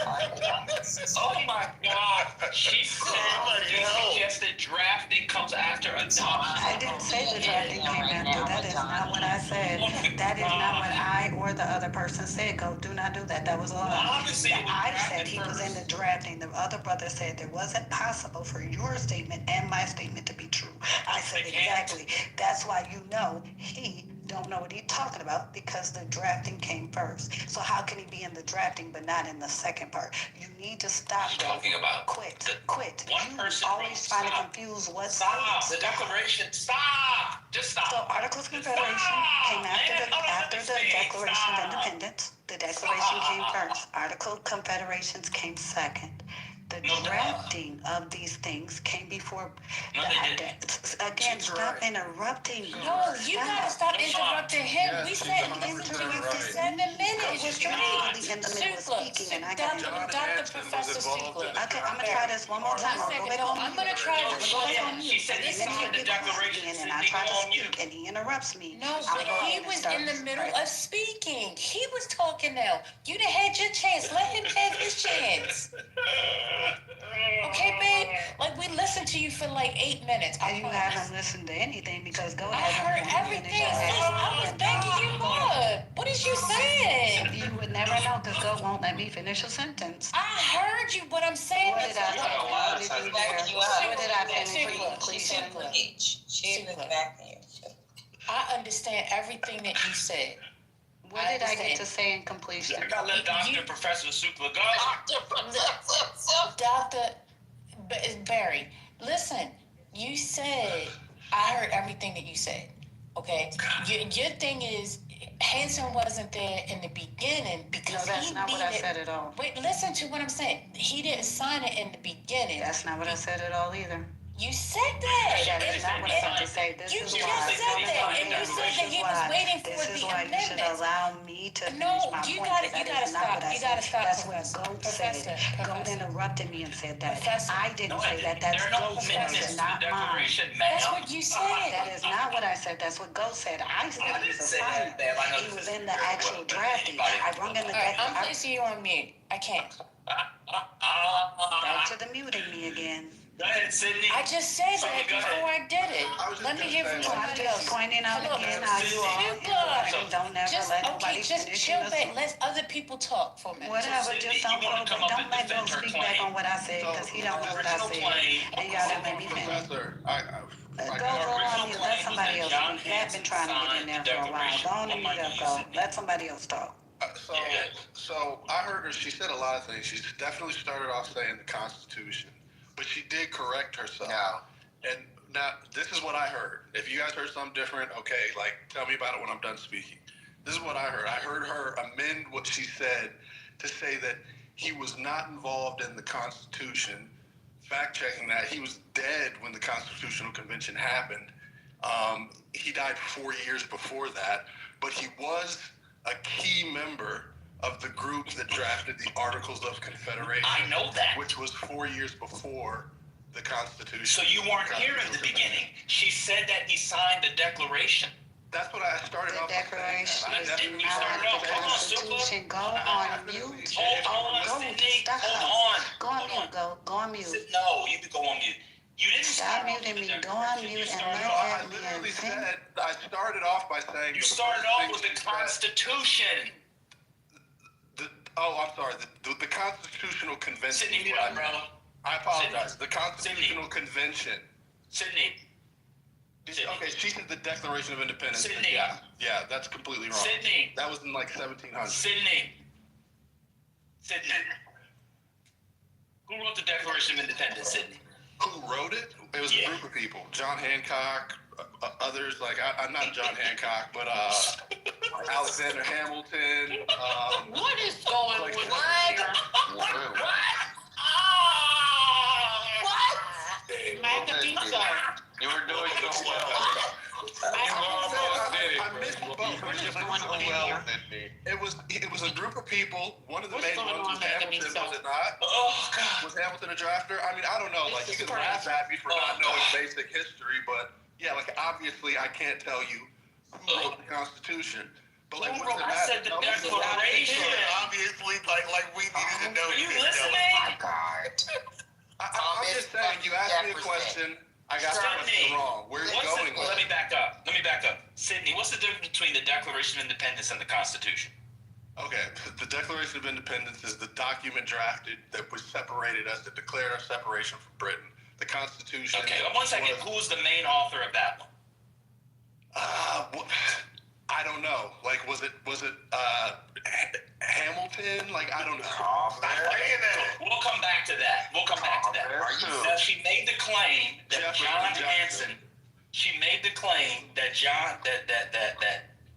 Oh my God! She suggested drafting comes after adoption. I didn't say the drafting came after. That is not what I said. That is not what I or the other person said. Go, do not do that. That was a lie. I said he was in the drafting. The other brother said it wasn't possible for your statement and my statement to be true. I said exactly. That's why you know he don't know what he's talking about because the drafting came first. So how can he be in the drafting but not in the second part? You need to stop that. Talking about Quit. One person always trying to confuse what Stop. states. The Declaration. Stop. Just stop. So Articles of Confederation came after the Declaration of Independence. The Declaration came first. Article of Confederations came second. The drafting of these things came before. Again, stop interrupting. No, you gotta stop interrupting him. We said listen to you for 7 minutes straight. In the middle of speaking, and I got Dr. Professor Sukla. Okay, I'm gonna try this one more time. I'm gonna try this. She said he signed the Declaration. And I try to speak, and he interrupts me. No, but he was in the middle of speaking. He was talking now. You done had your chance. Let him have his chance. Okay, babe? Like, we listened to you for like 8 minutes. And you haven't listened to anything because go I heard everything. I was begging you more. What is you saying? You would never know because Go won't let me finish a sentence. I heard you. What I'm saying What is, did I say? What did you hear? What did I finish for completion? I understand everything that you said. What did I get to say in completion? I gotta let Dr. Professor Sukla go. Dr. Barry, listen, you said, I heard everything that you said, okay? Your thing is, Hanson wasn't there in the beginning because No, that's not what I said at all. Wait, listen to what I'm saying. He didn't sign it in the beginning. That's not what I said at all either. You said that. That is not what I meant to say. This You is just why. said that, and you said that he was waiting for This is the why you should amendments. allow me to finish No, my you point. gotta That is not stop. what I You gotta said. stop. That's what Goat said. Goat interrupted me and said that. I didn't say that. That's Goat's words, not mine. That's what you said. That is not what I said. That's what Goat said. I said he was a signer. He was in the actual drafting. I brung in the I'm placing you on mute. I can't. Back to the muting me again. Go ahead, Sydney. I just said that before I did it. Let me hear from I'm somebody else. just pointing out Look, again how you all interrupt. Don't never let nobody just finish. chill back. Let other people talk for a minute. Whatever, just don't let Go speak back on what I said because he don't know what I said. And y'all done made me finish. Professor, Go on mute. Let somebody else speak. I've been trying to get in there for a while. Go on and mute up, Go. Let somebody else talk. So I heard her. She said a lot of things. She definitely started off saying the Constitution, but she did correct herself. No. And Now, this is what I heard. If you guys heard something different, okay, like, tell me about it when I'm done speaking. This is what I heard. I heard her amend what she said to say that he was not involved in the Constitution, fact-checking that he was dead when the Constitutional Convention happened. He died 4 years before that, but he was a key member of the group that drafted the Articles of Confederation. I know that. Which was 4 years before the Constitution. So you weren't here in the beginning. She said that he signed the Declaration. That's what I started off with. The Declaration is Didn't you not start the off? Come on, Constitution. Go on mute. Hold on, Go, Sydney. stop. Hold on. Go on mute. Go on mute. No, you could go on mute. You didn't Stop start off muting with me. the Go on Declaration. mute You and started let off- I that literally man said, I started off by saying. You started off with the Constitution. I'm sorry. The Constitutional Convention. Sydney, mute up, bro. I apologize. The Constitutional Convention. Sydney. Okay, she said the Declaration of Independence. Sydney. Yeah, that's completely wrong. Sydney. That was in like 1700. Sydney. Who wrote the Declaration of Independence, Sydney? Who wrote it? It was a group of people. John Hancock, others, like, I'm not John Hancock, but Alexander Hamilton. What is going on here? Magabito. You were doing so well. I misspoke. It was a group of people. One of the main ones was Hamilton, was it not? Oh, God. Was Hamilton a drafter? I mean, I don't know. Like, you can laugh at me for not knowing basic history, but yeah, like, obviously I can't tell you who wrote the Constitution. But like, what does it matter? I said the Declaration. Obviously, like we need to know. Are you listening? I'm just saying, you asked me a question, I got the question wrong. Where are you going with Let it? me back up. Sydney, what's the difference between the Declaration of Independence and the Constitution? Okay, the Declaration of Independence is the document drafted that was separated us, that declared our separation from Britain. The Constitution. Okay, 1 second. Who was the main author of that one? I don't know. Like, was it Hamilton? Like, I don't know. We'll come back to that. Now, she made the claim that She made the claim that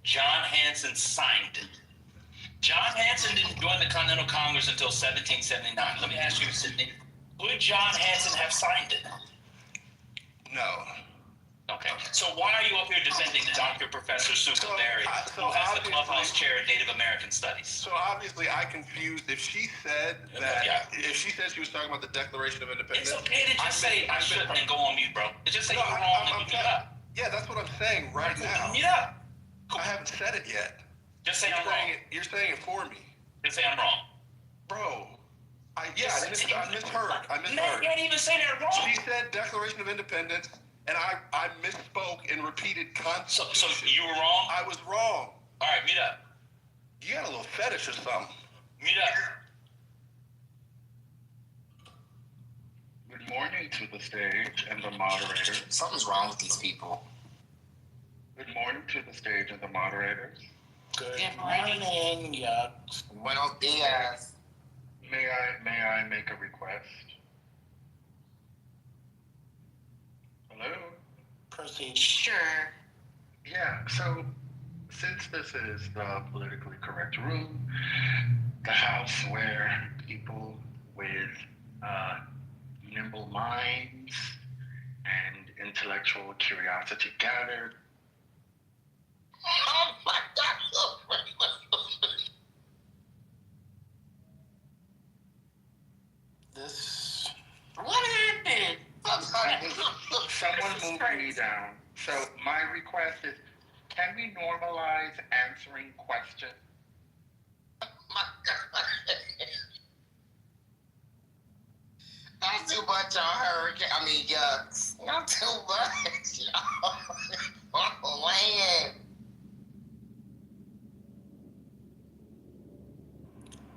John Hanson signed it. John Hanson didn't join the Continental Congress until 1779. Let me ask you, Sydney, would John Hanson have signed it? No. Okay, so why are you up here defending Dr. Professor Suckelberry, who has the clubhouse chair in Native American Studies? So obviously, I confused. If she said that, if she said she was talking about the Declaration of Independence, It's okay to just say I shouldn't and go on mute, bro. Just say you're wrong and you mute up. Yeah, that's what I'm saying right now. Mute up. I haven't said it yet. Just say I'm wrong. You're saying it for me. Just say I'm wrong. Bro. I misheard. Man, you can't even say that wrong. She said Declaration of Independence, and I misspoke and repeated Constitution. So you were wrong? I was wrong. All right, mute up. You got a little fetish or something. Mute up. Good morning to the stage and the moderator. Something's wrong with these people. Good morning to the stage and the moderators. Good morning, Yucks. Buenos dias. May I make a request? Hello? Proceed. Sure. Yeah, so since this is the politically correct room, the house where people with nimble minds and intellectual curiosity gathered. Oh my God! This. What happened? Someone moved me down. So my request is, can we normalize answering questions? Not too much on hurricane. I mean, yucks. Not too much. Oh, man.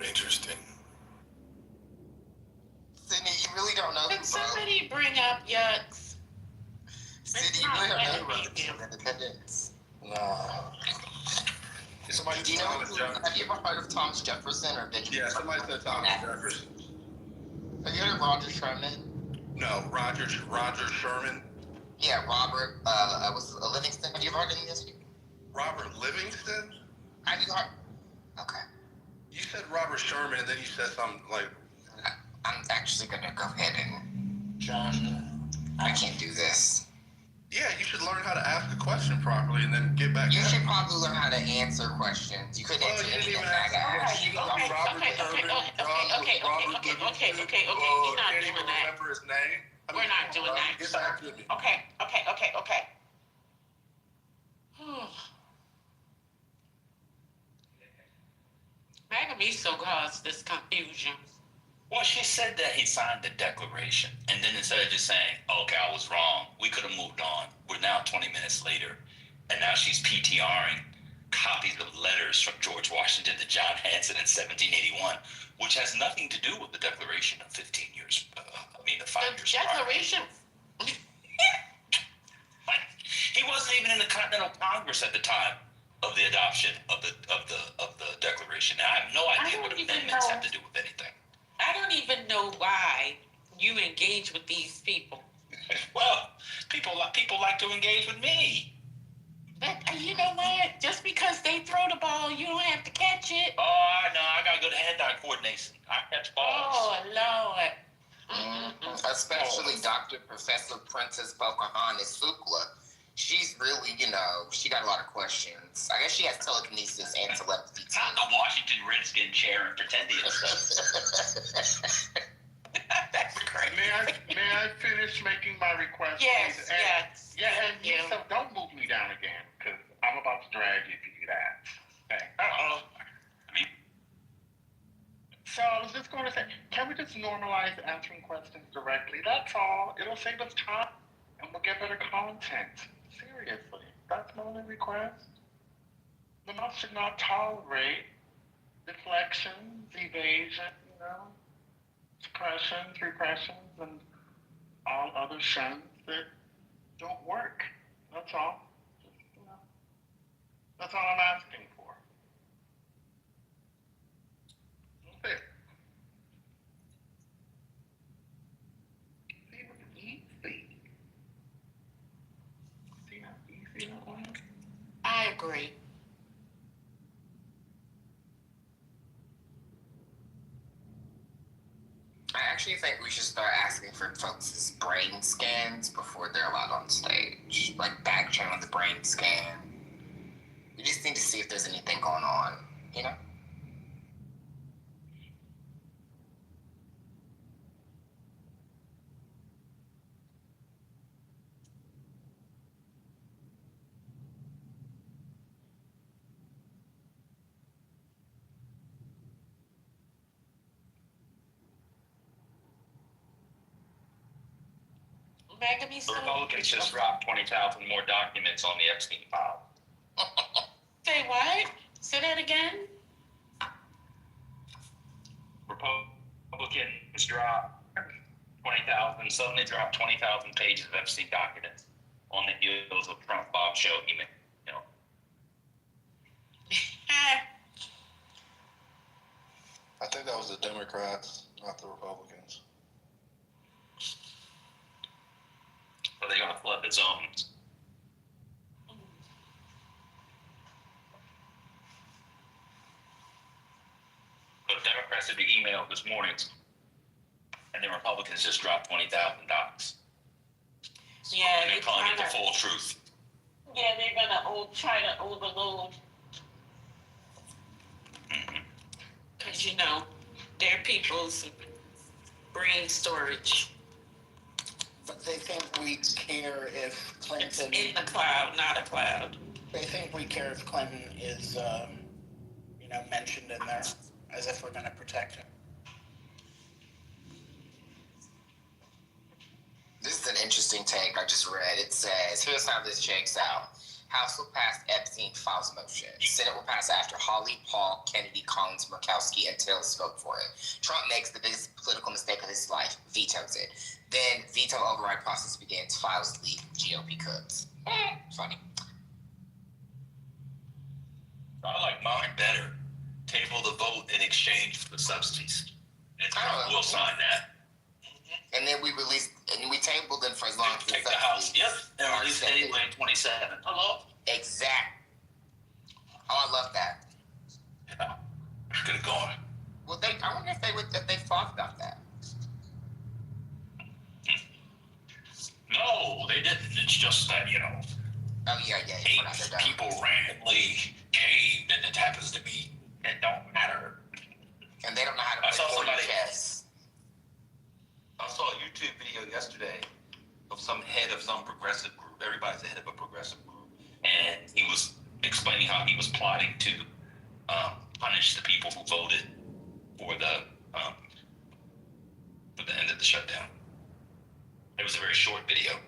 Interesting. Sydney, you really don't know Can somebody bring up Yucks? Sydney, you really don't know who wrote the Independence. No. Somebody Do you know have you ever heard of Thomas Jefferson or Benjamin? Yeah, somebody said Thomas Jefferson. Have you heard of Roger Sherman? No, Roger Sherman. Yeah, Robert, was Livingston. Have you ever heard of this? Robert Livingston? Have you heard? Okay. You said Robert Sherman, and then you said something like... I'm actually going to go ahead and... John... I can't do this. Yeah, you should learn how to ask a question properly and then get back. You should probably learn how to answer questions. You couldn't answer anything I got. Okay, we're not doing that. Remember his name? We're not doing that. Get back to me. Okay. Magamiso caused this confusion. Well, she said that he signed the declaration, and then instead of just saying, okay, I was wrong, we could have moved on. We're now 20 minutes later, and now she's PTRing copies of letters from George Washington to John Hanson in 1781, which has nothing to do with the Declaration of 15 years, the 5 years prior. Declaration? He wasn't even in the Continental Congress at the time of the adoption of the Declaration. Now, I have no idea what amendments have to do with anything. I don't even know why you engage with these people. Well, people like to engage with me. But you know what? Just because they throw the ball, you don't have to catch it. Oh, no, I got good hand-eye coordination. I catch balls. Oh, Lord. Especially Dr. Professor Princess Pocahontas Fuqua. She's really, she got a lot of questions. I guess she has telekinesis and telepathy too. Not the Washington Redskin chair and pretending. That's great. May I finish making my request? Yes, please? yes. Yeah, and you so don't move me down again, because I'm about to drag you to that. Okay. So I was just going to say, can we just normalize answering questions directly? That's all. It'll save us time, and we'll get better content. Seriously, that's my only request. The mouth should not tolerate deflections, evasion, suppressions, repressions, and all other sins that don't work. That's all. That's all I'm asking for. Okay. See, it was easy. See how easy that was? I agree. I actually think we should start asking for folks' brain scans before they're allowed on stage. Like back channel the brain scan. We just need to see if there's anything going on, The Republicans just dropped 20,000 more documents on the Epstein file. Say what? Say that again? Republicans dropped 20,000, suddenly dropped 20,000 pages of Epstein documents on the heels of Trump Bob show email. I think that was the Democrats, not the Republicans. So they're going to flood the zones. So the Democrats did the email this morning, and the Republicans just dropped 20,000 docs. Yeah, and they're calling it the full truth. Yeah, they're gonna try to overload. Because their people's brain storage. But they think we care if Clinton... It's in the cloud, not a cloud. They think we care if Clinton is, mentioned in there, as if we're going to protect him. This is an interesting take I just read. It says, here's how this shakes out. House will pass Epstein files motion. Senate will pass after Hawley, Paul, Kennedy, Collins, Murkowski, and Taylor spoke for it. Trump makes the biggest political mistake of his life, vetoes it. Then veto override process begins, files leak, GOP cooks. Funny. I like mine better. Table the vote in exchange for the subsidies. And Trump will sign that. And then we tabled them for as long as take the House. Yep. And release it anyway in 27. Hello? Exact. Oh, I love that. Yeah. Could have gone. Well, I wonder if they thought about that. No, they didn't. It's just that, Oh, yeah. 8 people randomly caved, and it happens to be, it don't matter. And they don't know how to play chess. I saw a YouTube video yesterday of some head of some progressive group. Everybody's the head of a progressive group. And he was explaining how he was plotting to punish the people who voted for the end of the shutdown. It was a very short video.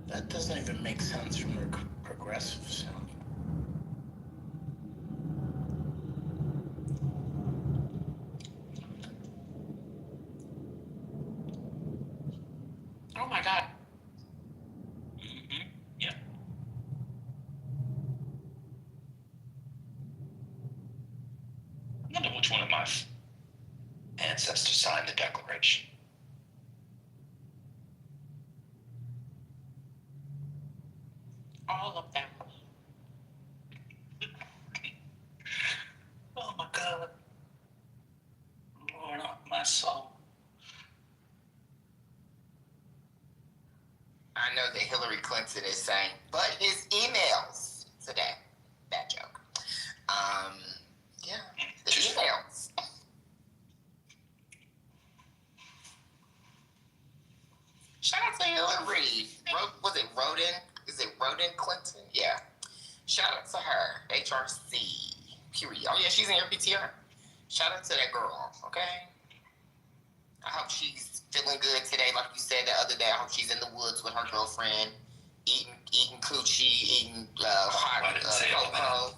That doesn't even make sense from a progressive sound. Oh my God. Mm-hmm. Yeah. I wonder which one of my ancestors signed the Declaration. All of them. Oh my God. Lord, my soul. I know that Hillary Clinton is saying, but his emails today. Bad joke. Yeah, the emails. Shout out to Hillary. Was it Rodin? Is it Rodin Clinton? Yeah. Shout out to her. HRC. Period. Oh, yeah, she's in your PTR. Shout out to that girl, okay? I hope she's feeling good today, like you said the other day. I hope she's in the woods with her girlfriend, eating coochie, eating hot cocoa,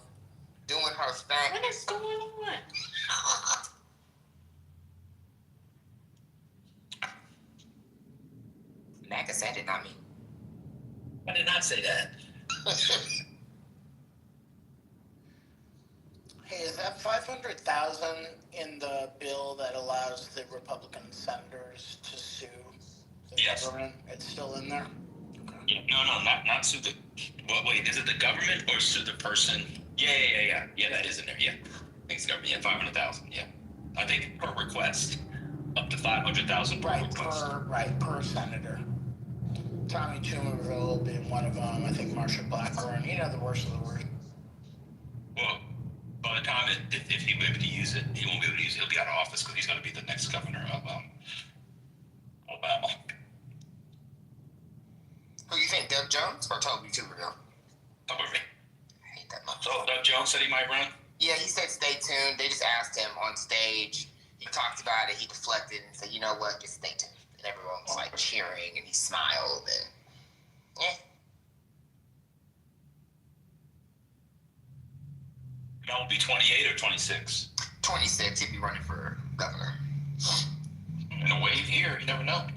doing her thing. What is going on? Naga said it, not me. I did not say that. Hey, is that 500,000 in the bill that allows the Republican senators to sue the government? It's still in there? Okay. No, not sue the. Well, wait, is it the government or sue the person? Yeah. Yeah, that is in there. Yeah, I think it's the government. Yeah, 500,000. Yeah, I think per request, up to 500,000 per request. Per senator. Tommy Tuberville being one of them. I think Marsha Blackburn. The worst of the worst. Well, by the time if he will be able to use it, he won't be able to use it. He'll be out of office because he's going to be the next governor of Alabama. Who you think, Doug Jones or Toby Tuberville? Probably. I hate that much. So Doug Jones said he might run? Yeah, he said stay tuned. They just asked him on stage. He talked about it. He deflected and said, you know what, just stay tuned. And everyone was like cheering and he smiled and That would be 28 or 26? 26. He'd be running for governor. In a wave here, you never know.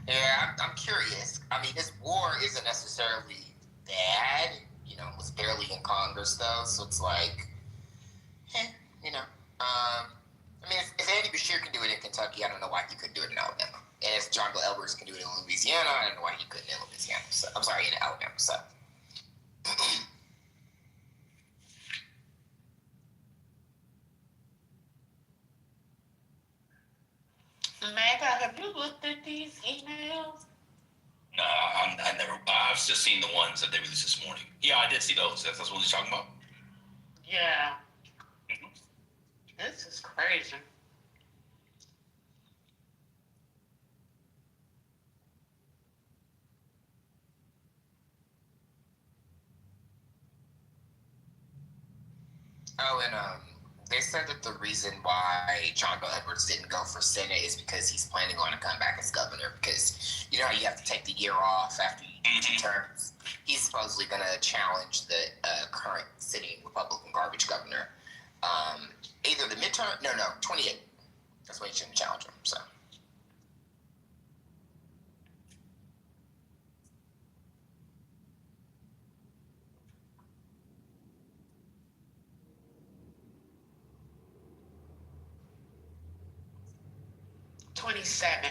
Yeah, I'm curious. I mean, his war isn't necessarily bad. Was barely in Congress though, so it's like, I mean, if Andy Beshear can do it in Kentucky, I don't know why he couldn't do it in Alabama. And if John Bill Edwards can do it in Louisiana, I don't know why he couldn't in Louisiana. So, I'm sorry, in Alabama. So. Magda, have you looked at these emails? No, I never. I've just seen the ones that they released this morning. Yeah, I did see those. That's what he's talking about. Yeah. This is crazy. Oh, and they said that the reason why John Bill Edwards didn't go for Senate is because he's planning on to come back as governor. Because you know how you have to take the year off after you do 2 terms. He's supposedly going to challenge the current sitting Republican garbage governor. Either the midterm, no, 28. That's why he shouldn't challenge him. So. 27.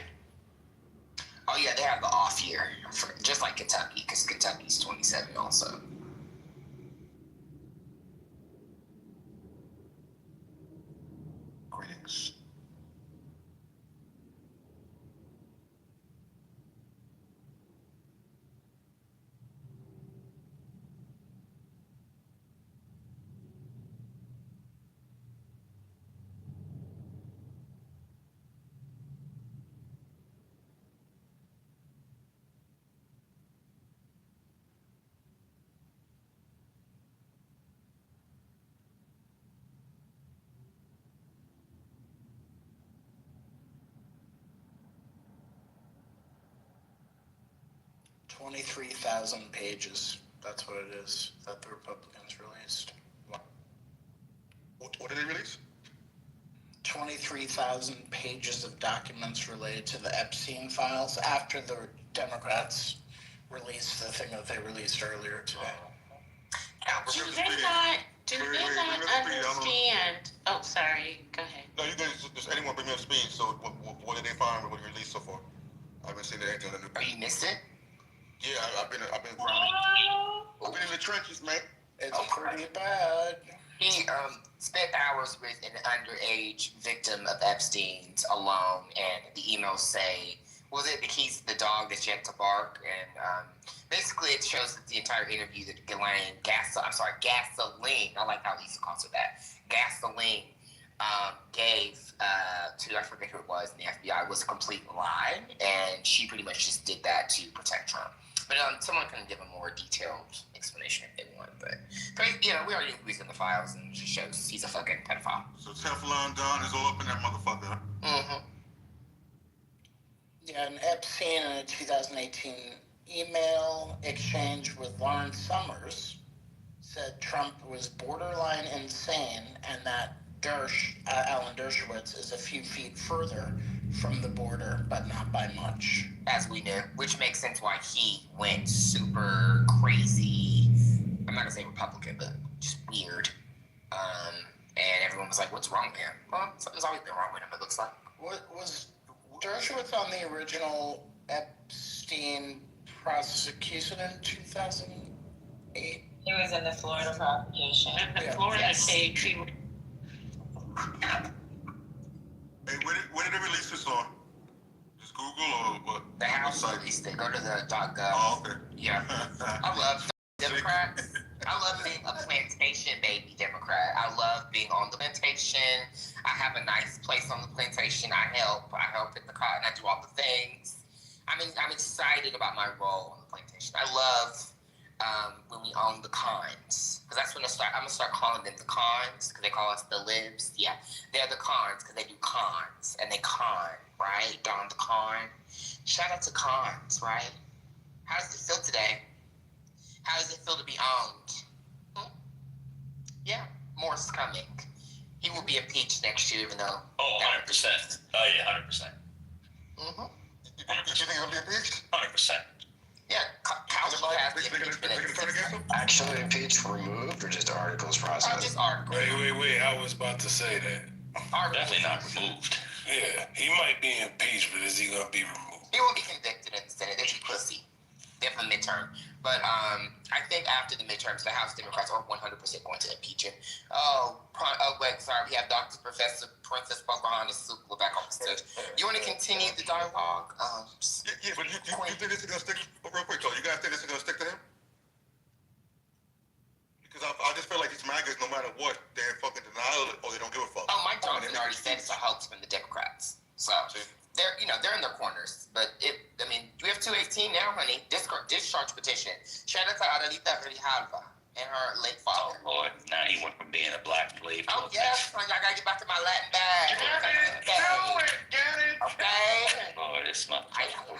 Oh yeah, they have the off year, just like Kentucky, because Kentucky's 27 also. Greetings. $23,000 pages. That's what it is that the Republicans released. What did they release? 23,000 pages of documents related to the Epstein files after the Democrats released the thing that they released earlier today. Do they not understand? Oh, sorry. Go ahead. No, you guys, does anyone bring me up to speed? So what did they find with what you released so far? I haven't seen anything on the Oh, you missed it? Yeah, I've been in the trenches, man. It's pretty bad. He spent hours with an underage victim of Epstein's alone, and the emails say, was it he's the dog that's yet to bark? And basically it shows that the entire interview that Gasoline, I like how Lisa calls her that, Gasoline gave to, I forget who it was in the FBI, was a complete lie, and she pretty much just did that to protect Trump. But someone can give a more detailed explanation if they want. But you know, we already agreed on the files, and it just shows he's a fucking pedophile. So Teflon Don is all up in that motherfucker. Mm-hmm. Yeah, and Epstein in a 2018 email exchange with Lawrence Summers said Trump was borderline insane and that Alan Dershowitz is a few feet further from the border, but not by much. As we knew, which makes sense why he went super crazy. I'm not gonna say Republican, but just weird. And everyone was like, what's wrong with him? Well, something's always been wrong with him, it looks like. What was Dershowitz on the original Epstein prosecution in 2008? He was in the Florida prosecution. The Florida state. Hey, where did they release this on? Just Google or what? The House released it. Go to the .gov. Oh, okay. Yeah. I love Democrats. I love being a plantation baby Democrat. I love being on the plantation. I have a nice place on the plantation. I help pick the cotton. I do all the things. I'm excited about my role on the plantation. I love when we own the cons, because that's when I'm gonna start calling them the cons, because they call us the libs. Yeah, they're the cons because they do cons and they con, right? Don the con. Shout out to cons, right? How does it feel today? How does it feel to be owned? Yeah, more's coming. He will be impeached next year, even though. Oh, 100%. Oh yeah, 100%. Mm-hmm. You think he'll be impeached? 100%. Yeah, Council passed the impeachment. Actually impeached, removed, or just articles processed? Just articles. Wait. I was about to say that. Definitely not removed. Yeah, he might be impeached, but is he going to be removed? He will be convicted in the Senate. They're pussy. They're from midterm. But I think after the midterms, the House Democrats are 100% going to impeach him. Wait, sorry. We have Dr. Professor Princess Pocahontas Sukla back on the stage. You want to continue the dialogue? Yeah, but you think this is going to stick, real quick though, you guys think this is going to stick to him? Because I just feel like these MAGAs, no matter what, they're in fucking denial or they don't give a fuck. Oh, Mike Johnson already said it's a hoax from the Democrats. So they're in their corners. But we have 218 now, honey. Discharge petition. Shout out to Adelita Grijalva and her late father. Oh Lord, now he went from being a black slave. Oh yes, I gotta get back to my Latin bag. Get it. Okay. Oh, this motherfucker.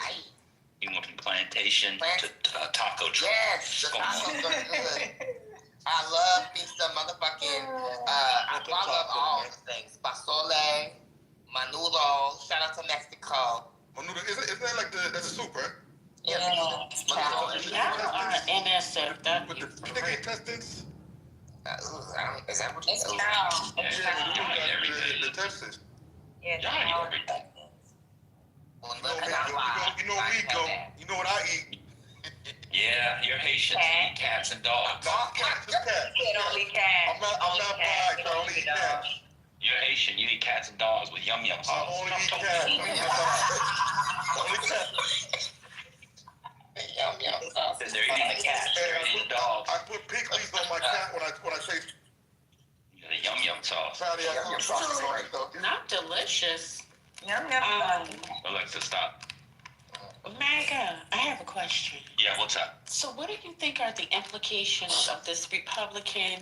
He went from plantation to taco truck. Yes, the tacos are good. I love me some motherfucking. I love all the things. Pasole, Manudo. Shout out to Mexico. Manudo, isn't that like that's a soup, right? Yeah. NSFW. With the chicken intestines? Is that what you It's say? cow. Yeah, the intestines. Yeah, Y'all cow. everything. Well, You know look, me, I'm live. you know me, go. You know what I eat. Yeah, you're Haitian. You eat cats and dogs. Not cats, just cats. Only cats. I'm not biased. I only eat cats. You're Haitian. You eat cats and dogs with yum yum I sauce. only eat cats. I'm not biased. Only cats. Yum yum sauce. They're eating the cats. They're eating the dogs. I put pig leaves on my cat when I say The yum yum sauce. fatty. Yum sauce is great. Not delicious. Yum yum. Alexa, stop. Mega, I have a question. Yeah, what's up? So, what do you think are the implications of this Republican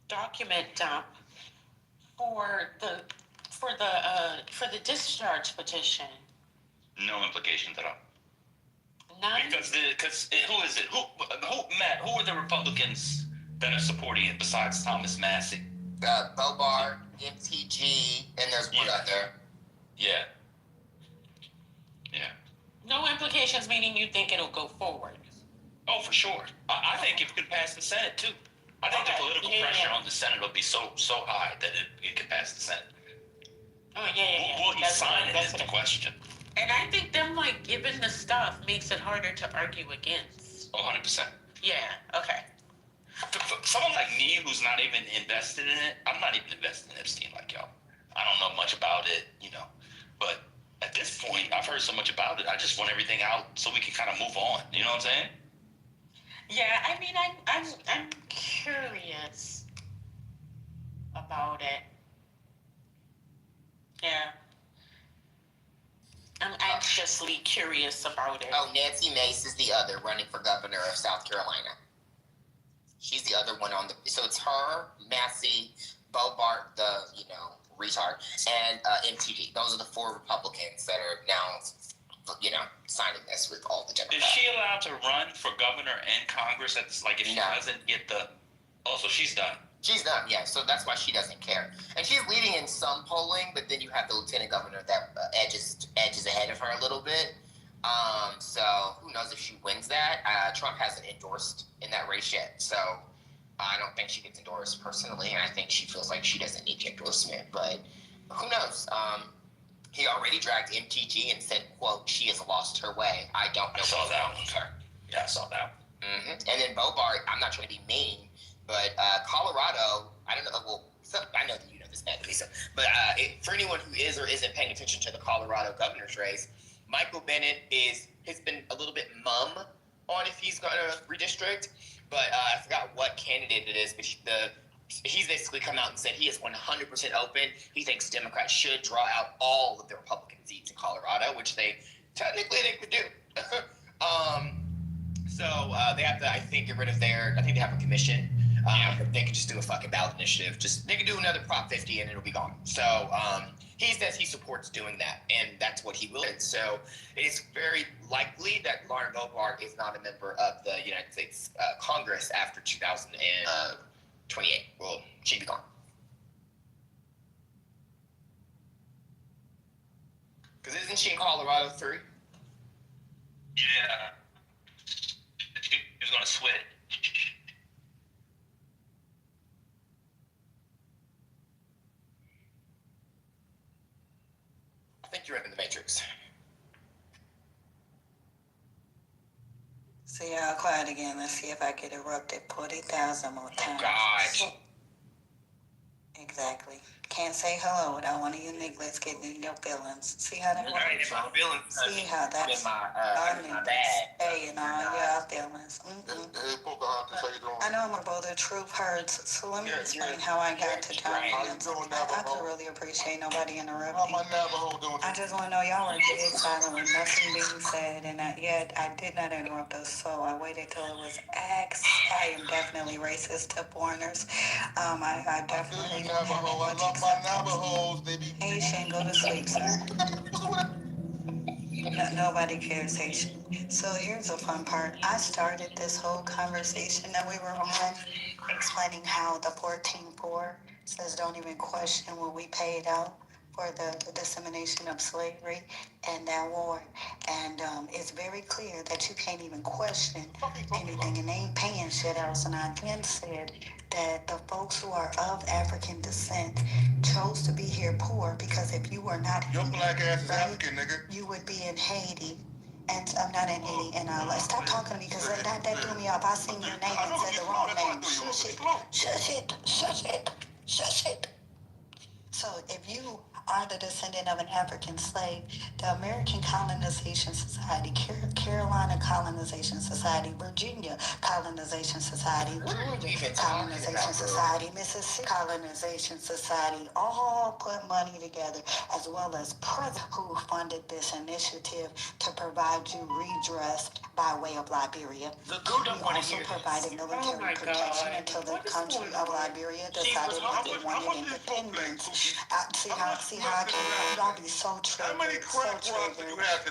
document dump for the discharge petition? No implications at all. None. Because who is it? Who Matt? Who are the Republicans that are supporting it besides Thomas Massey? Bobart, MTG, and there's one other. Yeah. Yeah. No implications, meaning you think it'll go forward. Oh, for sure. I think it could pass the Senate too. I think the political pressure on the Senate will be so high that it could pass the Senate. Oh yeah. Will he sign it is the question. And I think them giving the stuff makes it harder to argue against. 100%. Yeah. Okay. For someone like me who's not even invested in it, I'm not even invested in Epstein like y'all. I don't know much about it, but at this point, I've heard so much about it. I just want everything out so we can kind of move on. You know what I'm saying? Yeah, I mean, I'm curious about it. Yeah. I'm anxiously curious about it. Oh, Nancy Mace is the other running for governor of South Carolina. She's the other one on the. So it's her, Massey, Bobart, the retard, and MTG. Those are the 4 Republicans that are now, signing this with all the Democrats. Is she allowed to run for governor and Congress? If she doesn't get the. Oh, so she's done. She's done, yeah. So that's why she doesn't care. And she's leading in some polling, but then you have the lieutenant governor that edges ahead of her a little bit. So who knows if she wins that? Trump hasn't endorsed in that race yet, so I don't think she gets endorsed personally, and I think she feels like she doesn't need the endorsement. But who knows? He already dragged MTG and said, "quote She has lost her way." I don't know. I saw that one. Yeah, I saw that one. Mm-hmm. And then Bobart, I'm not trying to be mean, but Colorado, I don't know. Well, I know that you know this, Matt, Lisa, but for anyone who is or isn't paying attention to the Colorado governor's race, Michael Bennett has been a little bit mum on if he's going to redistrict, but I forgot what candidate it is, but he's basically come out and said he is 100% open. He thinks Democrats should draw out all of the Republican seats in Colorado, which they could do. So they have to, I think, get rid of I think they have a commission. They could just do a fucking ballot initiative. They could do another Prop 50 and it'll be gone. So he says he supports doing that, and that's what he will. And so it is very likely that Lauren Boebert is not a member of the United States Congress after 2028. Well, she'd be gone. Because isn't she in Colorado 3? Yeah. She was going to switch. I think you're in the Matrix. See y'all quiet again. Let's see if I get erupted 40,000 more times. God. Exactly. Can't say hello without one of you nigglets getting in your feelings. See how that works? See how that's in my bag. Hey, your feelings. I know I'm a brother, truth hurts. So let me explain how I got to Tommy. I could really appreciate nobody interrupting. I just want to know y'all were dead silent with nothing being said, and yet I did not interrupt us, so I waited till it was asked. I am definitely racist to foreigners. I definitely don't have much Haitian, go to sleep, sir. Nobody cares, Haitian. So here's the fun part. I started this whole conversation that we were on, explaining how the 14-4 says don't even question what we paid out for the dissemination of slavery and that war. And it's very clear that you can't even question anything, and they ain't paying shit else. And I again said that the folks who are of African descent chose to be here poor because if you were not Your black ass is African, nigga. you would be in Haiti. And I'm not in Haiti, and stop talking to me because that threw me off. I seen your name and said the wrong name. Shush it, shush it, shush it, shush it. So if you are the descendant of an African slave, the American Colonization Society, Carolina Colonization Society, Virginia Colonization Society, Georgia Colonization Society, Mississippi Colonization Society, all put money together, as well as president who funded this initiative to provide you redress by way of Liberia. The good We also provided military protection until the country of Liberia decided that they wanted independence. See how I can, y'all be so triggered,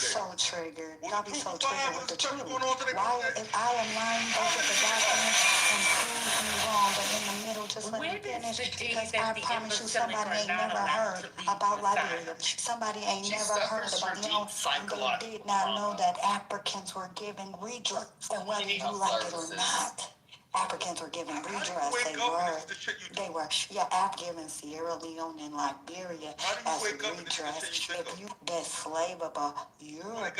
so triggered. Y'all be so triggered with the truth. Why, if I am lying, go get the documents and prove me wrong, but in the middle, just let me finish, because I promise you, somebody ain't never heard about Liberia. Somebody ain't never heard about, they did not know that Africans were given redress, and whether you like it or not. Africans were given redress. They were, given Sierra Leone and Liberia as redress. If you the slave of a European,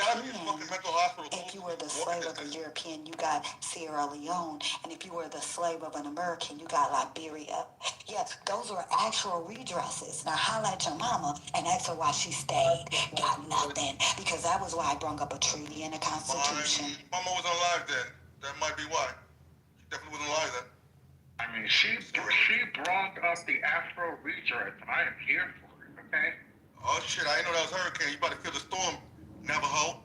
if you were the slave of a European, you got Sierra Leone, and if you were the slave of an American, you got Liberia. Yes, those were actual redresses. Now holla at your mama and ask her why she stayed. Got nothing, because that was why I brought up a treaty and a constitution. Mama was alive then. That might be why. Definitely wasn't alive then. I mean, she brought up the Afro redress, and I am here for it, okay? Oh shit, I didn't know that was hurricane. You about to feel the storm, Navajo.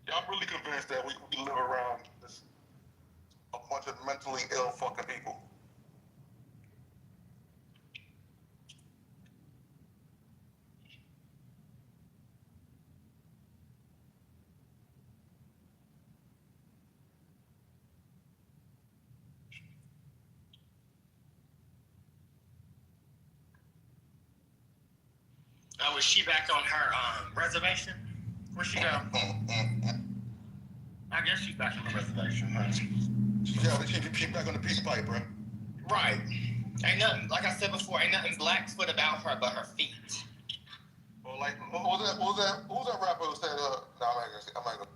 Yeah, I'm really convinced that we live around this a bunch of mentally ill fucking people. Was she back on her reservation? Where'd she go? I guess she's back on the reservation, huh? She's back on the peace pipe, bro. Right. Ain't nothing, like I said before, ain't nothing Blackfoot about her but her feet. Well, like, what was that rapper who said, no, I'm not gonna.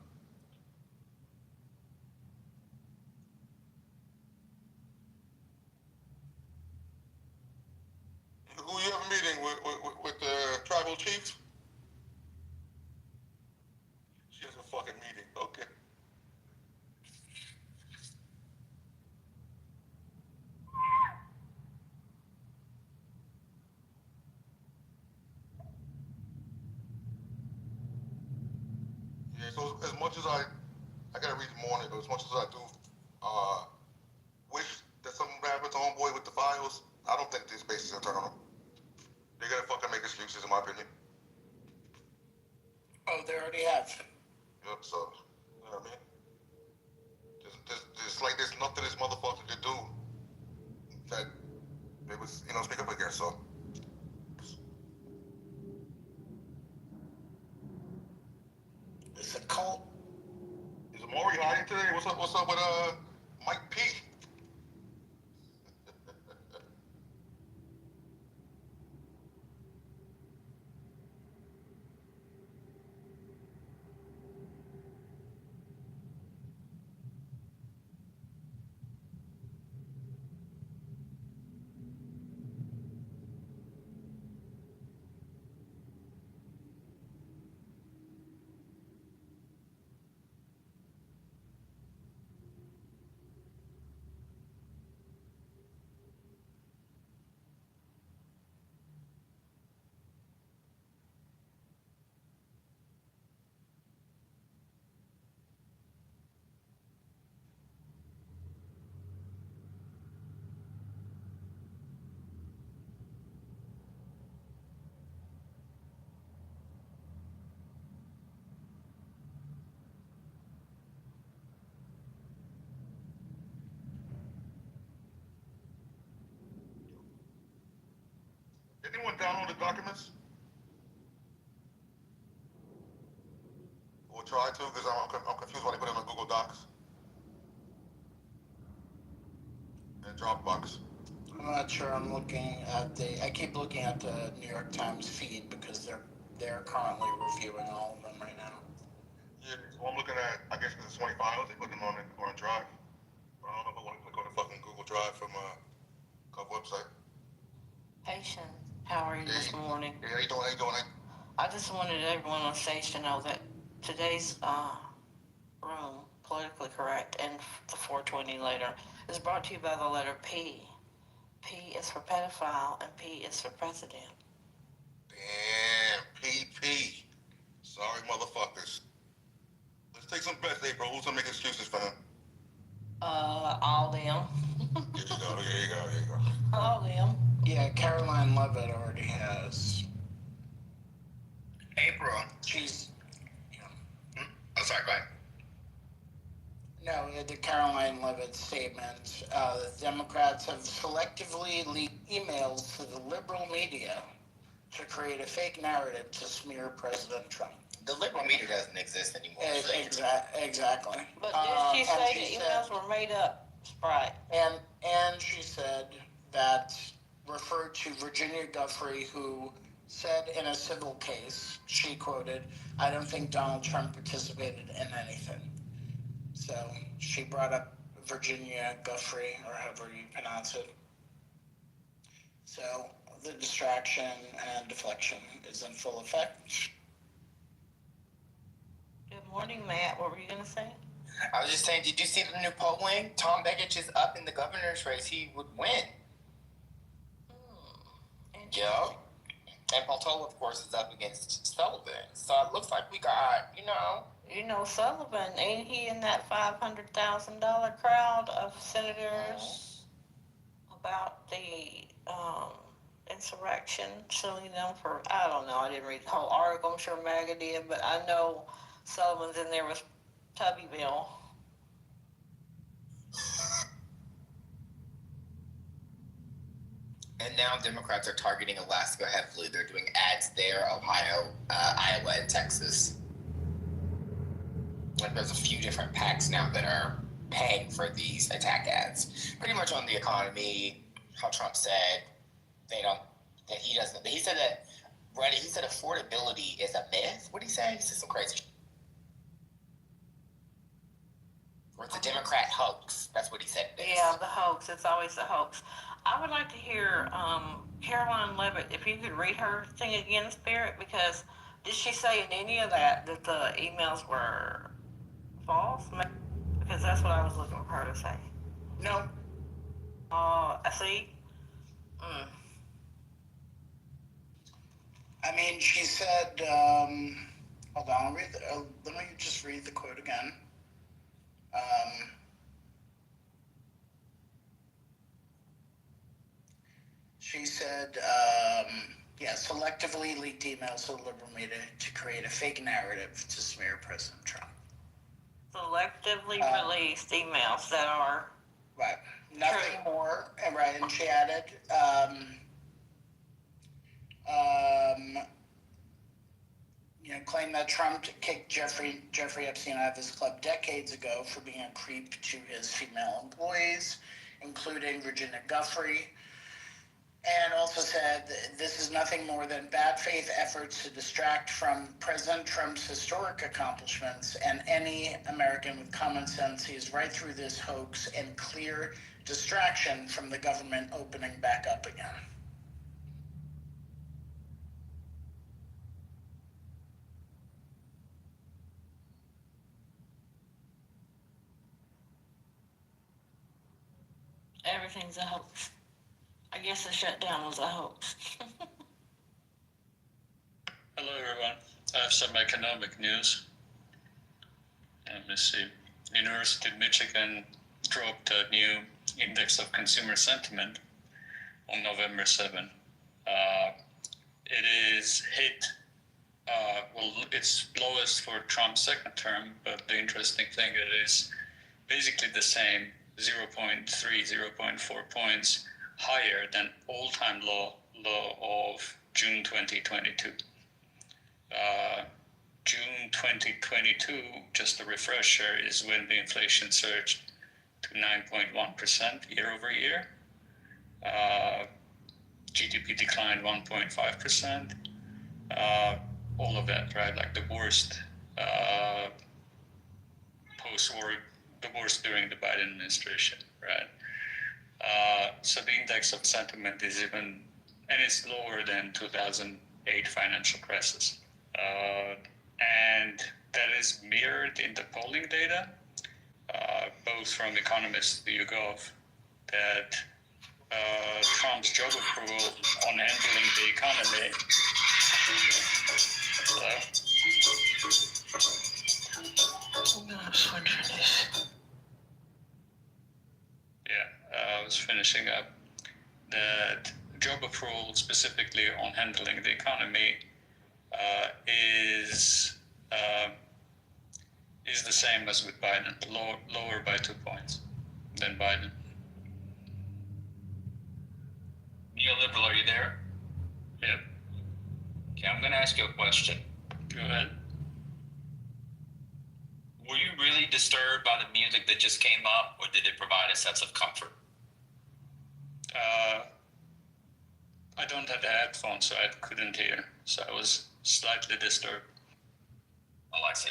Who you have a meeting with the tribal chiefs? She has a fucking meeting, okay. Yeah, so as much as I gotta read more on it, but as much as I do wish that something happened to homeboy with the files, I don't think this base is gonna turn on them. They gotta fucking make excuses, in my opinion. Oh, they already have. Yep, so, you know what I mean? There's like there's nothing this motherfucker could do that they was, speak up against, so. It's a cult. Is Amori hiding today? What's up with Mike P? download the documents? Or try to, because I'm confused why they put it on Google Docs and Dropbox. I'm not sure. I'm looking at I keep looking at the New York Times feed because they're currently reviewing all of them right now. Yeah, so I'm looking at, I guess because it's 20 files, they put them on Drive. I don't know if I want to click on the fucking Google Drive from Gov website. Patient, how are you this morning? Yeah, how you doing? How you doing? I just wanted everyone on stage to know that today's room, politically correct, and the 420 later, is brought to you by the letter P. P is for pedophile, and P is for president. Damn, PP. Sorry, motherfuckers. Let's take some bets, April. Who's gonna make excuses for him? All them. There you go. All them. Yeah, Caroline Levitt already has. April. She's. Oh, sorry, go ahead. No, the Caroline Levitt statement. The Democrats have selectively leaked emails to the liberal media to create a fake narrative to smear President Trump. The liberal media doesn't exist anymore. Exactly. But did she say the emails were made up, Sprite? And she said that, referred to Virginia Guffrey, who said in a civil case, she quoted, "I don't think Donald Trump participated in anything." So she brought up Virginia Guffrey, or however you pronounce it. So the distraction and deflection is in full effect. Good morning, Matt. What were you going to say? I was just saying, did you see the new polling? Tom Begich is up in the governor's race. He would win. Yep. And Paltola, of course, is up against Sullivan. So it looks like we got, You know, Sullivan, ain't he in that $500,000 crowd of senators about the insurrection, suing them for, I don't know, I didn't read the whole article, I'm sure MAGA did, but I know Sullivan's in there with Tubbyville. And now Democrats are targeting Alaska heavily. They're doing ads there, Ohio, Iowa, and Texas. Like there's a few different PACs now that are paying for these attack ads. Pretty much on the economy, how Trump said he said affordability is a myth. What did he say? He said some crazy shit. Or it's a Democrat hoax. That's what he said. Yeah, the hoax. It's always the hoax. I would like to hear Caroline Levitt, if you could read her thing again, Spirit, because did she say in any of that the emails were false? Because that's what I was looking for her to say. No. See? I mean, she said, hold on, let me just read the quote again. She said, selectively leaked emails to the liberal media to create a fake narrative to smear President Trump. Selectively released emails that are... Right. Nothing more. Right, and she added, claimed that Trump kicked Jeffrey Epstein out of his club decades ago for being a creep to his female employees, including Virginia Guffrey, and also said this is nothing more than bad faith efforts to distract from President Trump's historic accomplishments, and any American with common sense sees right through this hoax and clear distraction from the government opening back up again. Everything's a hoax. I guess the shutdown was a hoax. Hello, everyone. I have some economic news. Let me see. University of Michigan dropped a new index of consumer sentiment on November 7. It is hit, it's lowest for Trump's second term, but the interesting thing it is basically the same, 0.3, 0.4 points higher than all-time low of June 2022. June 2022, just a refresher, is when the inflation surged to 9.1% year over year. GDP declined 1.5%. All of that, right? Like the worst post-war, the worst during the Biden administration, right? So the index of sentiment is even, and it's lower than 2008 financial crisis. And that is mirrored in the polling data, both from economists to YouGov, that Trump's job approval on handling the economy. Hello? I was finishing up. That job approval specifically on handling the economy is the same as with Biden, lower by 2 points than Biden. Neoliberal, are you there? Yep. Okay, I'm going to ask you a question. Go ahead. Were you really disturbed by the music that just came up, or did it provide a sense of comfort? I don't have the headphones, so I couldn't hear. So I was slightly disturbed. Oh, I see.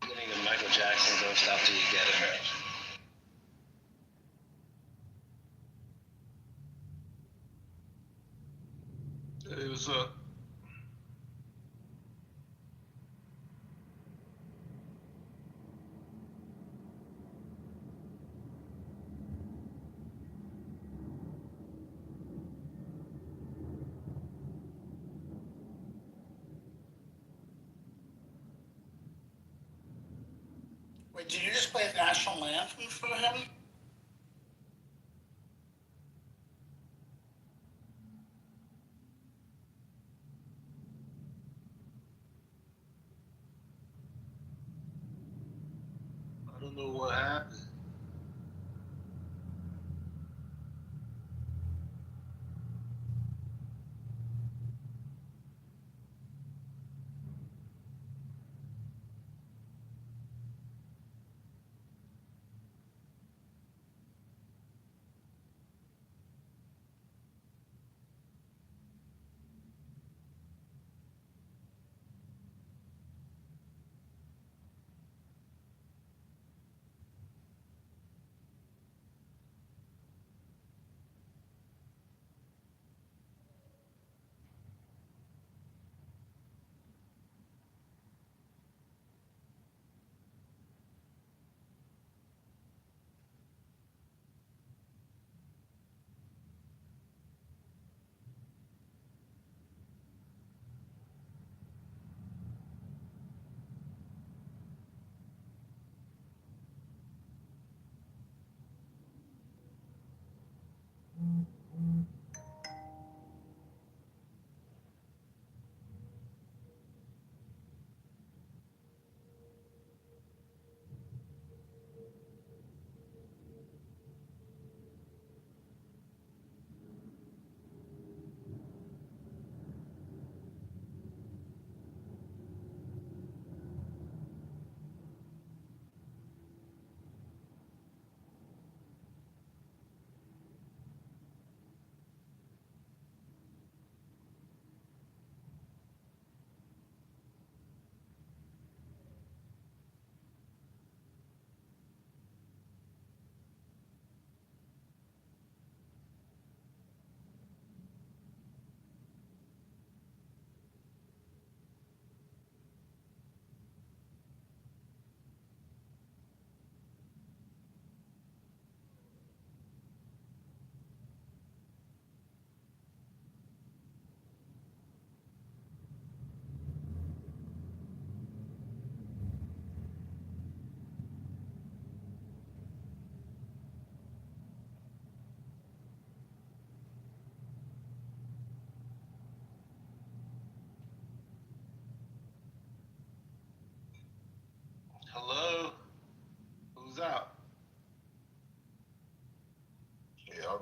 Getting a Michael Jackson ghost after you get it. It was Wait, did you just play the national anthem for him? I don't know what happened.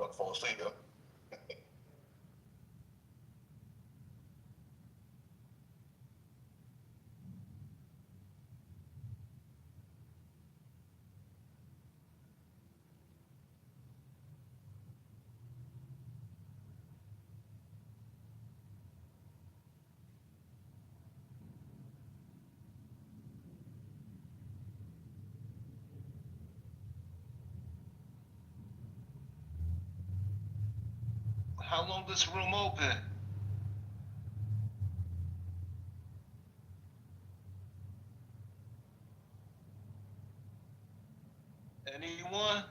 about to fall asleep, yo. How long this room open? Anyone?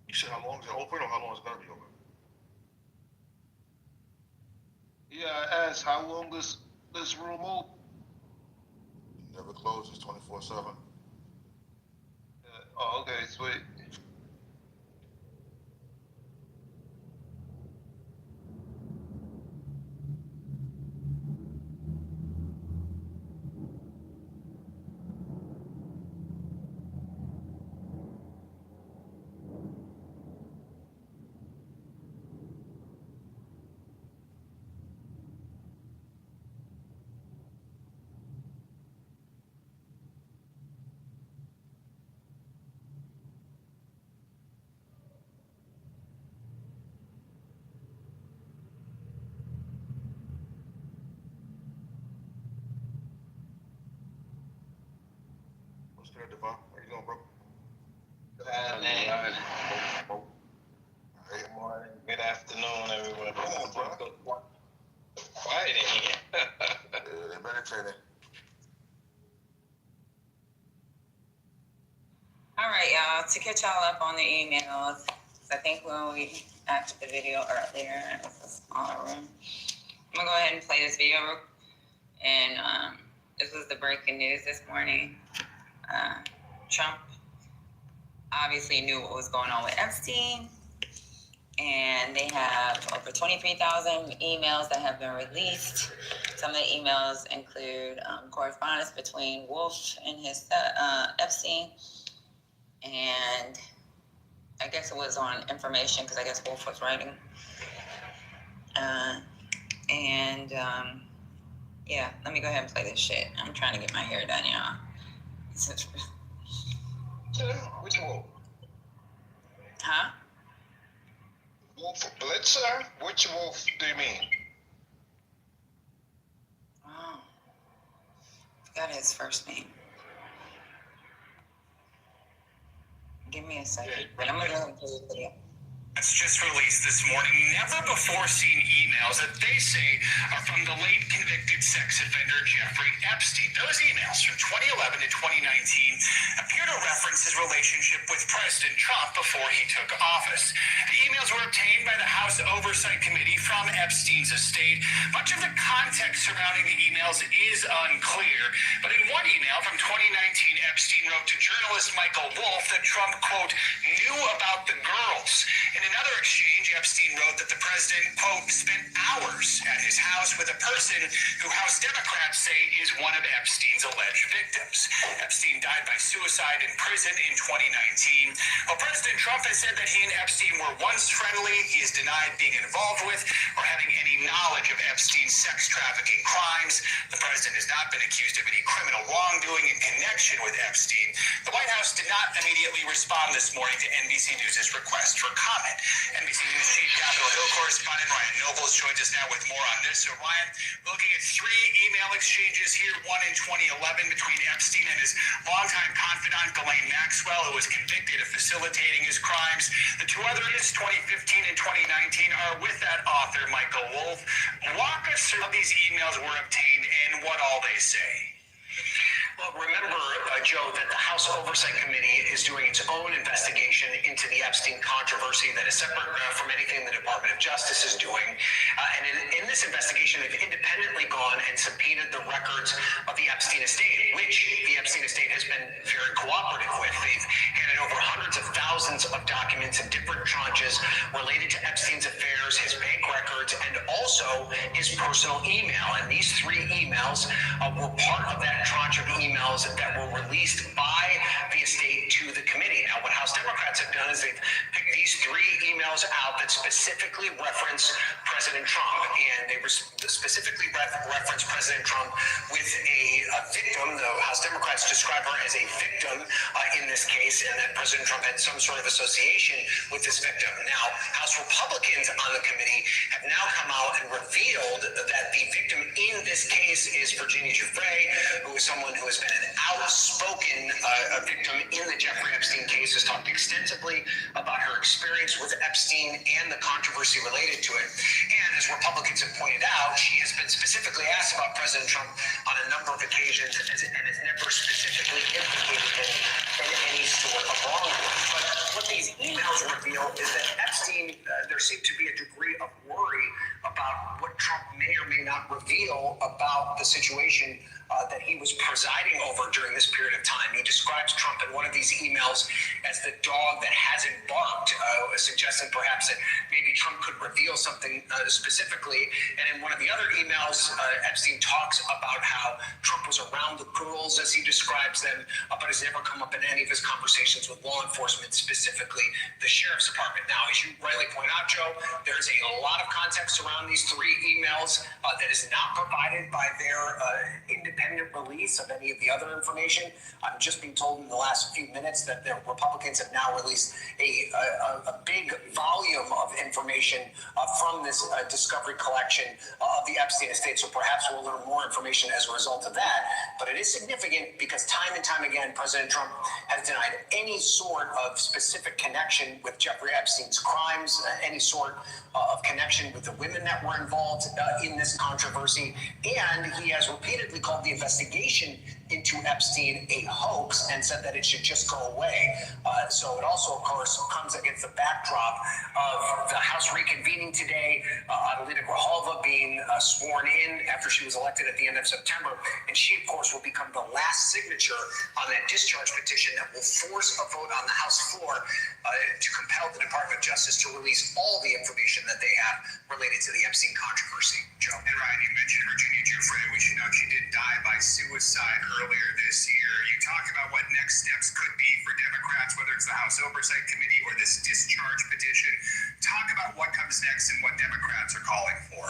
You said how long is it open or how long is it gonna be open? Yeah, I asked how long is this room open? Never closes, 24/7. Oh, okay, sweet. What's good, Devon? How you doing, bro? Good morning, good afternoon, everyone. Come on, bro. Quiet in here. They're meditating. All right, y'all. To catch y'all up on the emails, I think when we acted the video earlier, this is all room. I'm gonna go ahead and play this video. And this was the breaking news this morning. Trump obviously knew what was going on with Epstein, and they have over 23,000 emails that have been released. Some of the emails include correspondence between Wolf and his Epstein, and I guess it was on information because I guess Wolf was writing. Yeah, let me go ahead and play this shit. I'm trying to get my hair done, y'all. Which Wolf? Huh? Wolf Blitzer? Which Wolf do you mean? Oh, forgot his first name. Give me a second. I'm gonna go ahead and play the video. It's just released this morning never-before-seen emails that they say are from the late convicted sex offender Jeffrey Epstein. Those emails from 2011 to 2019 appear to reference his relationship with President Trump before he took office. The emails were obtained by the House Oversight Committee from Epstein's estate. Much of the context surrounding the emails is unclear, but in one email from 2019, Epstein wrote to journalist Michael Wolff that Trump, quote, knew about the girls. In another exchange, Epstein wrote that the president, quote, spent hours at his house with a person who House Democrats say is one of Epstein's alleged victims. Epstein died by suicide in prison in 2019. Well, President Trump has said that he and Epstein were once friendly. He has denied being involved with or having any knowledge of Epstein's sex trafficking crimes. The president has not been accused of any criminal wrongdoing in connection with Epstein. The White House did not immediately respond this morning to NBC News' request for comment. NBC News Chief Capitol Hill correspondent Ryan Nobles joins us now with more on this. So, Ryan, we're looking at three email exchanges here, one in 2011 between Epstein and his longtime confidant, Ghislaine Maxwell, who was convicted of facilitating his crimes. The two others, 2015 and 2019, are with that author, Michael Wolff. Walk us through how these emails were obtained and what all they say. Well, remember, Joe, that the House Oversight Committee is doing its own investigation into the Epstein controversy that is separate from anything the Department of Justice is doing. And in this investigation, they've independently gone and subpoenaed the records of the Epstein estate, which the Epstein estate has been very cooperative with. They've handed over hundreds of thousands of documents in different tranches related to Epstein's affairs, his bank records, and also his personal email. And these 3 emails were part of that tranche of emails that were released by the estate to the committee. Now, what House Democrats have done is they've picked these 3 emails out that specifically reference President Trump, and they specifically reference President Trump with a victim. The House Democrats describe her as a victim in this case, and that President Trump had some sort of association with this victim. Now, House Republicans on the committee have now come out and revealed that the victim in this case is Virginia Giuffre, who is someone who has been an outspoken victim in the Jeffrey Epstein case, has talked extensively about her experience with Epstein and the controversy related to it. And as Republicans have pointed out, she has been specifically asked about President Trump on a number of occasions and has never specifically implicated him in any sort of wrongdoing. But what these emails reveal is that Epstein, there seemed to be a degree of worry about what Trump may or may not reveal about the situation that he was presiding over during this period of time. He describes Trump in one of these emails as the dog that hasn't barked, suggesting perhaps that maybe Trump could reveal something specifically. And in one of the other emails, Epstein talks about how Trump was around the girls, as he describes them, but has never come up in any of his conversations with law enforcement, specifically the Sheriff's Department. Now, as you rightly point out, Joe, there's a lot of context around these 3 emails that is not provided by their independent release of any of the other information. I'm just being told in the last few minutes that the Republicans have now released a big volume of information from this discovery collection of the Epstein estate. So perhaps we'll learn more information as a result of that. But it is significant because time and time again, President Trump has denied any sort of specific connection with Jeffrey Epstein's crimes, any sort of connection with the women that were involved in this controversy. And he has repeatedly called the investigation into Epstein a hoax and said that it should just go away. So it also, of course, comes against the backdrop of the House reconvening today, Adelina Grijalva being sworn in after she was elected at the end of September. And she, of course, will become the last signature on that discharge petition that will force a vote on the House floor to compel the Department of Justice to release all the information that they have related to the Epstein controversy. Joe. And Ryan, you mentioned Virginia Giuffre, which you know she did die by suicide earlier this year. You talk about what next steps could be for Democrats, whether it's the House Oversight Committee or this discharge petition. Talk about what comes next and what Democrats are calling for.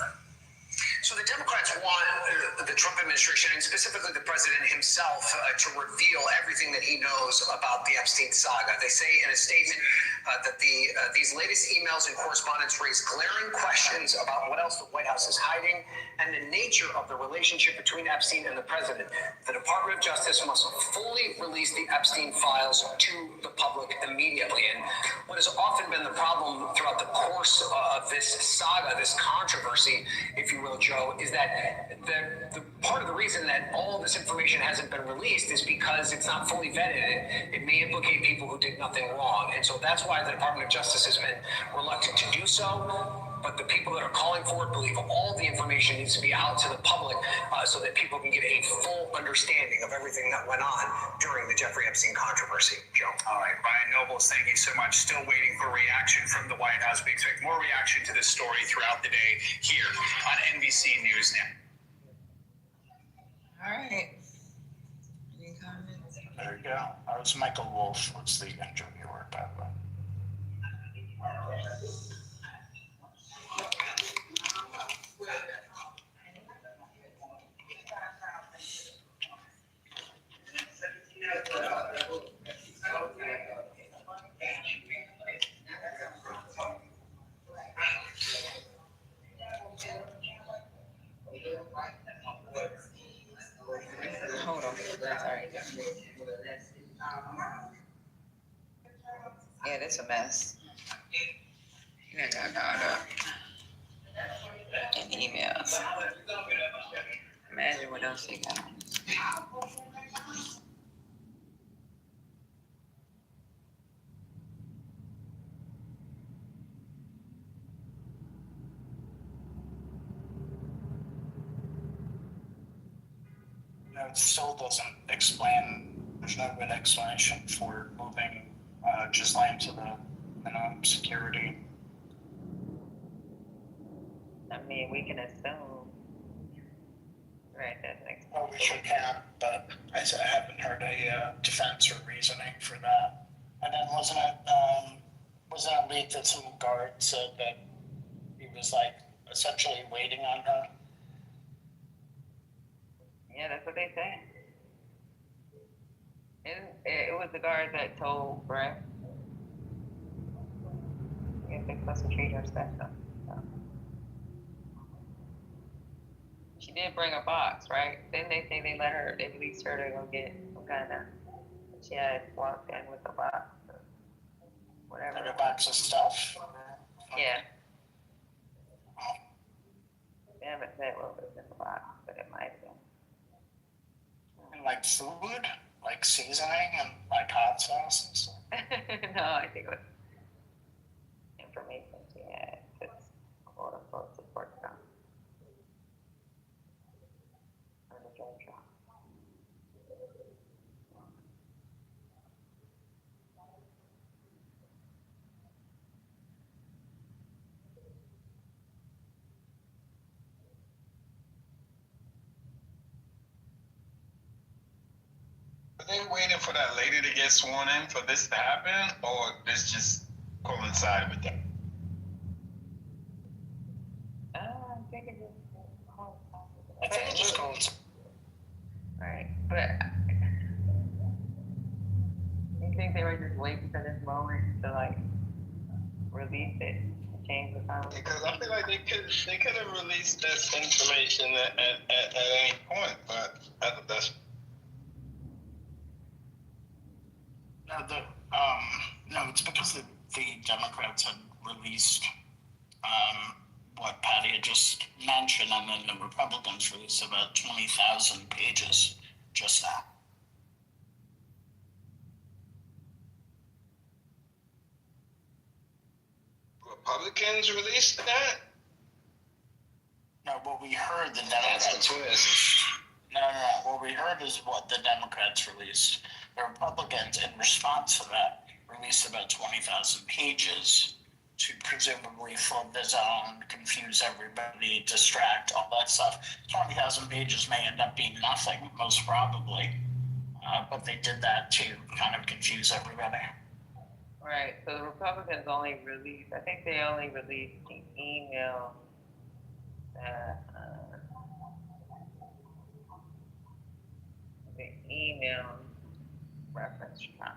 So the Democrats want the Trump administration, and specifically the president himself, to reveal everything that he knows about the Epstein saga. They say in a statement that these latest emails and correspondence raise glaring questions about what else the White House is hiding and the nature of the relationship between Epstein and the president. The Department of Justice must fully release the Epstein files to the public immediately. And what has often been the problem throughout the course of this saga, this controversy, if you will, Joe, is that the part of the reason that all this information hasn't been released is because it's not fully vetted. It may implicate people who did nothing wrong. And so that's why the Department of Justice has been reluctant to do so. But the people that are calling for it believe all the information needs to be out to the public so that people can get a full understanding of everything that went on during the Jeffrey Epstein controversy. Joe. All right, Ryan Nobles, thank you so much. Still waiting for reaction from the White House. We expect more reaction to this story throughout the day here on NBC News Now. All right. Any comments? There you go. That was Michael Wolff, was the interviewer, by the way. Hold on. Sorry. Yeah, that's a mess. Yeah, and emails. Imagine what else they got. It still doesn't explain, there's no good explanation for moving Ghislaine to the minimum security. I mean, we can assume. Right, that's next. Well, we sure can, but I haven't heard a defense or reasoning for that. And then wasn't it leaked that some guard said that he was like essentially waiting on her? Yeah, that's what they say. It was the guard that told Brett. I guess they're supposed to treat her special. So. She did bring a box, right? Then they say they released her to go get some kind of. She had walked in with a box. Or whatever. A box of stuff? Yeah. They haven't said what was in the box, but it might have been. And like food? Like seasoning and like hot sauce and stuff? No, I think it was information she had. It's quote unquote support them. On the drug trial. Are they waiting for that lady to get sworn in for this to happen, or this just coincide with that? I think it just coincides. I think it just coincides. Right, but you think they were just waiting for this moment to like release it and change the time? Because I feel like they could have released this information at any point, but that's. No, it's because the Democrats had released what Patty had just mentioned, and then the Republicans released about 20,000 pages just now. Republicans released that? No, what we heard the Democrats. That's the twist. No. What we heard is what the Democrats released. The Republicans, in response to that, released about 20,000 pages to presumably flood the zone, confuse everybody, distract, all that stuff. 20,000 pages may end up being nothing, most probably. But they did that to kind of confuse everybody. Right, so the Republicans only released, I think they only released the email that, the email reference Trump.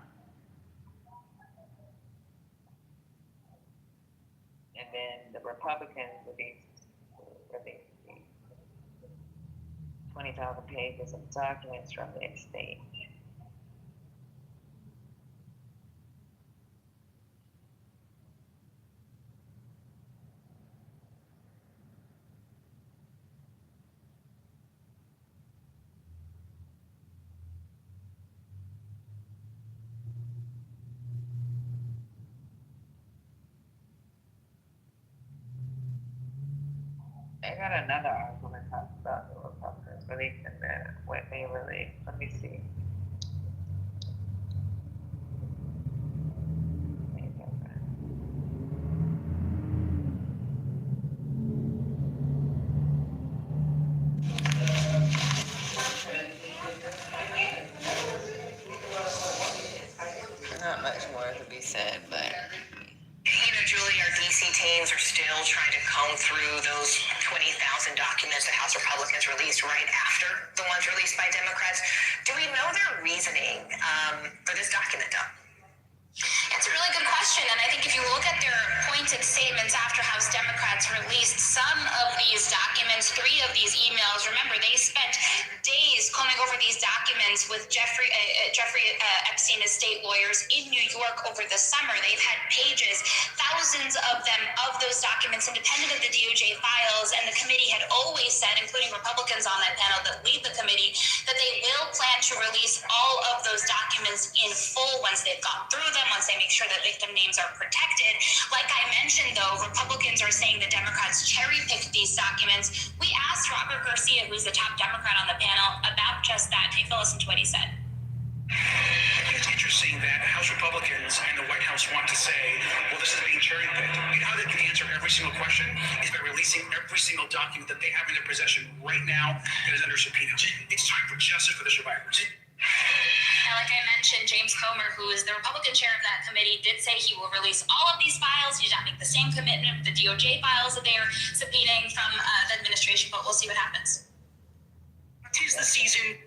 And then the Republicans released 20,000 pages of documents from the estate. I got another article that talks about the Republicans releasing what they released. Let me see. Not much more to be said, but. Julie, our DC teams are still trying to comb through those 20,000 documents that House Republicans released right after the ones released by Democrats. Do we know their reasoning for this document, though? It's a really good question, and I think if you look at their pointed statements after House Democrats released some of these documents, 3 of these emails, remember they spent days combing over these documents with Jeffrey Epstein estate lawyers in New York over the summer. They've had pages, thousands of them, of those documents independent of the DOJ files, and the committee had always said, including Republicans on that panel that lead the committee, that they will plan to release all of those documents in full once they've gone through them, once they make sure that victim names are protected. Like I mentioned, though, Republicans are saying the Democrats cherry-picked these documents. We asked Robert Garcia, who's the top Democrat on the panel, about just that. Take a listen to what he said. interesting that House Republicans and the White House want to say, well, this is being cherry-picked. You know how they can answer every single question? Is by releasing every single document that they have in their possession right now that is under subpoena. It's time for justice for the survivors. Now, like I mentioned, James Comer, who is the Republican chair of that committee, did say he will release all of these files. He did not make the same commitment with the DOJ files that they are subpoenaing from the administration, but we'll see what happens. 'Tis the season.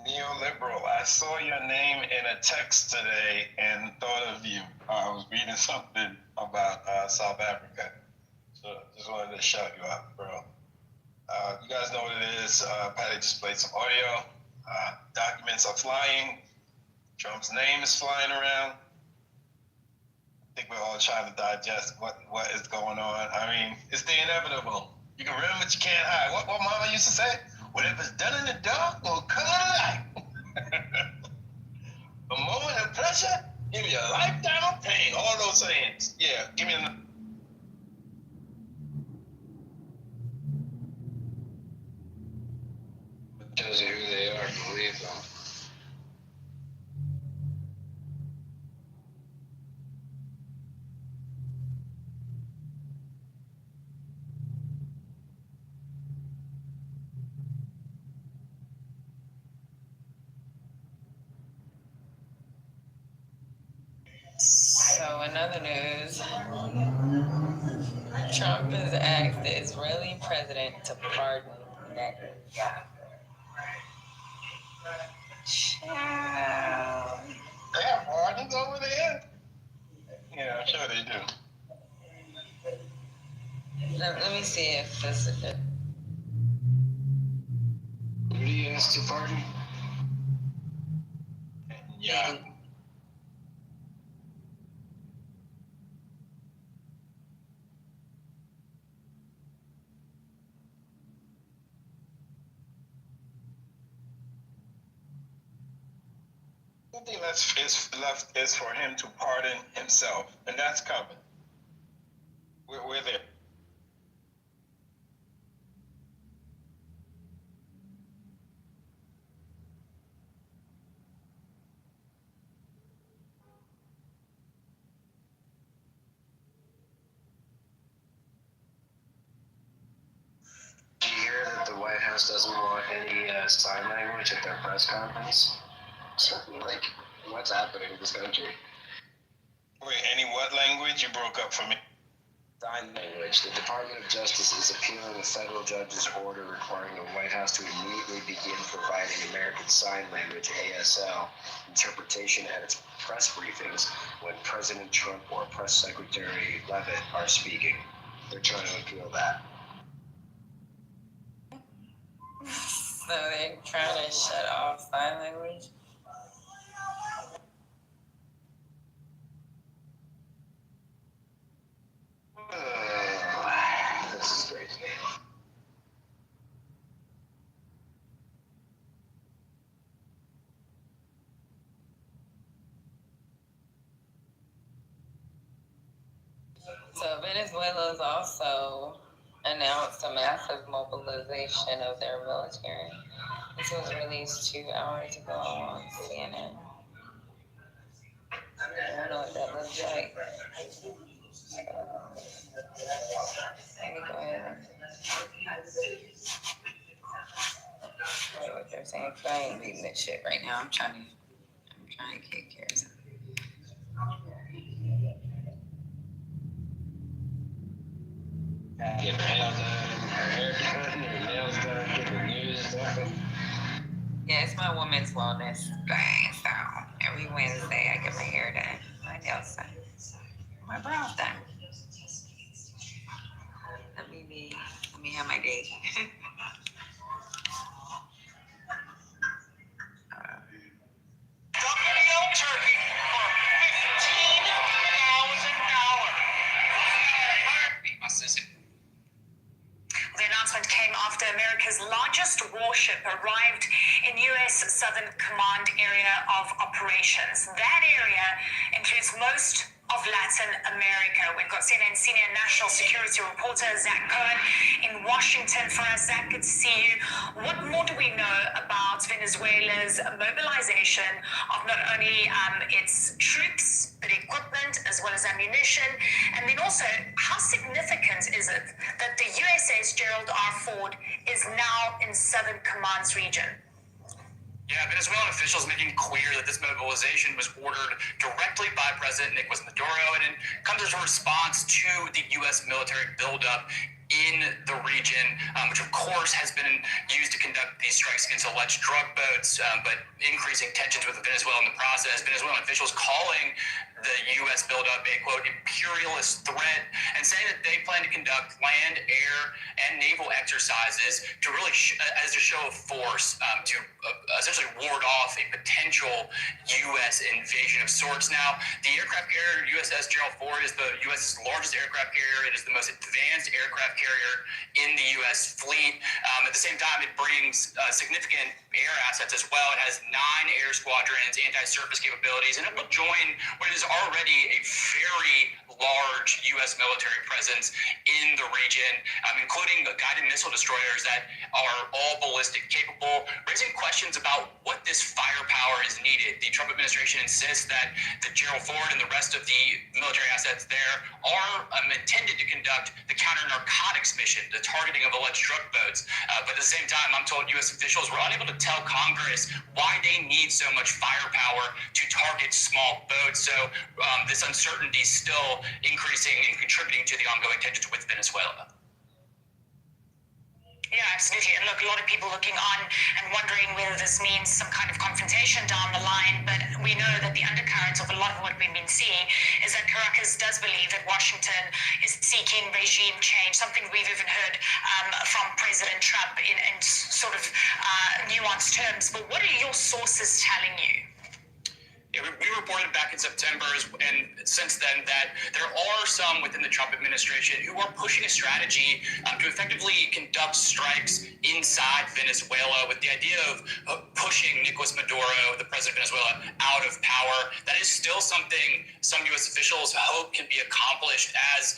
Neoliberal. I saw your name in a text today and thought of you. I was reading something about South Africa. So just wanted to shout you out, bro. You guys know what it is. Patty just played some audio. Documents are flying. Trump's name is flying around. I think we're all trying to digest what is going on. I mean, it's the inevitable. You can run, but you can't hide. What Mama used to say? Whatever's done in the dark will come in the light. A moment of pleasure, give me a lifetime of pain. All those sayings. Yeah, give me a... Tells you who they are, believe them. So in other news, Trump has asked the Israeli president to pardon Netanyahu. Child. They have pardons over there? Yeah, I'm sure they do. Let me see if this is good. Who do you ask to pardon? Yeah. The thing that's left is for him to pardon himself, and that's coming. We're there. Did you hear that the White House doesn't want any sign language at their press conference? Like, what's happening in this country? Wait, any what language? You broke up for me. Sign language. The Department of Justice is appealing a federal judge's order requiring the White House to immediately begin providing American Sign Language, ASL, interpretation at its press briefings when President Trump or Press Secretary Leavitt are speaking. They're trying to appeal that. So they're trying to shut off sign language? This is crazy. So Venezuela's also announced a massive mobilization of their military. This was released 2 hours ago on CNN. I don't know what that looks like. Let me go ahead. I ain't reading that shit right now. I'm trying to get care of something. Get her hair done, her hair done, her nails done, get her news done. Yeah, it's my woman's wellness thing. So every Wednesday I get my hair done, my nails done, my brows done. Let me have my day. WBO turkey for $15,000. My sister. The announcement came after America's largest warship arrived in U.S. Southern Command area of operations. That area includes most of Latin America. We've got CNN senior national security reporter Zach Cohen in Washington for us. Zach, good to see you. What more do we know about Venezuela's mobilization of not only its troops, but equipment as well as ammunition? And then also, how significant is it that the USS Gerald R. Ford is now in Southern Command's region? Yeah, Venezuelan officials making clear that this mobilization was ordered directly by President Nicolas Maduro, and it comes as a response to the U.S. military buildup in the region, which of course has been used to conduct these strikes against alleged drug boats, but increasing tensions with Venezuela in the process. Venezuelan officials calling the U.S. buildup a, quote, imperialist threat, and saying that they plan to conduct land, air, and naval exercises to really, as a show of force, to essentially ward off a potential U.S. invasion of sorts. Now, the aircraft carrier USS Gerald Ford is the U.S.'s largest aircraft carrier. It is the most advanced aircraft carrier in the U.S. fleet. At the same time, it brings significant air assets as well. It has 9 air squadrons, anti-surface capabilities, and it will join what is already a very large U.S. military presence in the region, including guided missile destroyers that are all ballistic capable, raising questions about what this firepower is needed. The Trump administration insists that the Gerald Ford and the rest of the military assets there are intended to conduct the counter-narcotics mission, the targeting of alleged drug boats. But at the same time, I'm told U.S. officials were unable to tell Congress why they need so much firepower to target small boats. So this uncertainty is still increasing and contributing to the ongoing tensions with Venezuela. Yeah, absolutely. And look, a lot of people looking on and wondering whether this means some kind of confrontation down the line. But we know that the undercurrent of a lot of what we've been seeing is that Caracas does believe that Washington is seeking regime change, something we've even heard from President Trump in sort of nuanced terms. But what are your sources telling you? Yeah, we reported back in September, and since then, that there are some within the Trump administration who are pushing a strategy to effectively conduct strikes inside Venezuela with the idea of pushing Nicolas Maduro, the president of Venezuela, out of power. That is still something some U.S. officials hope can be accomplished as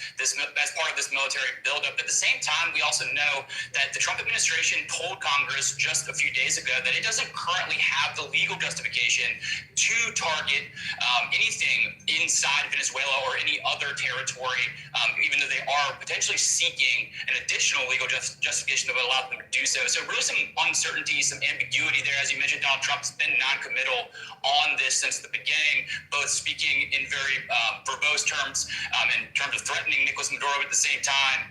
part of this military buildup. At the same time, we also know that the Trump administration told Congress just a few days ago that it doesn't currently have the legal justification to target anything inside Venezuela or any other territory, even though they are potentially seeking an additional legal justification that would allow them to do so. So really some uncertainty, some ambiguity there. As you mentioned, Donald Trump's been non-committal on this since the beginning, both speaking in very verbose terms, in terms of threatening Nicolas Maduro at the same time,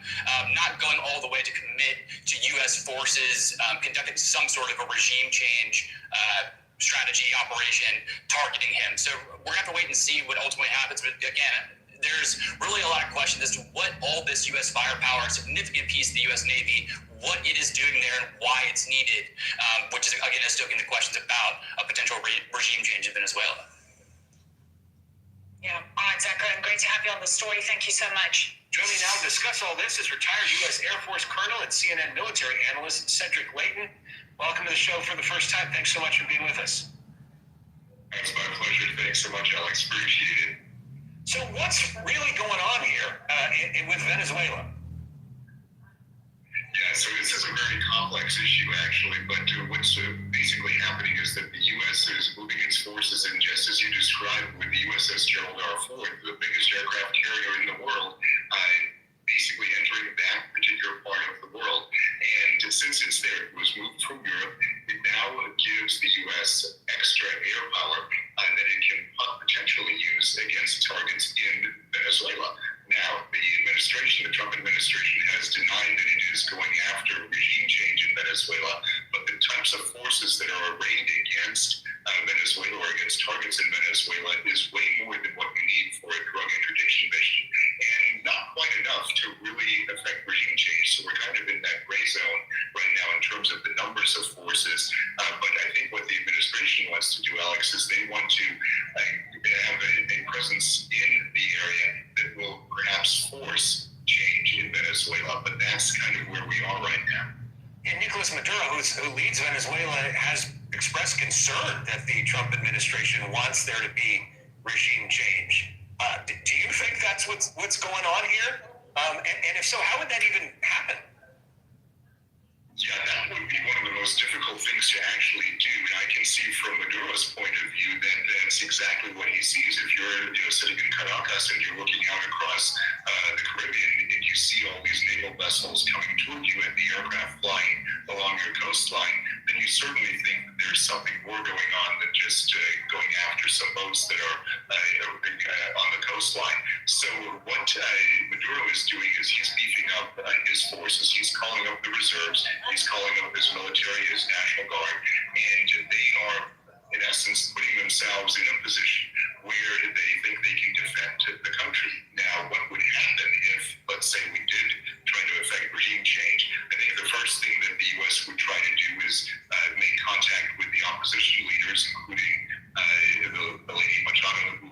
not going all the way to commit to U.S. forces conducting some sort of a regime change strategy operation targeting him. So we're gonna have to wait and see what ultimately happens. But again, there's really a lot of questions as to what all this U.S. firepower, a significant piece of the U.S. Navy, what it is doing there and why it's needed, which is, again, is stoking the questions about a potential regime change in Venezuela. Yeah. All right, Zach, great to have you on the story. Thank you so much. Joining me now to discuss all this is retired U.S. Air Force Colonel and CNN military analyst Cedric Leighton. Welcome to the show for the first time. Thanks so much for being with us. It's my pleasure. Thanks so much, Alex. Appreciate it. So what's really going on here with Venezuela? Yeah, so this is a very complex issue, actually, but what's basically happening is that the U.S. is moving its forces in just as you described with the USS Gerald R. Ford, the biggest aircraft carrier in the world, basically entering that particular part of the world. And since it's there, it was moved from Europe, it now gives gives the U.S. extra air power that it can potentially use against targets in Venezuela. Now, the Trump administration has denied that it is going after regime change in Venezuela, but the types of forces that are arrayed against Venezuela or against targets in Venezuela is way more than what you need for a drug interdiction mission, and not quite enough to really affect regime change. So we're kind of in that gray zone right now in terms of the numbers of forces. But I think what the administration wants to do, Alex, is they want to have a presence in the area that will perhaps force change in Venezuela. But that's kind of where we are right now. And Nicolas Maduro, who leads Venezuela, has expressed concern that the Trump administration wants there to be regime change. Do you think that's what's going on here? And if so, how would that even happen? Yeah, that would be one of the most difficult things to actually do. And I can see from Maduro's point of view that that's exactly what he sees. If you're sitting in Caracas and you're looking out across the Caribbean and you see all these naval vessels coming toward you and the aircraft flying along your coastline, then you certainly think that there's something more going on than just going after some boats that are on the coastline. So what Maduro is doing is he's beefing up his forces. He's calling up the reserves. He's calling up his military, his National Guard, and they are, in essence, putting themselves in a position where they think they can defend the country. Now, what would happen if, let's say, we did try to affect regime change? I think the first thing that the U.S. would try to do is make contact with the opposition leaders, including the lady Machado, who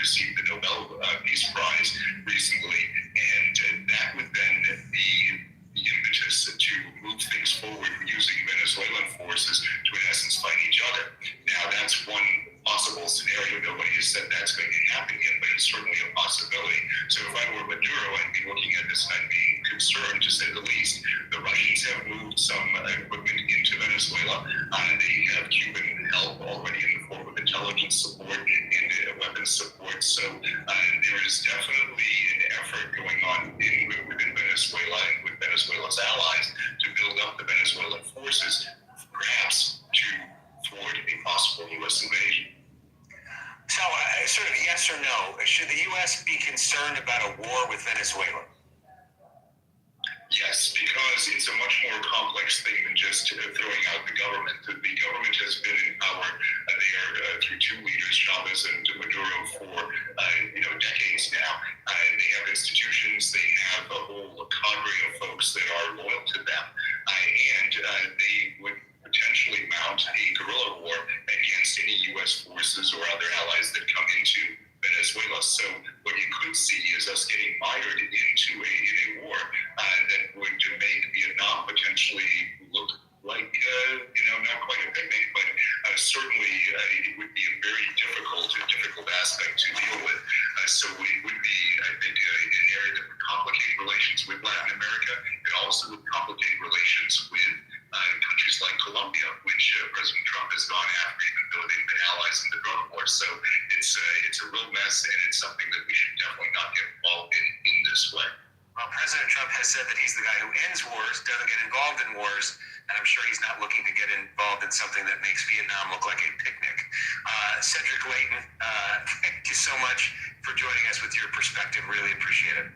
received the Nobel Peace Prize recently, and that would then be the impetus to move things forward using Venezuelan forces to, in essence, fight each other. Now, that's one possible scenario. Nobody has said that's going to happen yet, but it's certainly a possibility. So if I were Maduro, I'd be looking at this and I'd be concerned, to say the least. The Russians have moved some equipment into Venezuela. They have Cuban help already in the form of intelligence support and weapons support. So there is definitely an effort going on within Venezuela and with Venezuela's allies to build up the Venezuelan forces, perhaps to thwart a possible U.S. invasion. So, sort of yes or no, should the U.S. be concerned about a war with Venezuela? Yes, because it's a much more complex thing than just throwing out the government. The government has been in power there through two leaders, Chavez and Maduro, for decades now. They have institutions, they have a whole cadre of folks that are loyal to them, and they would potentially mount a guerrilla war against any U.S. forces or other allies that come into Venezuela. So what you could see is us getting mired into a war that would make Vietnam potentially look like, not quite a picnic, but certainly it would be a very difficult aspect to deal with. So it would be, I think, an area that would complicate relations with Latin America. It also would complicate relations with countries like Colombia, which President Trump has gone after, even though they've been allies in the drug war. So it's a real mess, and it's something that we should definitely not get involved in this way. Well, President Trump has said that he's the guy who ends wars, doesn't get involved in wars, and I'm sure he's not looking to get involved in something that makes Vietnam look like a picnic. Cedric Layton, thank you so much for joining us with your perspective. Really appreciate it.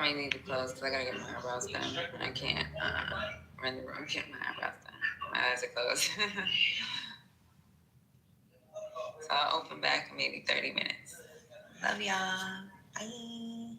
probably need to close because I gotta get my eyebrows done. I can't run the room, get my eyebrows done. My eyes are closed. So I'll open back in maybe 30 minutes. Love y'all. Bye.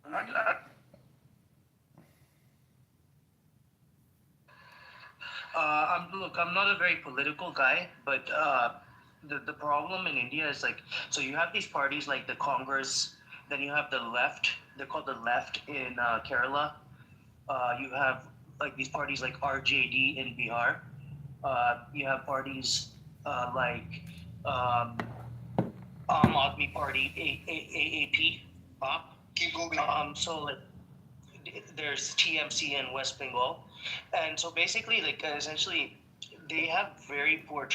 I'm not a very political guy, but the problem in India is like, so you have these parties like the Congress, then you have the left. They're called the left in Kerala. You have like these parties like RJD in Bihar. You have parties like Aam Aadmi Party, AAP, Keep moving. So like there's TMC in West Bengal, and so basically like essentially they have very poor track